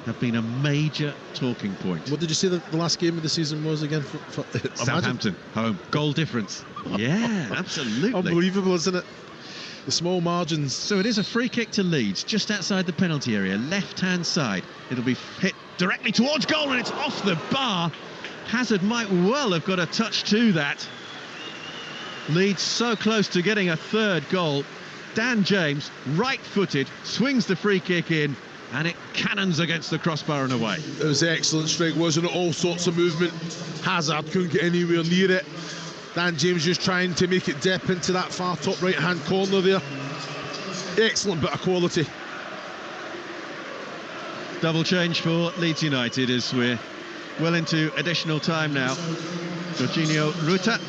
S2: have been a major talking point.
S3: What did you say the last game of the season was again? For
S2: Southampton, home. Goal difference. Yeah, absolutely.
S3: Unbelievable, isn't it? The small margins.
S2: So it is a free kick to Leeds, just outside the penalty area, left-hand side. It'll be hit directly towards goal, and it's off the bar. Hazard might well have got a touch to that. Leeds so close to getting a third goal. Dan James, right-footed, swings the free kick in, and it cannons against the crossbar and away.
S3: It was an excellent strike, wasn't it? All sorts of movement. Hazard couldn't get anywhere near it. Dan James just trying to make it dip into that far top right-hand corner there. Excellent bit of quality.
S2: Double change for Leeds United as we're well into additional time now. Jorginho Ruta,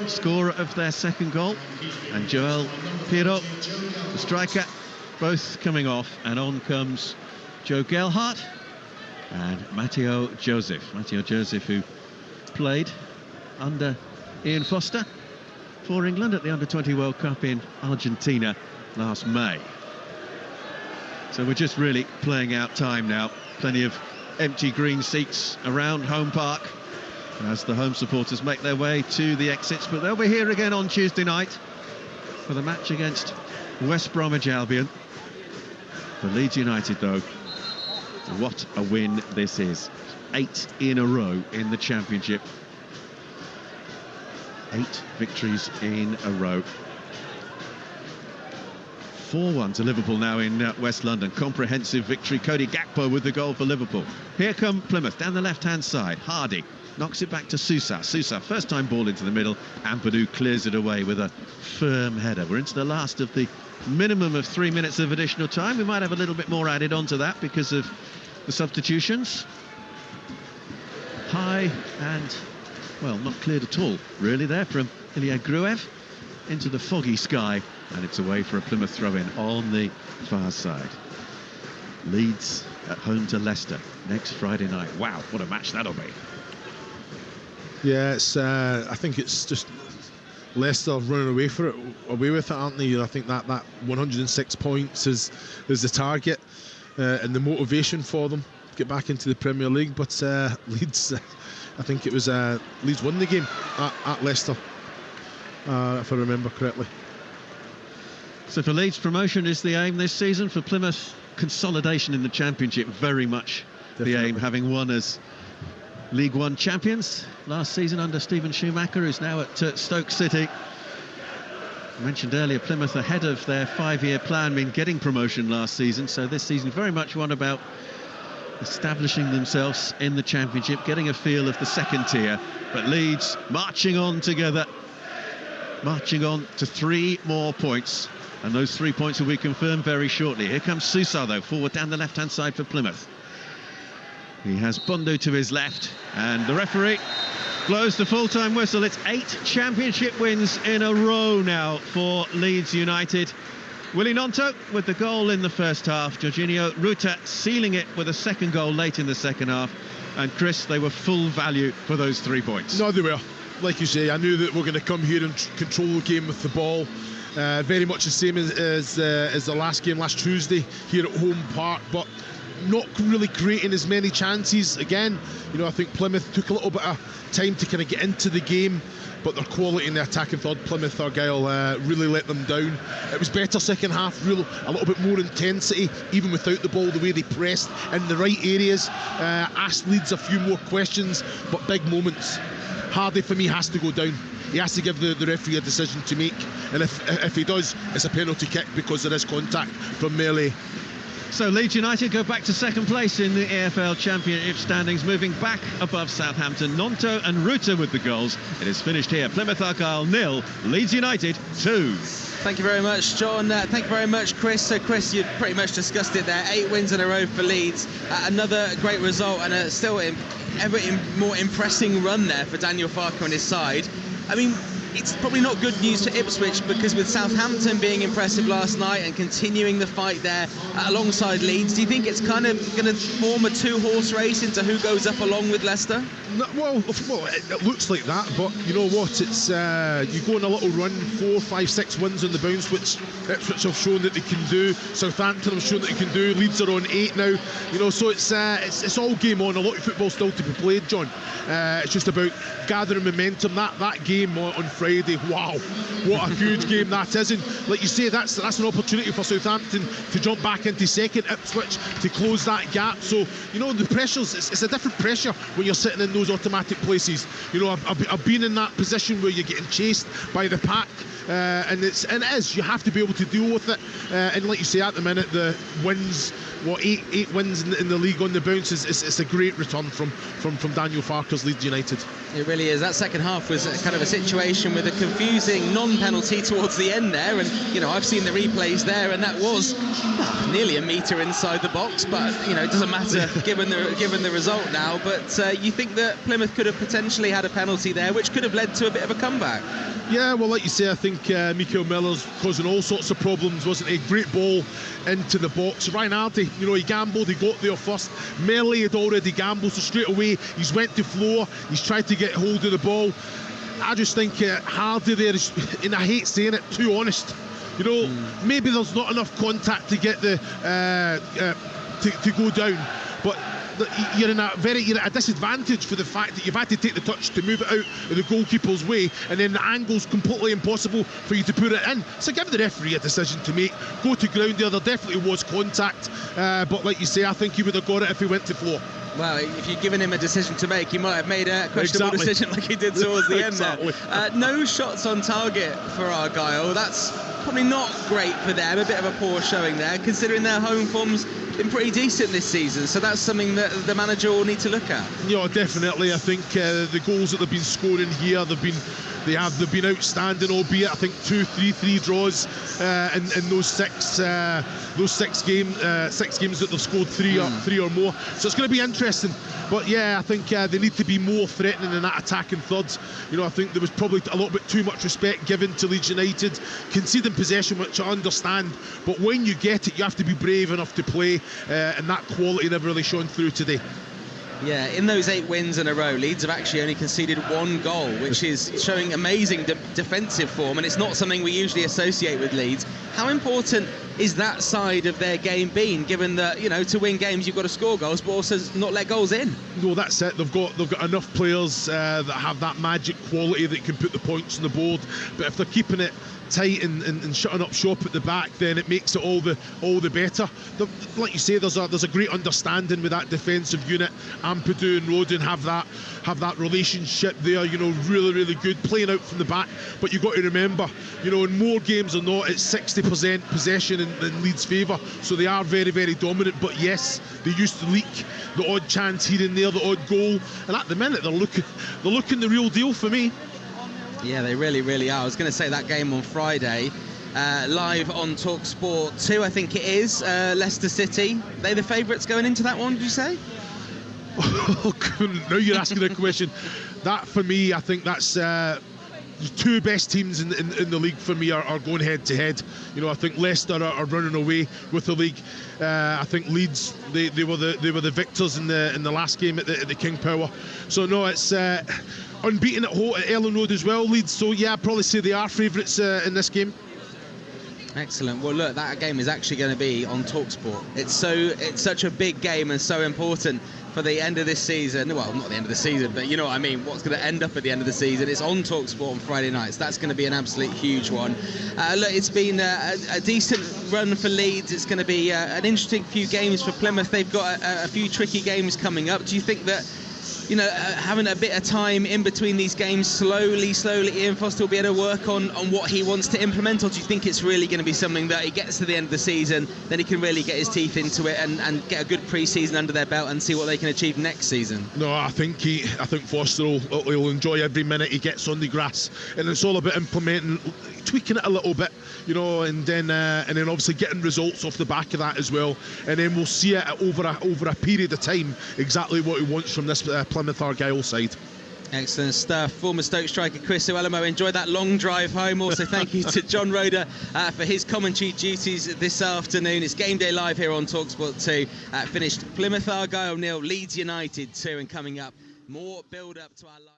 S2: scorer of their second goal, and Joel Pirot, the striker, both coming off, and on comes Joe Gelhardt and Matteo Joseph. Matteo Joseph, who played under Ian Foster for England at the Under-20 World Cup in Argentina last May. So we're just really playing out time now. Plenty of empty green seats around Home Park as the home supporters make their way to the exits, but they'll be here again on Tuesday night for the match against West Bromwich Albion. For Leeds United, though, what a win this is. 8 in a row in the Championship. 8 victories in a row. 4-1 to Liverpool now in West London. Comprehensive victory. Cody Gakpo with the goal for Liverpool. Here come Plymouth down the left-hand side. Hardy knocks it back to Sousa. Sousa, first time ball into the middle. Ampadu clears it away with a firm header. We're into the last of the minimum of 3 minutes of additional time. We might have a little bit more added on to that because of the substitutions. High and, well, not cleared at all, really, there from Ilya Gruev into the foggy sky, and it's away for a Plymouth throw-in on the far side. Leeds at home to Leicester next Friday night. Wow, what a match that'll be.
S3: Yeah, it's. I think it's just Leicester running away with it, aren't they? I think that 106 points is the target and the motivation for them to get back into the Premier League. But Leeds, I think it was Leeds won the game at Leicester, if I remember correctly.
S2: So for Leeds, promotion is the aim this season. For Plymouth, consolidation in the Championship, very much Definitely. The aim, having won as League One champions last season under Stephen Schumacher, who's now at Stoke City. I mentioned earlier, Plymouth ahead of their 5-year plan, mean getting promotion last season, so this season very much one about establishing themselves in the Championship, getting a feel of the second tier. But Leeds marching on together, marching on to 3 more points, and those 3 points will be confirmed very shortly. Here comes Sousa, though, forward down the left-hand side for Plymouth. He has Bondo to his left, and the referee blows the full-time whistle. It's 8 Championship wins in a row now for Leeds United. Willie Gnonto with the goal in the first half. Jorginho Ruta sealing it with a second goal late in the second half. And Chris, they were full value for those 3 points.
S3: No, they were. Like you say, I knew that we're going to come here and control the game with the ball. Very much the same as the last game last Tuesday here at home park, but not really creating as many chances. Again, I think Plymouth took a little bit of time to kind of get into the game, but their quality in the attacking third, Plymouth, Argyle, really let them down. It was better second half, a little bit more intensity, even without the ball, the way they pressed in the right areas, asked Leeds a few more questions, but big moments. Hardy, for me, has to go down. He has to give the referee a decision to make, and if he does, it's a penalty kick because there is contact from Melee.
S2: So Leeds United go back to second place in the EFL Championship standings, moving back above Southampton. Gnonto and Ruta with the goals. It is finished here. Plymouth Argyle 0, Leeds United 2.
S1: Thank you very much, John. Thank you very much, Chris. So, Chris, you pretty much discussed it there. 8 wins in a row for Leeds. Another great result, and still ever more impressing run there for Daniel Farke and his side. I mean, it's probably not good news to Ipswich, because with Southampton being impressive last night and continuing the fight there alongside Leeds, do you think it's kind of going to form a 2-horse race into who goes up along with Leicester?
S3: No, well, it looks like that, but you know what? It's you go on a little run, 4, 5, 6 wins on the bounce, which Ipswich have shown that they can do. Southampton have shown that they can do. Leeds are on 8 now. So it's all game on. A lot of football still to be played, John. It's just about gathering momentum. That game on Friday, wow, what a huge game that is. And like you say, that's an opportunity for Southampton to jump back into second, Ipswich to close that gap. So the pressures, it's a different pressure when you're sitting in those automatic places. I've been in that position where you're getting chased by the pack, and it is, you have to be able to deal with it. And like you say, at the minute, the wins, 8 wins in the league on the bounce is a great return from Daniel Farke's Leeds United.
S1: It really is. That second half was kind of a situation with a confusing non-penalty towards the end there, and I've seen the replays there, and that was nearly a metre inside the box, but it doesn't matter given the result now. But you think that Plymouth could have potentially had a penalty there, which could have led to a bit of a comeback?
S3: Yeah, well, like you say, I think Mikael Miller's causing all sorts of problems, wasn't he? Great ball into the box. Ryan Hardy, he gambled, he got there first. Melee had already gambled, so straight away he's went to floor, he's tried to get hold of the ball. I just think Hardy there is, and I hate saying it, too honest. Maybe there's not enough contact to get the to go down, but you're at a disadvantage for the fact that you've had to take the touch to move it out of the goalkeeper's way, and then the angle's completely impossible for you to put it in. So give the referee a decision to make. Go to ground there definitely was contact, but like you say, I think he would have got it if he went to floor.
S1: Well, if you'd given him a decision to make, he might have made a questionable decision like he did towards the end there. No shots on target for Argyle. That's probably not great for them. A bit of a poor showing there, considering their home form's been pretty decent this season. So that's something that the manager will need to look at. Yeah, definitely. I think the goals that they've been scoring here, they've been outstanding, albeit I think 3 draws in those six games that they've scored three or more. So it's going to be interesting. But yeah, I think they need to be more threatening in that attacking third. I think there was probably a little bit too much respect given to Leeds United, conceding possession, which I understand. But when you get it, you have to be brave enough to play, and that quality never really shone through today. Yeah, in those 8 wins in a row, Leeds have actually only conceded 1 goal, which is showing amazing defensive form, and it's not something we usually associate with Leeds. How important is that side of their game been, given that, to win games you've got to score goals, but also not let goals in? No, that's it. They've got enough players that have that magic quality that can put the points on the board, but if they're keeping it tight and shutting up shop at the back, then it makes it all the better. Like you say, there's a great understanding with that defensive unit. Ampadu and Rodin have that relationship there, really good, playing out from the back. But you've got to remember, in more games than not, it's 60% possession in Leeds' favour, so they are very, very dominant. But yes, they used to leak the odd chance here and there, the odd goal, and at the minute they're looking the real deal for me. Yeah, they really, really are. I was going to say that game on Friday, live on Talksport 2, I think it is, Leicester City. They the favourites going into that one, did you say? Now you're asking a question. That, for me, I think that's
S3: two best teams in the league for me are going head to head. You know, I think Leicester are running away with the league. I think Leeds they were the victors in the last game at the King Power. So no, it's unbeaten at Elland Road as well, Leeds. So yeah, I'd probably say they are favourites in this game.
S1: Excellent. Well, look, that game is actually going to be on Talksport. It's such a big game and so important for the end of this season. Well, not the end of the season, but you know what I mean. What's going to end up at the end of the season? It's on Talksport on Friday nights. That's going to be an absolute huge one. Look, it's been a decent run for Leeds. It's going to be an interesting few games for Plymouth. They've got a few tricky games coming up. Do you think that, you know, having a bit of time in between these games, slowly, Ian Foster will be able to work on what he wants to implement? Or do you think it's really going to be something that he gets to the end of the season, then he can really get his teeth into it and get a good pre-season under their belt and see what they can achieve next season?
S3: No, I think Foster will enjoy every minute he gets on the grass, and it's all about implementing, tweaking it a little bit, you know, and then obviously getting results off the back of that as well, and then we'll see it over a period of time exactly what he wants from this Plymouth Argyle side.
S1: Excellent stuff. Former Stoke striker Chris Iwelumo, enjoy that long drive home. Also, thank you to John Roeder for his commentary duties this afternoon. It's Game Day Live here on Talksport 2. Finished Plymouth Argyle 0, Leeds United 2, and coming up, more build-up to our live.